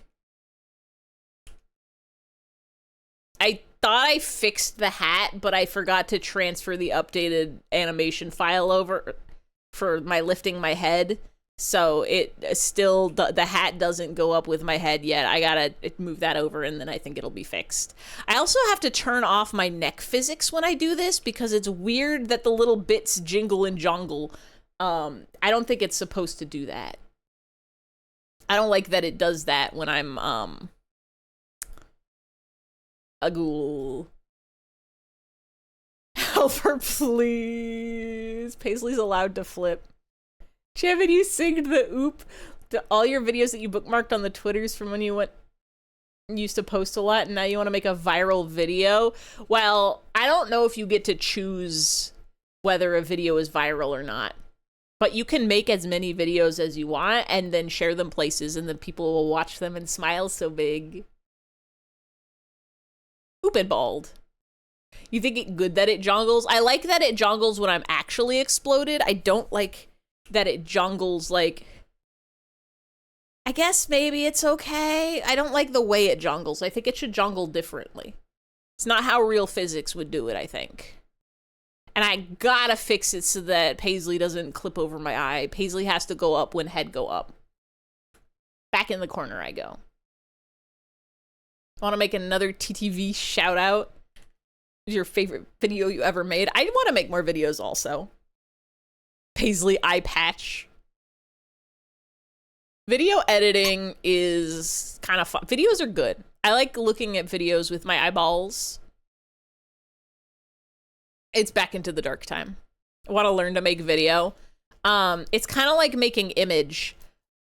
A: I thought I fixed the hat, but I forgot to transfer the updated animation file over for my lifting my head. So it still, the hat doesn't go up with my head yet. I gotta move that over and then I think it'll be fixed. I also have to turn off my neck physics when I do this because it's weird that the little bits jingle and jongle. I don't think it's supposed to do that. I don't like that it does that when I'm, a ghoul. Help her, please. Paisley's allowed to flip. Haven't you synced the oop to all your videos that you bookmarked on the Twitters from when you used to post a lot and now you want to make a viral video? Well, I don't know if you get to choose whether a video is viral or not, but you can make as many videos as you want and then share them places and then people will watch them and smile so big. Oop and bald. You think it good that it jongles? I like that it jongles when I'm actually exploded. I don't like that it jongles like, I guess maybe it's okay. I don't like the way it jongles. I think it should jongle differently. It's not how real physics would do it, I think. And I gotta fix it so that Paisley doesn't clip over my eye. Paisley has to go up when head go up. Back in the corner I go. I want to make another TTV shout out. Your favorite video you ever made. I want to make more videos also. Paisley eye patch. Video editing is kind of fun. Videos are good. I like looking at videos with my eyeballs. It's back into the dark time. I want to learn to make video. It's kind of like making image,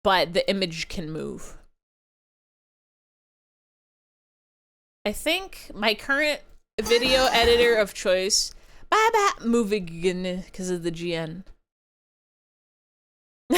A: but the image can move. I think my current video editor of choice, moving because of the GN.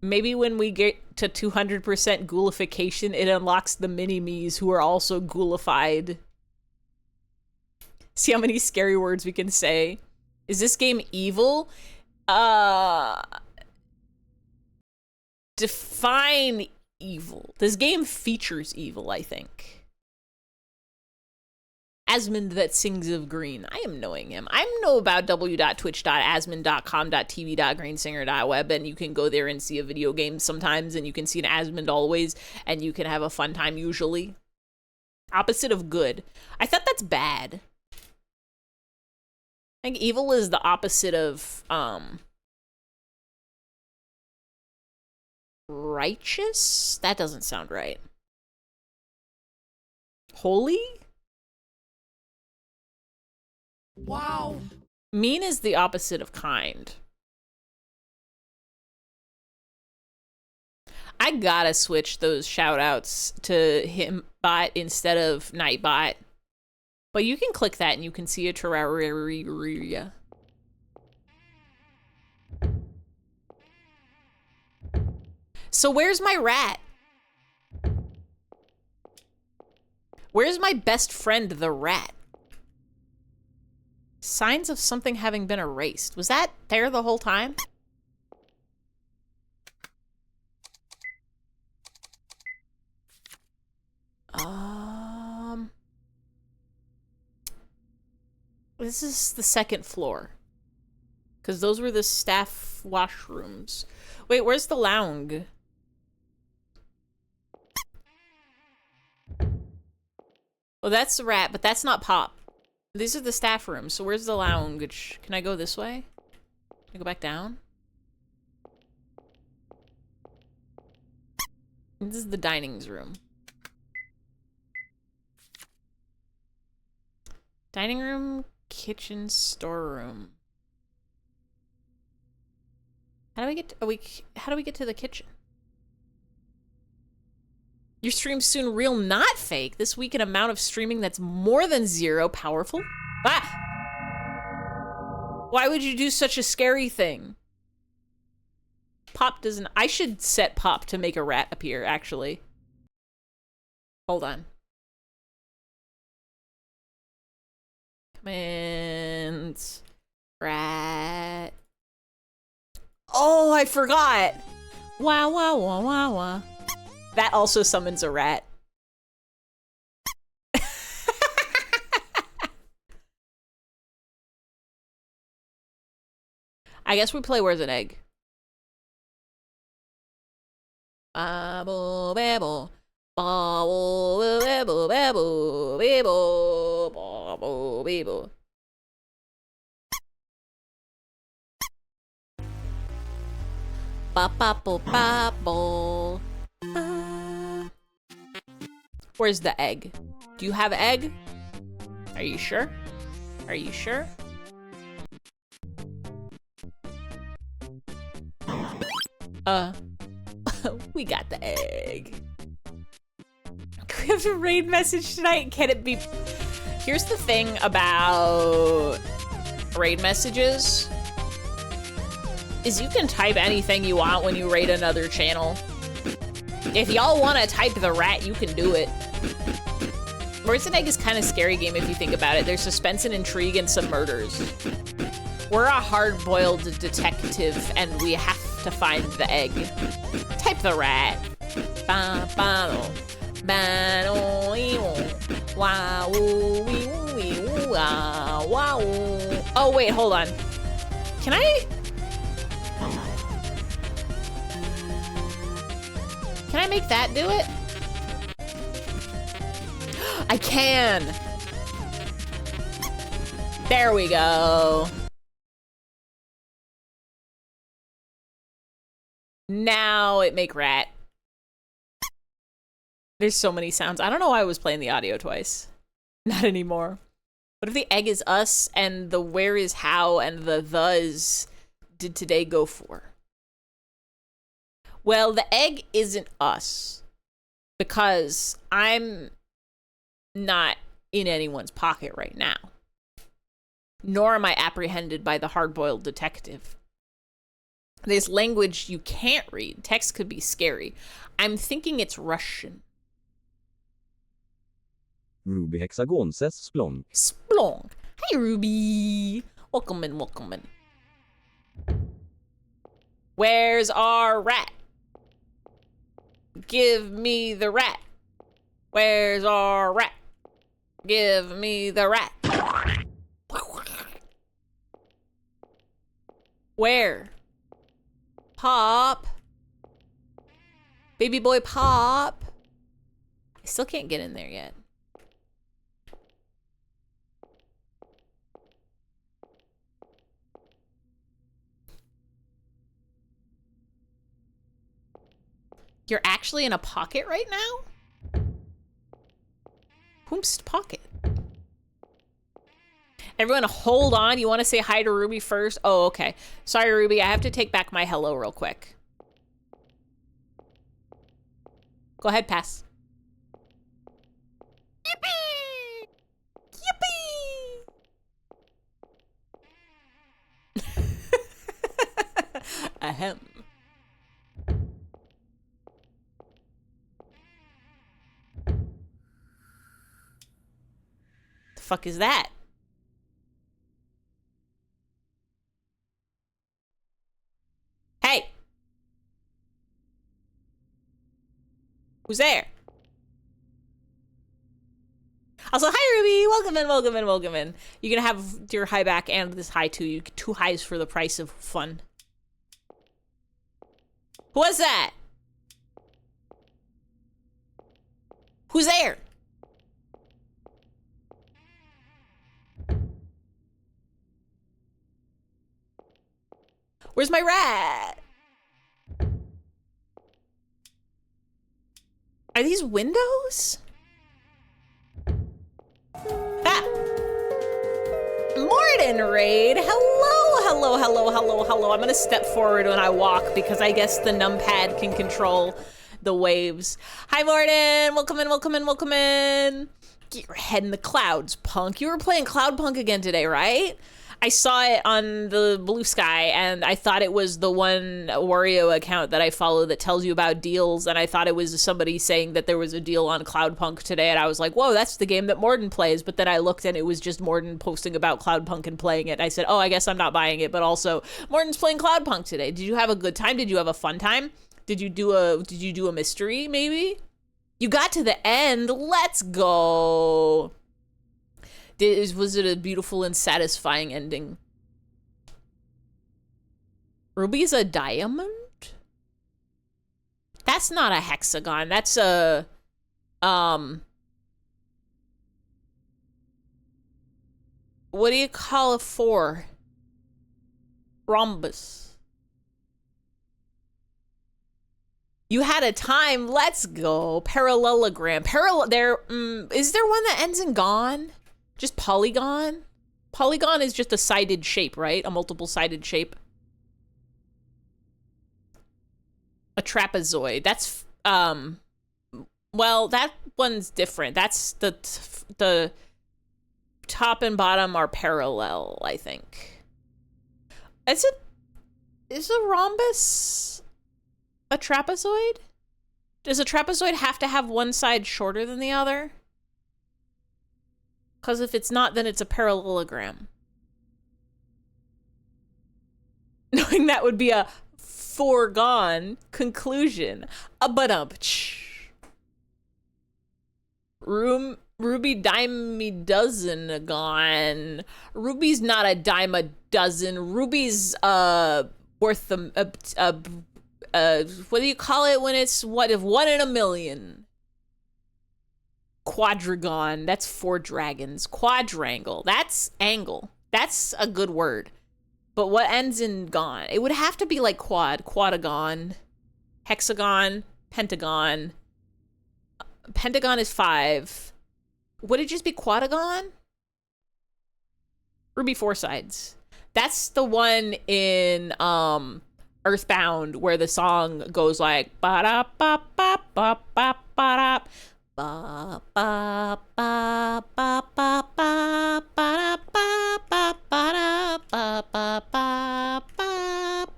A: Maybe when we get to 200% ghoulification, it unlocks the mini-me's who are also ghoulified. See how many scary words we can say. Is this game evil? Define evil. This game features evil, I think. Asmund that sings of green. I am knowing him. I know about w.twitch.asmund.com.tv.greensinger.web, and you can go there and see a video game sometimes, and you can see an Asmund always, and you can have a fun time usually. Opposite of good. I thought that's bad. I think evil is the opposite of, righteous? That doesn't sound right. Holy?
D: Wow.
A: Mean is the opposite of kind. I gotta switch those shoutouts to him bot instead of Nightbot. But you can click that and you can see a Terraria. So where's my rat? Where's my best friend, the rat? Signs of something having been erased. Was that there the whole time? This is the second floor. Because those were the staff washrooms. Wait, where's the lounge? Well, that's the rat, but that's not Pop. These are the staff rooms, so where's the lounge? Can I go this way? Can I go back down? This is the dining room. Dining room, kitchen, storeroom. How do we get how do we get to the kitchen? Your stream's soon real, not fake. This week an amount of streaming that's more than 0. Powerful. Ah! Why would you do such a scary thing? Pop doesn't... I should set Pop to make a rat appear, actually. Hold on. Commands. Rat. Oh, I forgot! Wah, wah, wah, wah, wah. That also summons a rat. I guess we play Where's an Egg? Babo, babo, babo, babo, babo, babo, babo, babo. Ba-ba-bo, ba-bo. Where's the egg? Do you have egg? Are you sure? Are you sure? We got the egg. We have a raid message tonight. Can it be? Here's the thing about raid messages is you can type anything you want when you raid another channel. If y'all want to type the rat, you can do it. Where's an Egg is kind of a scary game if you think about it. There's suspense and intrigue and some murders. We're a hard-boiled detective and we have to find the egg. Type the rat. Oh wait, hold on. Can I make that do it? I can. There we go. Now it make rat. There's so many sounds. I don't know why I was playing the audio twice. Not anymore. What if the egg is us and the where is how and the is did today go for? Well, the egg isn't us because I'm not in anyone's pocket right now. Nor am I apprehended by the hard-boiled detective. There's language you can't read. Text could be scary. I'm thinking it's Russian.
B: Ruby Hexagon says Splonk.
A: Splonk. Hey, Ruby. Welcome in, welcome in. Where's our rat? Give me the rat. Where's our rat? Give me the rat. Where? Pop. Baby boy Pop. I still can't get in there yet. You're actually in a pocket right now? Whomst pocket? Everyone hold on. You want to say hi to Ruby first? Oh, okay. Sorry, Ruby. I have to take back my hello real quick. Go ahead, pass. Yippee! Yippee! Ahem. The fuck is that? Hey! Who's there? Also, hi Ruby! Welcome in, welcome in, welcome in. You're gonna have your high back and this high too. You get 2 highs for the price of fun. Who was that? Who's there? Where's my rat? Are these windows? Ah! Morden Raid! Hello, hello, hello, hello, hello. I'm gonna step forward when I walk because I guess the numpad can control the waves. Hi, Morden! Welcome in, welcome in, welcome in. Get your head in the clouds, punk. You were playing Cloud Punk again today, right? I saw it on the Blue Sky, and I thought it was the one Wario account that I follow that tells you about deals, and I thought it was somebody saying that there was a deal on Cloudpunk today, and I was like, whoa, that's the game that Morden plays, but then I looked and it was just Morden posting about Cloudpunk and playing it. I said, oh, I guess I'm not buying it, but also, Morden's playing Cloudpunk today. Did you have a good time? Did you have a fun time? Did you do a mystery, maybe? You got to the end. Let's go. Was it a beautiful and satisfying ending? Ruby's a diamond? That's not a hexagon. That's a, what do you call a 4? Rhombus. You had a time. Let's go. Parallelogram. Is there one that ends in gon? Just polygon? Polygon is just a sided shape, right? A multiple-sided shape. A trapezoid. That's, well, that one's different. That's the top and bottom are parallel, I think. Is a rhombus a trapezoid? Does a trapezoid have to have one side shorter than the other? Because if it's not, then it's a parallelogram. Knowing that would be a foregone conclusion. Ruby dime a dozen gone. Ruby's not a dime a dozen. Ruby's worth what do you call it when it's what if 1 in a million? Quadrigon. That's 4 dragons. Quadrangle. That's angle. That's a good word. But what ends in gon? It would have to be like quadagon, hexagon, pentagon. Pentagon is 5. Would it just be quadagon? Ruby 4 sides. That's the one in Earthbound where the song goes like ba da ba ba ba ba ba da ba ba ba ba ba ba ba ba ba ba ba ba ba ba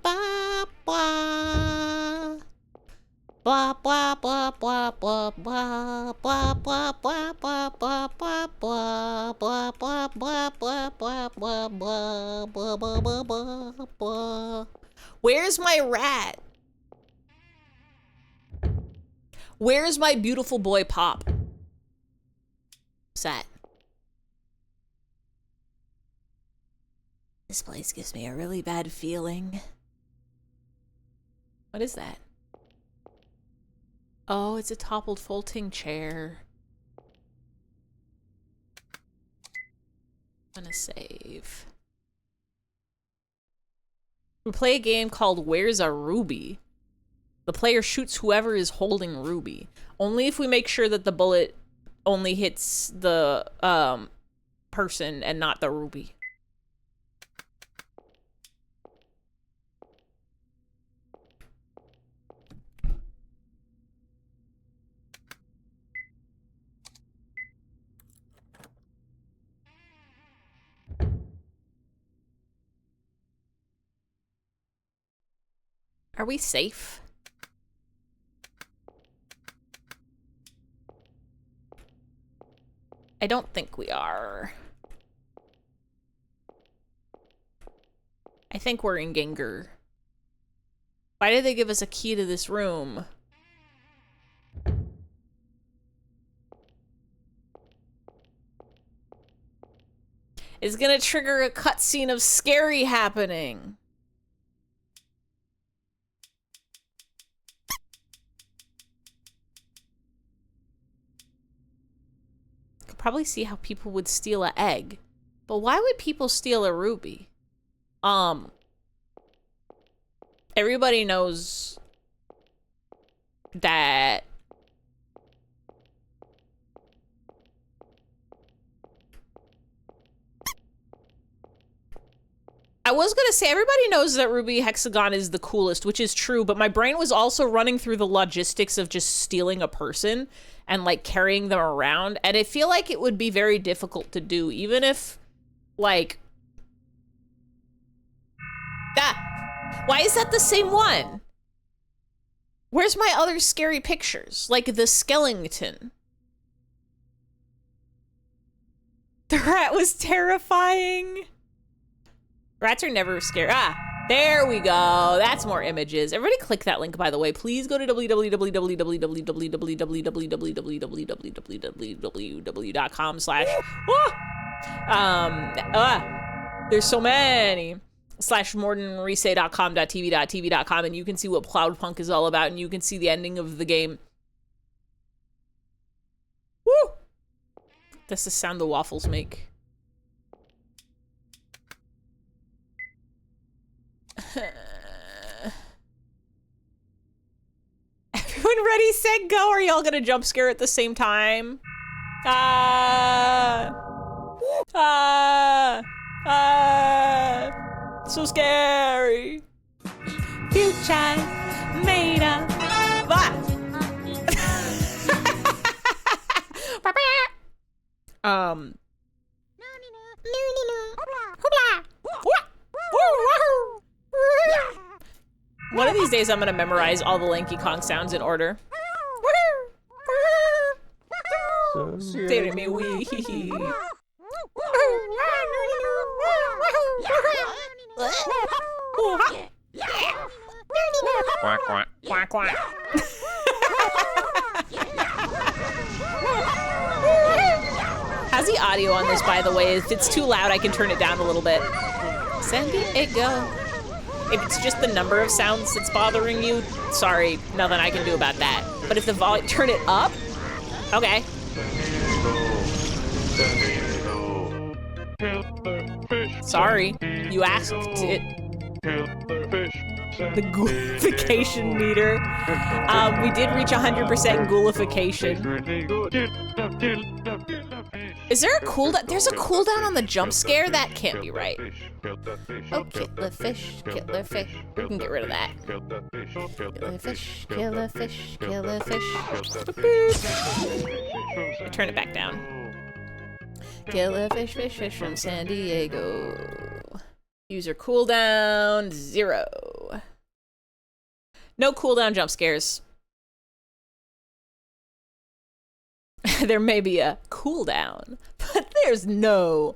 A: ba ba Where's my rat? Where's my beautiful boy Pop? What's that? This place gives me a really bad feeling. What is that? Oh, it's a toppled folding chair. I'm gonna save. We play a game called Where's a Ruby? The player shoots whoever is holding Ruby. Only if we make sure that the bullet only hits the person and not the Ruby. Are we safe? I don't think we are. I think we're in Gengar. Why did they give us a key to this room? It's gonna trigger a cutscene of scary happening. Could probably see how people would steal an egg. But why would people steal a ruby? Everybody knows that I was gonna say everybody knows that Ruby Hexagon is the coolest, which is true, but my brain was also running through the logistics of just stealing a person and like carrying them around, and I feel like it would be very difficult to do, even if like why is that the same one? Where's my other scary pictures? Like the skeleton. The rat was terrifying. Rats are never scary. Ah, there we go. That's more images. Everybody click that link, by the way. Please go to www.com/. There's so many. /mordenresay.com.tv.tv.com, and you can see what Cloudpunk is all about, and you can see the ending of the game. Woo! That's the sound the waffles make. Everyone ready, set, go? Are y'all gonna jump scare at the same time? So scary. Future made up. One of these days I'm gonna memorize all the Lanky Kong sounds in order. Stay me wee.
E: Quack, quack.
A: Quack, quack. How's the audio on this, by the way? If it's too loud, I can turn it down a little bit. San Diego. If it's just the number of sounds that's bothering you, sorry, nothing I can do about that. But if the volume, turn it up? Okay. Sorry, you asked it. The ghoulification meter. We did reach 100% ghoulification. Is there a cooldown? There's a cooldown on the jump scare? That can't be right. Oh, kill a fish, kill a fish. We can get rid of that. Kill a fish, kill a fish, kill a fish. Boop. Turn it back down. Kill a fish, fish, fish from San Diego. User cooldown 0. No cooldown jump scares. There may be a cooldown, but there's no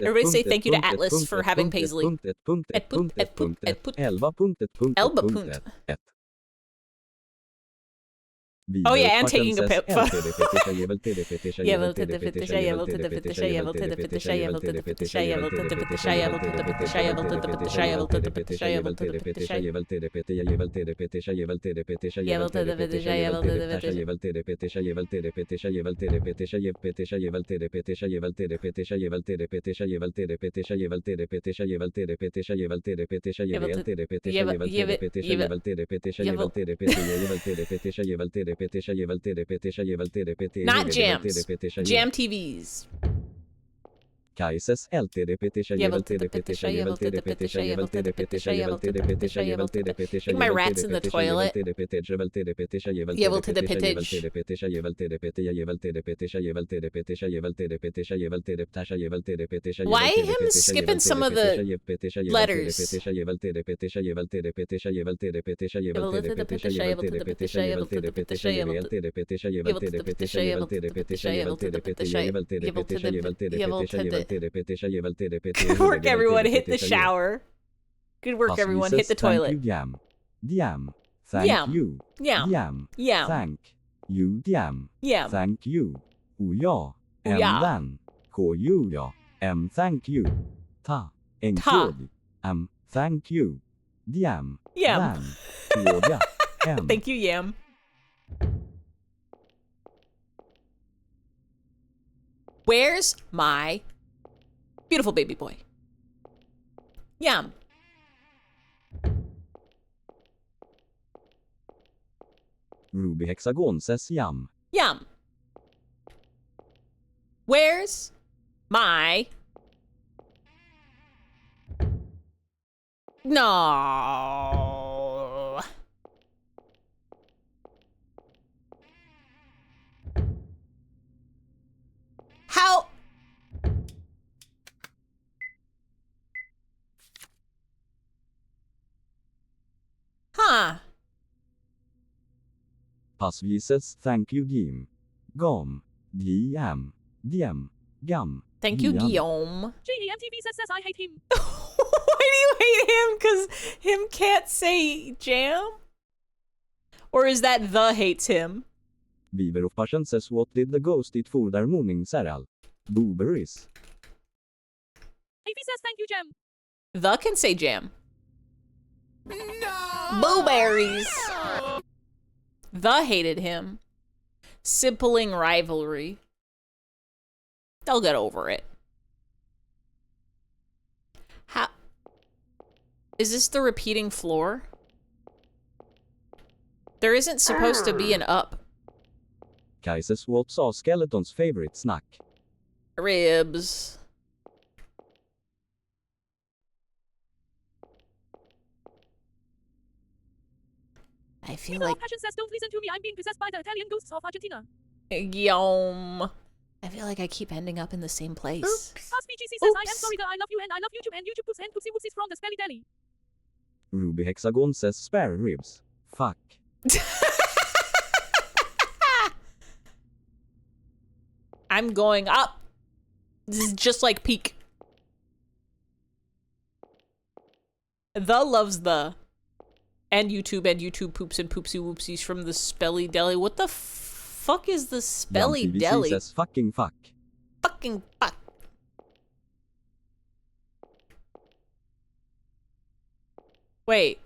A: Everybody say thank you to Atlas for having Paisley. Elba punt. Oh yeah, and taking a photo. Not jams. Jam TVs.
B: Kaises
A: Think my rat's in the toilet. Yevel to the pittage. Why him skipping some of the letters? Good work, everyone. Hit the shower. Good work, everyone. Hit the toilet.
B: Diam. Thank
A: Yam.
B: you.
A: Yam.
B: Diam.
A: Yam.
B: Thank you. Diam.
A: Yam.
B: Thank you. Uja.
A: Uja.
B: Then. Ju. Ja. Thank you. Ta.
A: Ta.
B: Thank you. Diam.
A: Yam.
B: Then. Fråga.
A: Thank you, Yam. Where's my beautiful baby boy? Yum.
B: Ruby Hexagon says yum.
A: Yum. Where's my... No. How... Huh.
B: Pasvi says thank you Gim. Gom. DM. Diem. Gum.
A: Thank you,
B: Giam.
A: Guillaume.
D: GEMTV says I hate him.
A: Why do you hate him? Because him can't say jam? Or is that the hates him?
B: Beaver of Passion says what did the ghost eat for their morning cereal? Blueberries.
D: AP says thank you, Gem.
A: The can say jam.
D: No!
A: Blueberries. The hated him. Sibling rivalry. They'll get over it. How... Is this the repeating floor? There isn't supposed to be an up.
B: Kai says what's our skeleton's favorite snack?
A: Ribs.
C: I feel
D: Fever
C: like
D: of Passion says don't listen to me, I'm being possessed by the Italian ghosts of Argentina.
A: Guillaume.
C: I keep ending up in the same place.
D: Ask BGC says I am
A: Oops.
D: sorry that I love you and I love YouTube and YouTube Poops and Poopsie Woopsies from the Spelly Deli.
B: Ruby Hexagon says spare ribs. Fuck.
A: I'm going up. This is just like peak. The loves the. And YouTube poops and poopsie whoopsies from the Spelly Deli. What the fuck is the Spelly
B: Yum PVC
A: Deli?
B: says fucking fuck.
A: Fucking fuck. Wait.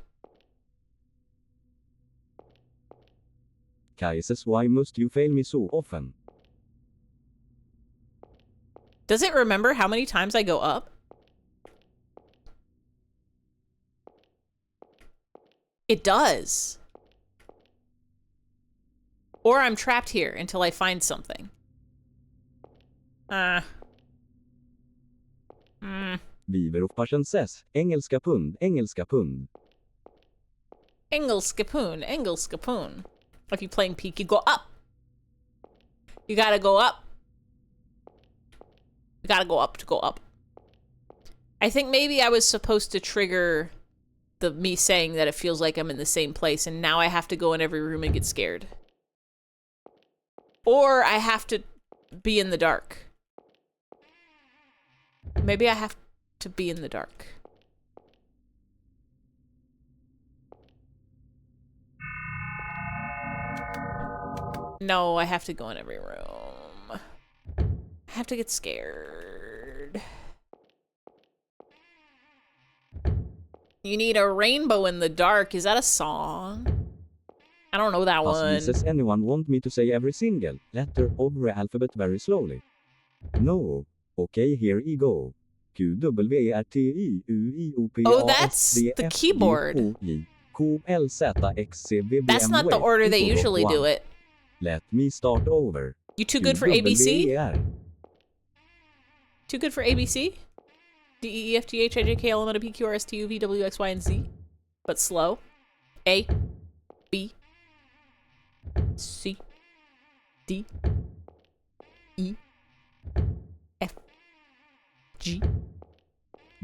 B: Kai says why must you fail me so often?
A: Does it remember how many times I go up? It does. Or I'm trapped here until I find something.
B: Beaver of Passion says engelska pund, engelska pund.
A: Engelskapoon, Engelskapoon. If you're playing peak, you go up. You gotta go up. You gotta go up to go up. I think maybe I was supposed to trigger the me saying that it feels like I'm in the same place, and now I have to go in every room and get scared. Or I have to be in the dark. Maybe I have to be in the dark. No, I have to go in every room. I have to get scared. You need a rainbow in the dark. Is that a song? I don't know that
B: Pasvi
A: one.
B: says anyone want me to say every single letter of the alphabet very slowly? No. Okay, here we go. Q W A R T I U I O P A
A: Oh,
B: S
A: that's
B: D
A: the
B: F G
A: keyboard.
B: O J K L Z X C V B
A: That's
B: M
A: not the
B: W
A: order they
B: equal
A: usually do
B: 1.
A: it.
B: Let me start over.
A: You too good for ABC? Too good for ABC? D E E F G H I J K L M N O P Q R S T U V W X Y and Z. But slow. A B C D E F G.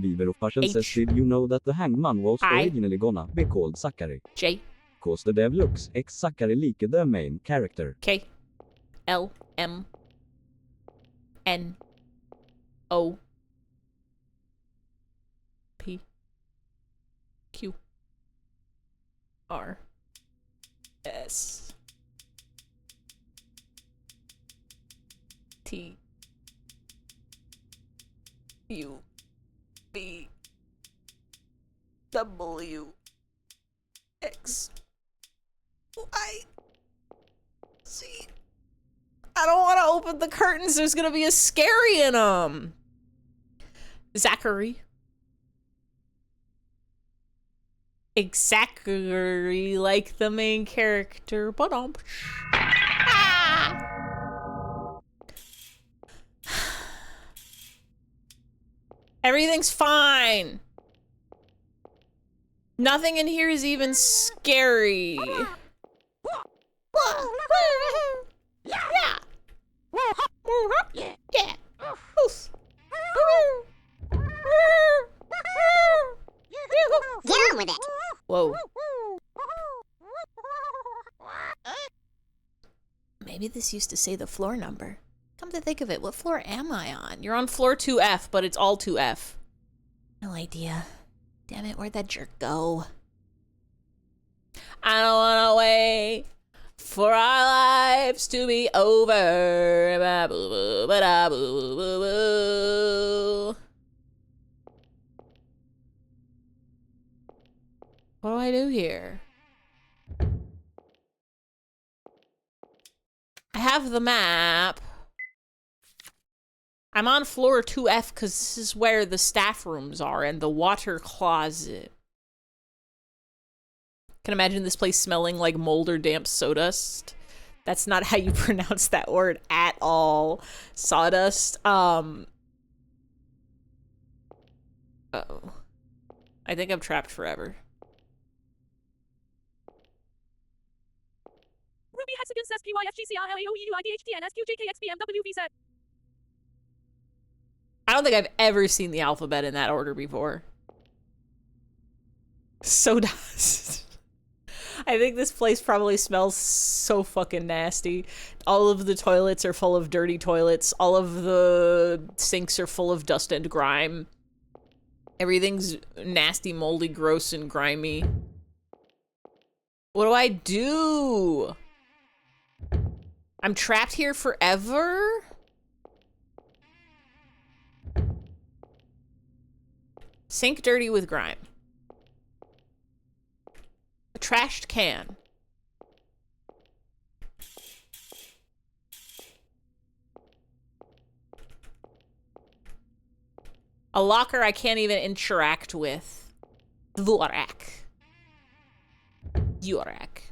B: Beaver of Passion
A: H.
B: says did you know that the hangman was
A: I.
B: originally gonna be called Zachary?
A: J
B: Cause the dev looks ex Zachary like the main character.
A: K L M N O P Q R S T U B W X Y Z. I don't want to open the curtains. There's gonna be a scary in them. Zachary. Exactly like the main character. But everything's fine. Nothing in here is even scary.
C: Get on with it.
A: Whoa.
C: Maybe this used to say the floor number. Come to think of it, what floor am I on?
A: You're on floor 2F, but it's all 2F.
C: No idea. Damn it, where'd that jerk go?
A: I don't wanna wait for our lives to be over. Ba-boo-boo, ba-da-boo-boo-boo. What do I do here? I have the map. I'm on floor 2F because this is where the staff rooms are and the water closet. Can imagine this place smelling like mold or damp sawdust. That's not how you pronounce that word at all. Sawdust. Uh-oh. I think I'm trapped forever.
D: Ruby hexagon says PYFGCRLAOEUIDHTNSQJKXBMWVZ.
A: I don't think I've ever seen the alphabet in that order before. Sawdust. I think this place probably smells so fucking nasty. All of the toilets are full of dirty toilets. All of the sinks are full of dust and grime. Everything's nasty, moldy, gross, and grimy. What do I do? I'm trapped here forever? Sink dirty with grime. A trashed can. A locker I can't even interact with. Dvorak. Dvorak.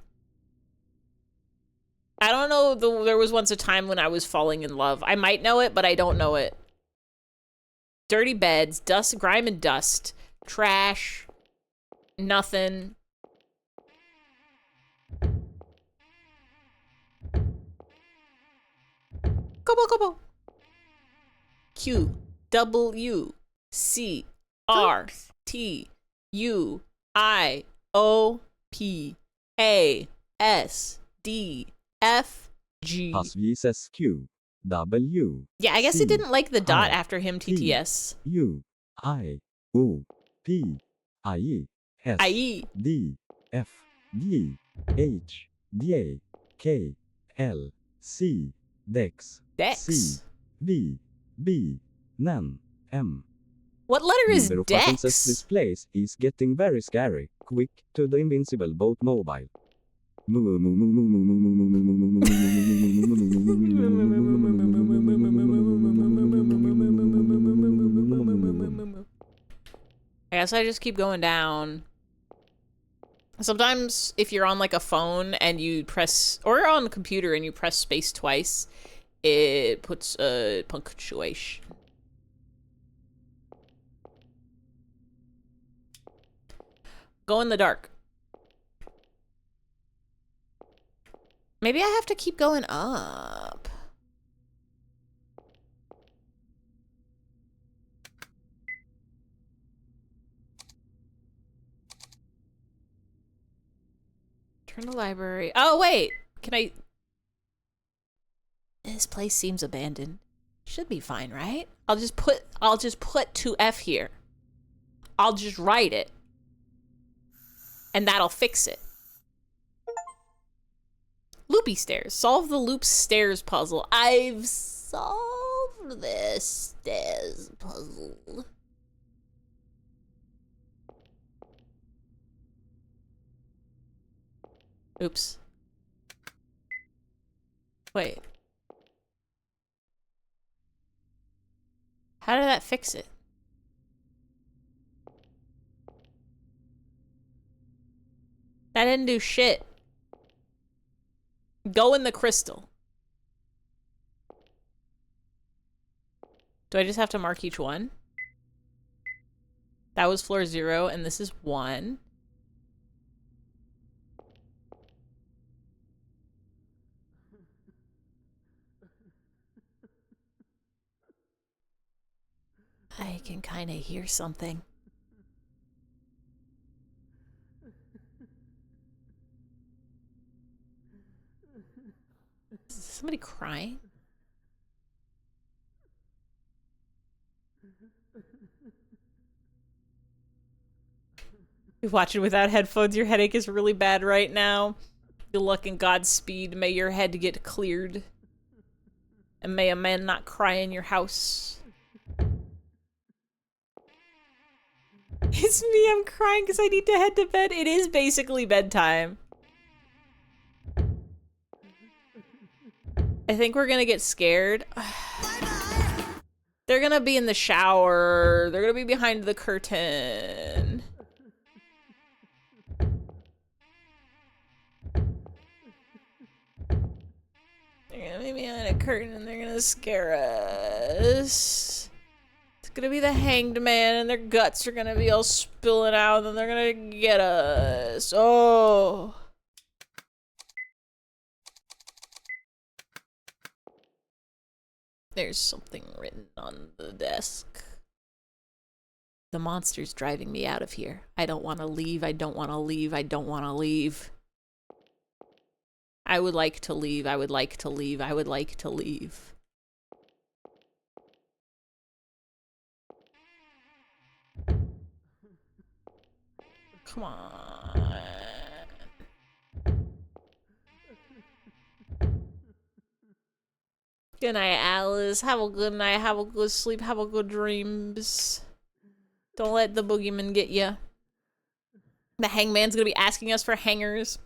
A: I don't know, there was once a time when I was falling in love. I might know it, but I don't know it. Dirty beds, dust, grime and dust, trash, nothing. Go. Q, W, C, R, T, U, I, O, P, A, S, D, F, G.
B: Passvis Q, W,
A: Yeah, I guess
B: C,
A: it didn't like the dot
B: R,
A: after him, TTS.
B: U, I, O, P, I, S,
A: I-E.
B: D, F, G, H, D, A, K, L, C, Dex,
A: Dex.
B: C, V, B, Nan, M.
A: What letter is
B: Libero says this
A: Dex?
B: place is getting very scary. Quick to the invincible boat mobile.
A: I guess I just keep going down. Sometimes if you're on like a phone and you press, or on a computer and you press space twice, it puts a punctuation. Go in the dark. Maybe I have to keep going up. Turn the library. Oh, wait. Can I... This place seems abandoned. Should be fine, right? I'll just put 2F here. I'll just write it. And that'll fix it. Loopy stairs. Solve the loop stairs puzzle. I've solved this stairs puzzle. Oops. Wait. How did that fix it? That didn't do shit. Go in the crystal. Do I just have to mark each one? That was floor 0, and this is 1. I can kind of hear something. Is somebody crying? You're watching without headphones. Your headache is really bad right now. Good luck and Godspeed. May your head get cleared. And may a man not cry in your house. It's me, I'm crying because I need to head to bed. It is basically bedtime. I think we're gonna get scared. They're gonna be in the shower. They're gonna be behind the curtain. They're gonna be behind a curtain and they're gonna scare us. It's gonna be the hanged man and their guts are gonna be all spilling out and then they're gonna get us. Oh. There's something written on the desk. The monster's driving me out of here. I don't want to leave. I don't want to leave. I don't want to leave. I would like to leave. I would like to leave. I would like to leave. Come on. Good night, Alice. Have a good night. Have a good sleep. Have a good dreams. Don't let the boogeyman get you. The hangman's gonna be asking us for hangers.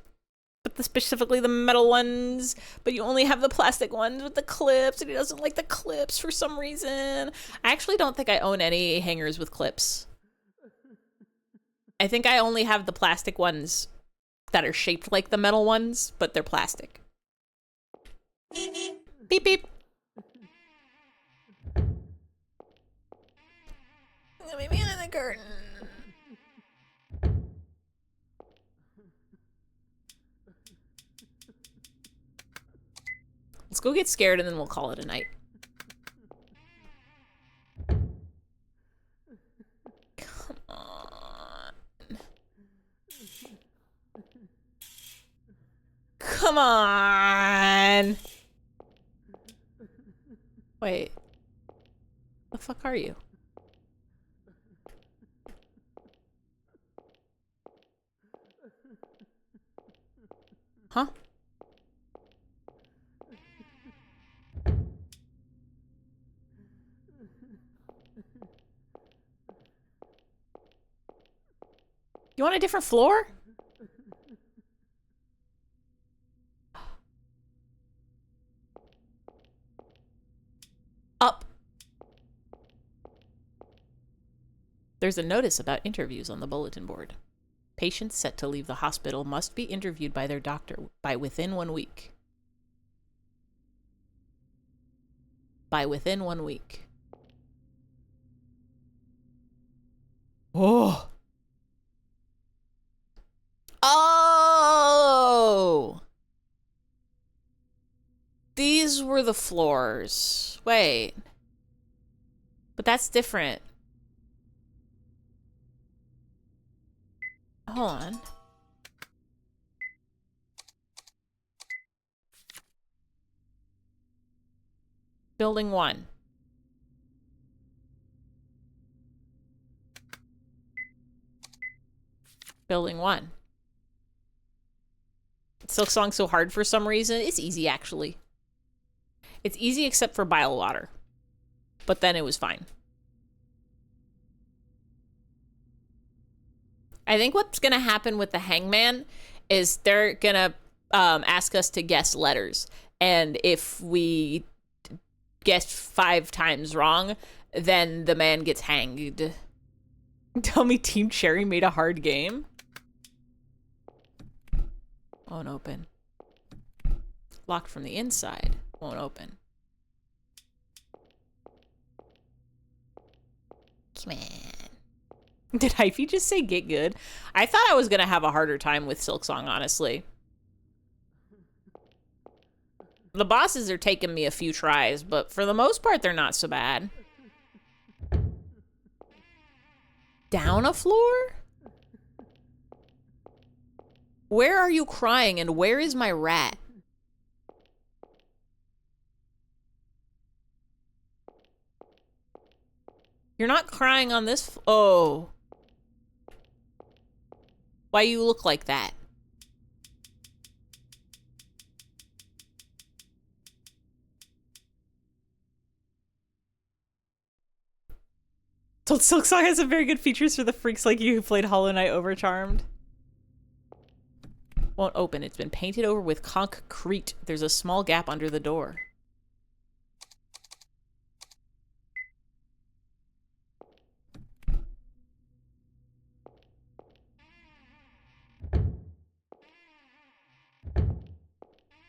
A: But specifically the metal ones. But you only have the plastic ones with the clips. And he doesn't like the clips for some reason. I actually don't think I own any hangers with clips. I think I only have the plastic ones that are shaped like the metal ones. But they're plastic. Beep beep. Let me behind the curtain. Let's go get scared and then we'll call it a night. Come on. Come on. Wait. The fuck are you? Huh? You want a different floor? Up. There's a notice about interviews on the bulletin board. Patients set to leave the hospital must be interviewed by their doctor by within 1 week. By within 1 week. Oh. Oh. These were the floors. Wait. But that's different. Hold on. Building 1. Building 1. Silk Song's so hard for some reason. It's easy, actually. It's easy except for bile water. But then it was fine. I think what's going to happen with the hangman is they're going to ask us to guess letters. And if we guess 5 times wrong, then the man gets hanged. Tell me Team Cherry made a hard game? Won't open. Locked from the inside. Won't open.
C: Come on.
A: Did Hyphy just say get good? I thought I was gonna have a harder time with Silksong, honestly. The bosses are taking me a few tries, but for the most part, they're not so bad. Down a floor? Where are you crying and where is my rat? You're not crying on this oh. Why you look like that? Told Silksong has some very good features for the freaks like you who played Hollow Knight Overcharmed. Won't open. It's been painted over with concrete. There's a small gap under the door.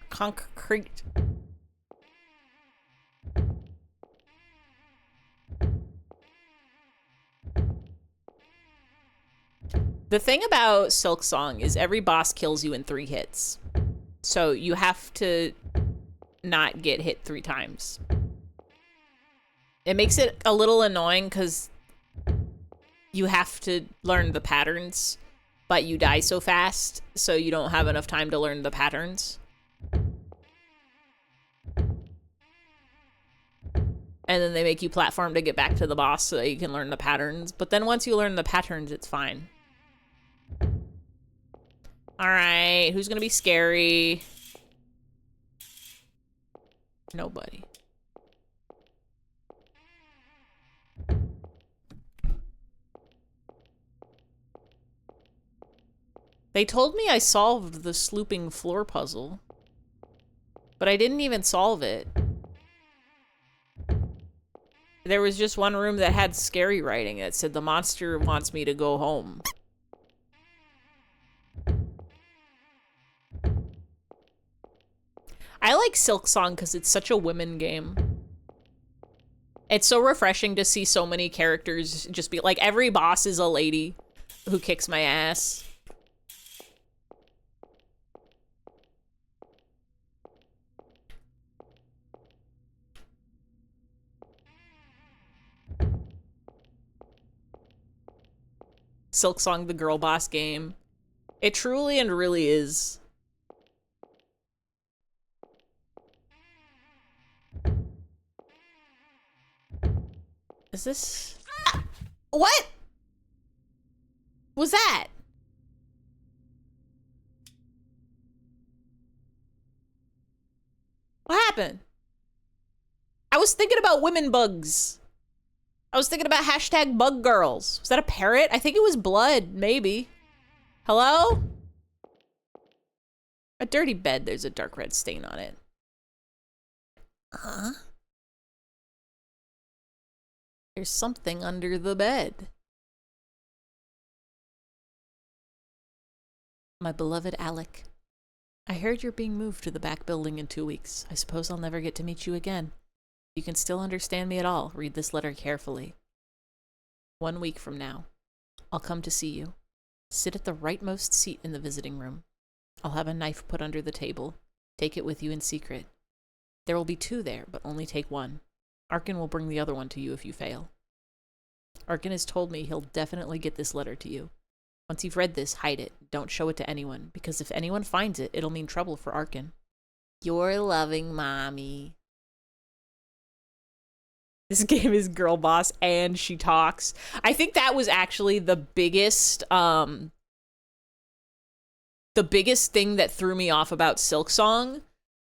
A: Concrete. The thing about Silksong is every boss kills you in 3 hits. So you have to not get hit 3 times. It makes it a little annoying because you have to learn the patterns, but you die so fast, so you don't have enough time to learn the patterns. And then they make you platform to get back to the boss so that you can learn the patterns. But then once you learn the patterns, it's fine. Alright, who's gonna be scary? Nobody. They told me I solved the slooping floor puzzle, but I didn't even solve it. There was just one room that had scary writing that said the monster wants me to go home. I like Silksong because it's such a women game. It's so refreshing to see so many characters just be like, every boss is a lady who kicks my ass. Silksong, the girl boss game. It truly and really is. Is this... Ah! What was that? What happened? I was thinking about women bugs. I was thinking about hashtag bug girls. Was that a parrot? I think it was blood, maybe. Hello? A dirty bed. There's a dark red stain on it.
C: Huh?
A: There's something under the bed. My beloved Alec. I heard you're being moved to the back building in 2 weeks. I suppose I'll never get to meet you again. You can still understand me at all. Read this letter carefully. 1 week from now, I'll come to see you. Sit at the rightmost seat in the visiting room. I'll have a knife put under the table. Take it with you in secret. There will be 2 there, but only take 1. Arkin will bring the other one to you if you fail. Arkin has told me he'll definitely get this letter to you. Once you've read this, hide it. Don't show it to anyone, because if anyone finds it, it'll mean trouble for Arkin.
C: Your loving mommy.
A: This game is girl boss and she talks. I think that was actually the biggest thing that threw me off about Silksong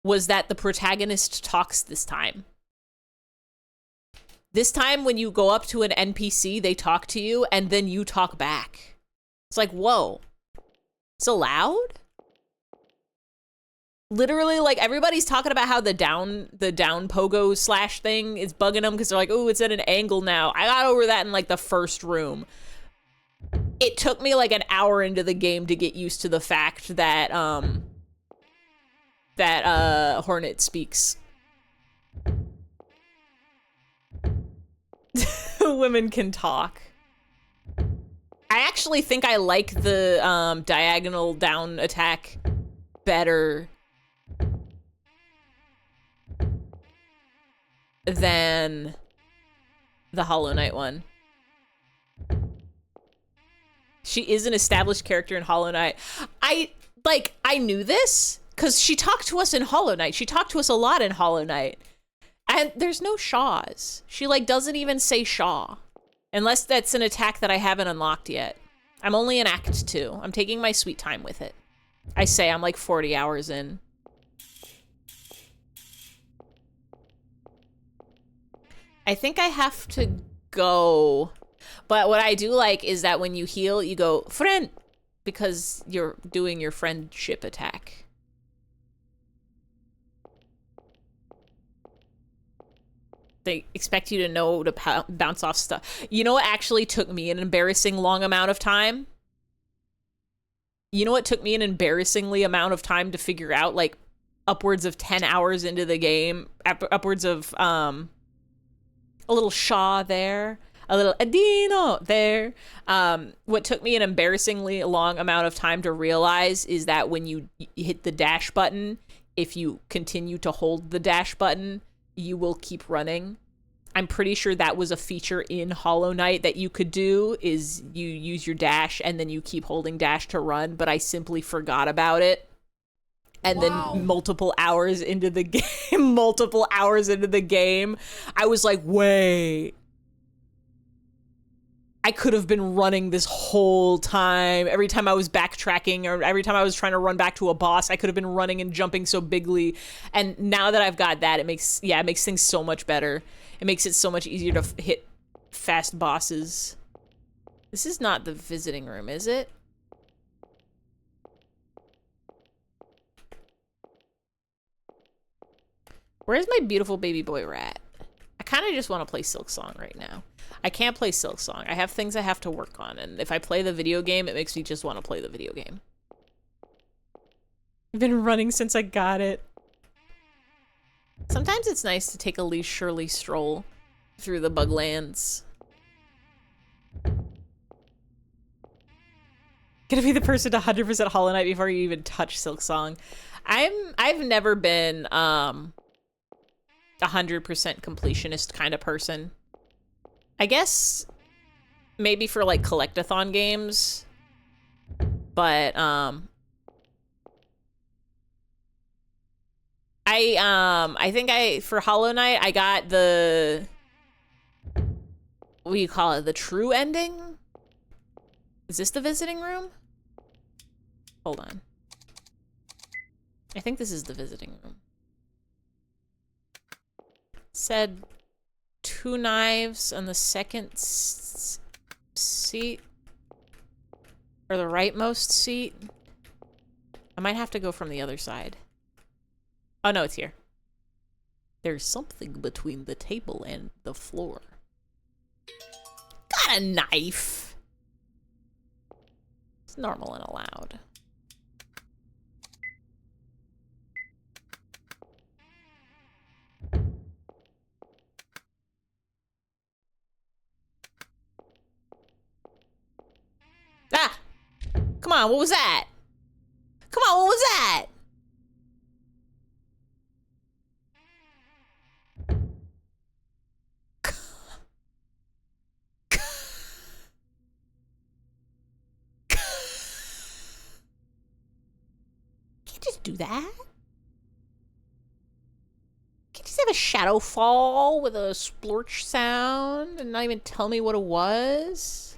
A: was that the protagonist talks this time. This time when you go up to an NPC, they talk to you and then you talk back. It's like, whoa. It's allowed? literally, like, everybody's talking about how the down pogo slash thing is bugging them because they're like, oh, it's at an angle now. I got over that in like the first room. It took me like an hour into the game to get used to the fact that Hornet speaks. Women can talk. I actually think I like the diagonal down attack better than the Hollow Knight one. She is an established character in Hollow Knight. I knew this because she talked to us in Hollow Knight. She talked to us a lot in Hollow Knight. And there's no Shaws. She like doesn't even say Shaw. Unless that's an attack that I haven't unlocked yet. I'm only in Act 2. I'm taking my sweet time with it. I say I'm like 40 hours in. I think I have to go. But what I do like is that when you heal, you go, friend, because you're doing your friendship attack. They expect you to know to bounce off stuff. You know what actually took me an embarrassing long amount of time? You know what took me an embarrassingly amount of time to figure out? Like, upwards of 10 hours into the game. Upwards of, a little Shaw there. A little Adino there. What took me an embarrassingly long amount of time to realize is that when you hit the dash button, if you continue to hold the dash button, you will keep running. I'm pretty sure that was a feature in Hollow Knight that you could do, is you use your dash and then you keep holding dash to run, but I simply forgot about it. And then multiple hours into the game, I was like, wait. I could have been running this whole time. Every time I was backtracking or every time I was trying to run back to a boss, I could have been running and jumping so bigly. And now that I've got that, it makes things so much better. It makes it so much easier to hit fast bosses. This is not the visiting room, is it? Where's my beautiful baby boy rat? I kind of just want to play Silk Song right now. I can't play Silk Song. I have things I have to work on, and if I play the video game, it makes me just want to play the video game. I've been running since I got it. Sometimes it's nice to take a leisurely stroll through the Buglands. Gonna be the person to 100% Hollow Knight before you even touch Silk Song. I've never been 100% completionist kind of person. I guess maybe for like collectathon games, but I think for Hollow Knight I got the, what do you call it, the true ending? Is this the visiting room? Hold on. I think this is the visiting room. Said 2 knives on the second seat, or the rightmost seat. I might have to go from the other side. Oh no, it's here. There's something between the table and the floor. Got a knife. It's normal and allowed. Ah! Come on, what was that? Come on, what was that? Can't just do that. Can't just have a shadow fall with a splorch sound and not even tell me what it was?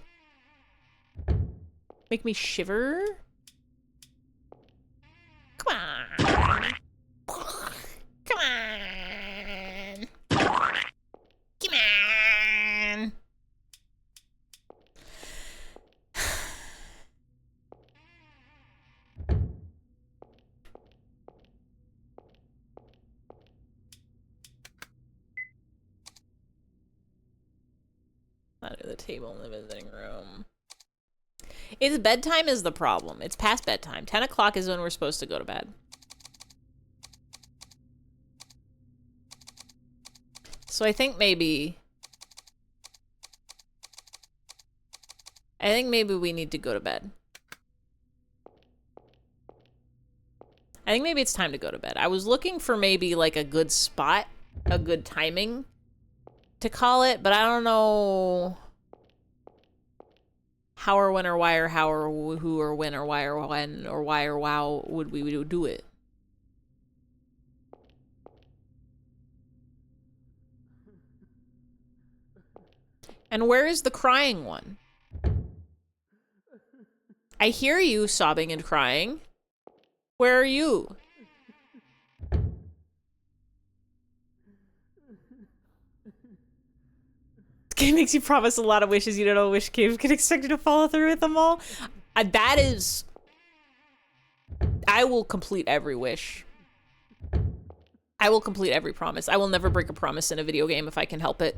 A: Make me shiver? Come on. Come on. Come on. the table in the visiting room. It's bedtime is the problem. It's past bedtime. 10 o'clock is when we're supposed to go to bed. So I think maybe we need to go to bed. I think maybe it's time to go to bed. I was looking for maybe like a good spot, a good timing to call it, but I don't know how or when or why or how or who or when or why or when or why or wow would we do it. And where is the crying one? I hear you sobbing and crying. Where are you? Game makes you promise a lot of wishes you don't know which game can expect you to follow through with them all. That is... I will complete every wish. I will complete every promise. I will never break a promise in a video game if I can help it.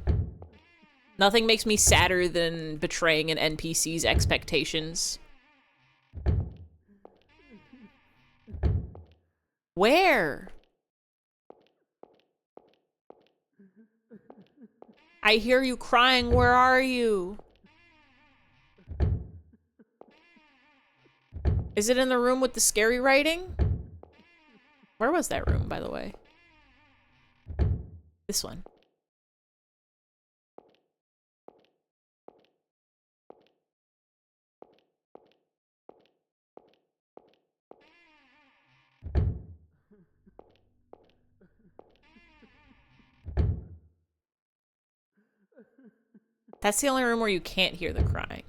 A: Nothing makes me sadder than betraying an NPC's expectations. Where? I hear you crying. Where are you? Is it in the room with the scary writing? Where was that room, by the way? This one. That's the only room where you can't hear the crying.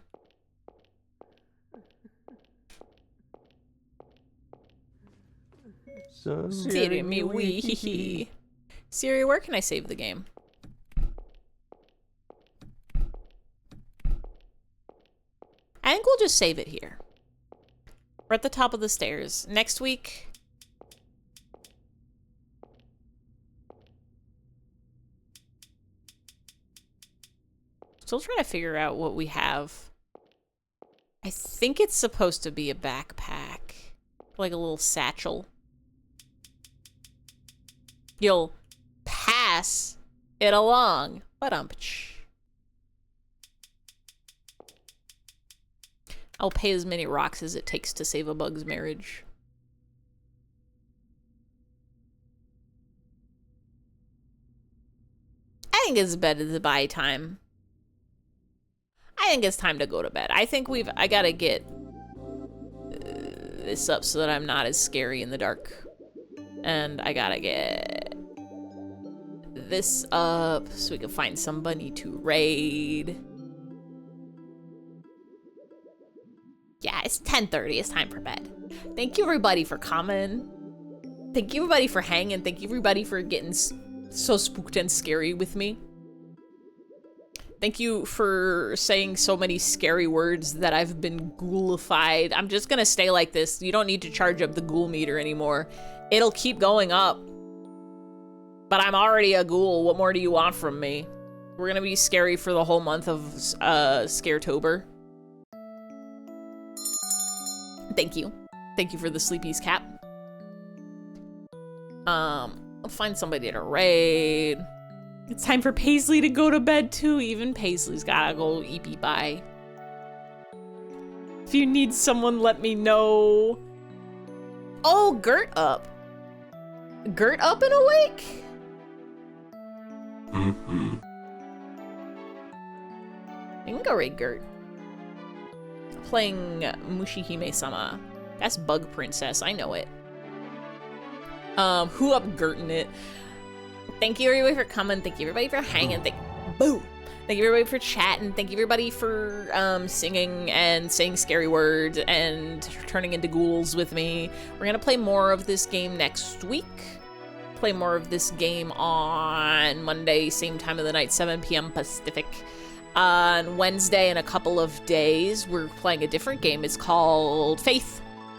A: Siri, me wee. Siri, where can I save the game? I think we'll just save it here. We're at the top of the stairs. Next week... Still trying to figure out what we have. I think it's supposed to be a backpack. Like a little satchel. You'll pass it along. Ba-dum-pch. I'll pay as many rocks as it takes to save a bug's marriage. I think it's bed-to-buy time. I think it's time to go to bed. I think I gotta get this up so that I'm not as scary in the dark. And I gotta get this up so we can find somebody to raid. Yeah, it's 10:30. It's time for bed. Thank you everybody for coming. Thank you everybody for hanging. Thank you everybody for getting so spooked and scary with me. Thank you for saying so many scary words that I've been ghoulified. I'm just gonna stay like this. You don't need to charge up the ghoul meter anymore. It'll keep going up. But I'm already a ghoul. What more do you want from me? We're gonna be scary for the whole month of Scaretober. Thank you. Thank you for the Sleepy's cap. I'll find somebody to raid. It's time for Paisley to go to bed too. Even Paisley's gotta go eepy bye. If you need someone, let me know. Oh, Gert up. Gert up and awake? I can go raid Gert. Playing Mushihime-sama. That's Bug Princess, I know it. Who up Gertin it? Thank you everybody for coming. Thank you everybody for hanging. Thank you everybody for chatting. Thank you everybody for singing and saying scary words and turning into ghouls with me. We're gonna play more of this game next week. Play more of this game on Monday, same time of the night, 7 p.m. Pacific. On Wednesday, in a couple of days, we're playing a different game. It's called Faith.